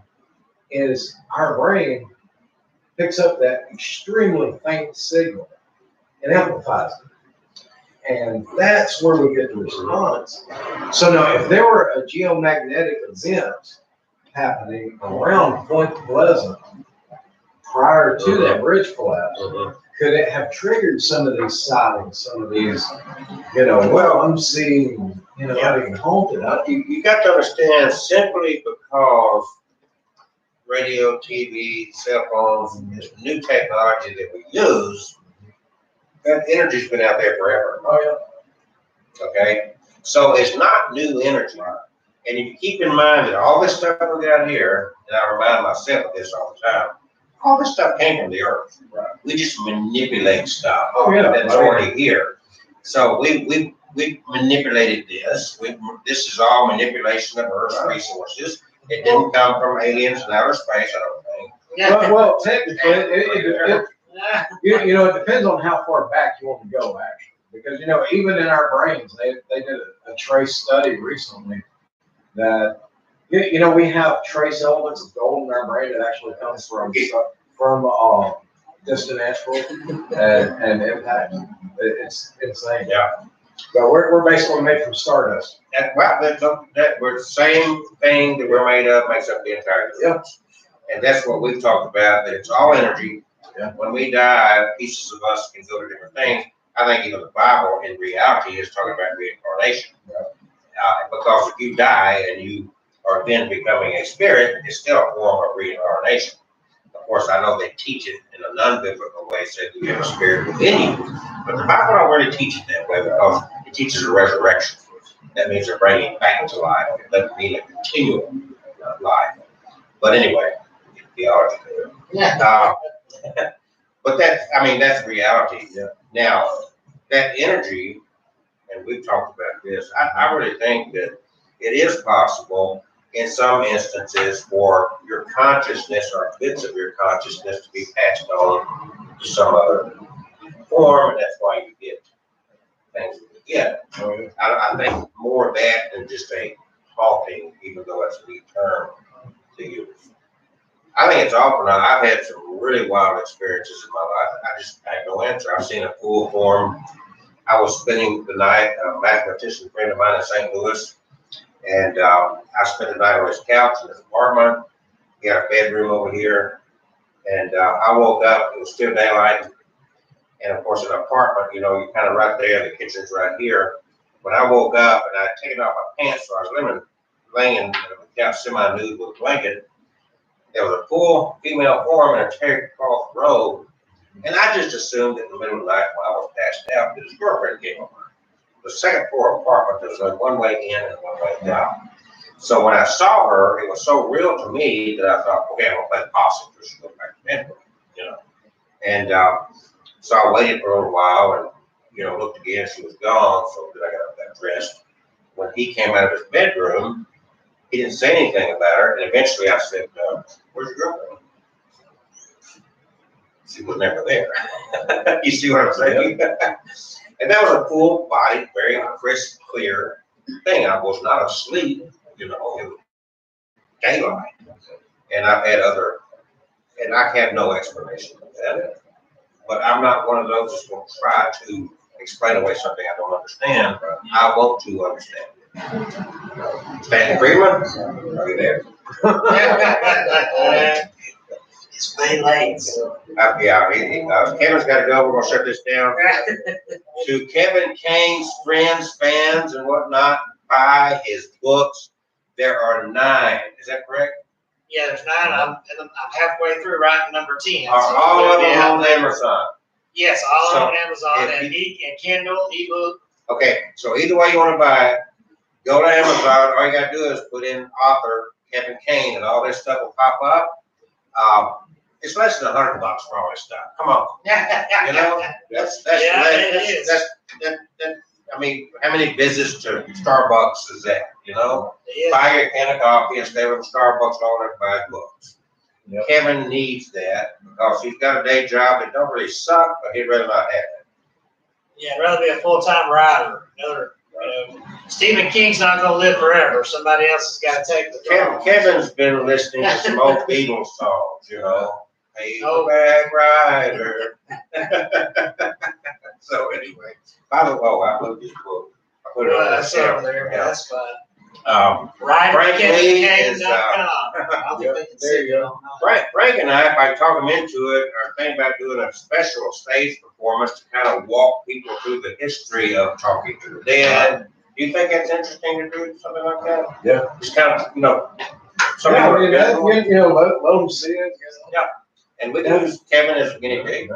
is our brain picks up that extremely faint signal and amplifies it. And that's where we get the response. So now, if there were a geomagnetic event happening around Point Pleasant prior to that bridge collapse, could it have triggered some of these sightings, some of these, I'm seeing, being haunted. You got to understand, simply because radio, TV, cell phones, this new technology that we use, that energy's been out there forever. Oh, yeah. Okay? So it's not new energy. And if you keep in mind that all this stuff we got here, and I remind myself of this all the time, all this stuff came from the earth. Right? We just manipulate stuff that's already here. So we manipulated this. This is all manipulation of Earth's resources. It didn't come from aliens in outer space, I don't think. Yeah. Well, technically, it depends on how far back you want to go, actually. Because, even in our brains, they did a trace study recently that, we have trace elements of gold in our brain that actually comes from distant asteroids and impact. It's insane. Yeah. But we're basically made from stardust. That we're the same thing that we're made of makes up the entire universe. And that's what we've talked about, that it's all energy. Yeah. When we die, pieces of us can go to different things. I think even the Bible in reality is talking about reincarnation. Because if you die and you are then becoming a spirit, it's still a form of reincarnation. Of course, I know they teach it in a non-biblical way, say you have a spirit within you. But the Bible don't really teach it that way because it teaches a resurrection. That means they're bringing it back to life. It doesn't mean a continual life. But anyway, theology. Yeah. But that's reality. Yeah. Now, that energy, and we've talked about this, I really think that it is possible in some instances for your consciousness or bits of your consciousness to be passed on to some other form, and that's why you get things that you get. I think more of that than just a haunting, even though it's a new term to use. I think it's awful now. I've had some really wild experiences in my life. I have no answer. I've seen a full form. I was spending the night, a mathematician friend of mine in St. Louis, and I spent the night on his couch in his apartment. He had a bedroom over here, and I woke up. It was still daylight, and of course, in an apartment, you're kind of right there. The kitchen's right here. When I woke up and I'd taken off my pants, so I was laying in the couch semi-nude with a blanket. There was a full female form in a terry cloth robe, and I just assumed that in the middle of the night while I was passed out that his girlfriend came over. The second floor apartment, there was only one way in and one way down. So when I saw her, it was so real to me that I thought, okay, I'm gonna play possum so she goes back to bed with me, And so I waited for a little while and looked again, she was gone. So then I got up that when he came out of his bedroom, he didn't say anything about her, and eventually I said, where's your girlfriend? She was never there. You see what I'm saying? And that was a full body, very crisp, clear thing. I was not asleep, you know, it was daylight. And I've had other, and I have no explanation of that. But I'm not one of those that's going to try to explain away something I don't understand. I want to understand. Stanton Freeman, are you there? It's way late. Yeah, Kevin's got to go. We're going to shut this down. To Kevin Kane's friends, fans, and whatnot, buy his books. There are 9. Is that correct? Yeah, there's 9. I'm halfway through writing number 10. Are all of them on Amazon? Yes, all So, on Amazon if and Kindle, ebook. Okay, so either way you want to buy it, go to Amazon. All you got to do is put in author Kevin Kane, and all this stuff will pop up. It's less than $100 for all this stuff. Come on, you know that's Yeah, less, it is. that. I mean, how many visits to Starbucks is that? You know, Yeah. buy your can of coffee and stay with Starbucks all that buy books. Yep. Kevin needs that because he's got a day job that don't really suck, but he'd rather not have it. Yeah, I'd rather be a full-time writer. Stephen King's not gonna live forever. Somebody else has got to take the throne. Kevin's been listening to some old Beatles songs, you know. Hey, Oh. back rider. So anyway, by the way, I wrote this book. I put it on the That's over shelf. there, but Yeah. that's fine. Frank Lee is, I'll Yep, be thinking there you sick. Frank and I, if I talk him into it, are thinking about doing a special stage performance to kind of walk people through the history of talking to the dead. Do you think that's interesting to do something like that? Yeah. Just kind of, you know, something. Yeah, I mean, let them see it. And we can use Kevin as a guinea pig.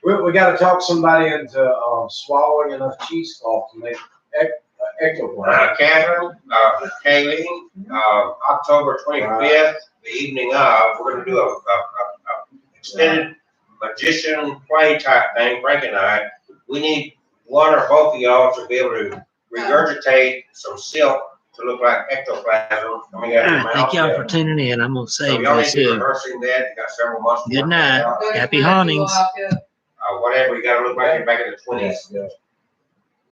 We gotta talk somebody into, swallowing enough cheesecloth to make ectoplasm. Catherine, Kaylee, October 25th, the evening of, we're gonna do a extended magician play type thing, Frank and I. We need one or both of y'all to be able to regurgitate some silk to look like ectoplasm coming out of your mouth. Thank y'all for tuning in. I'm gonna So save y'all need this to be soon. rehearsing that, you got several months. to Good work that night. out. Happy hauntings. Whatever, you gotta look like you're back in the 20s. Yeah.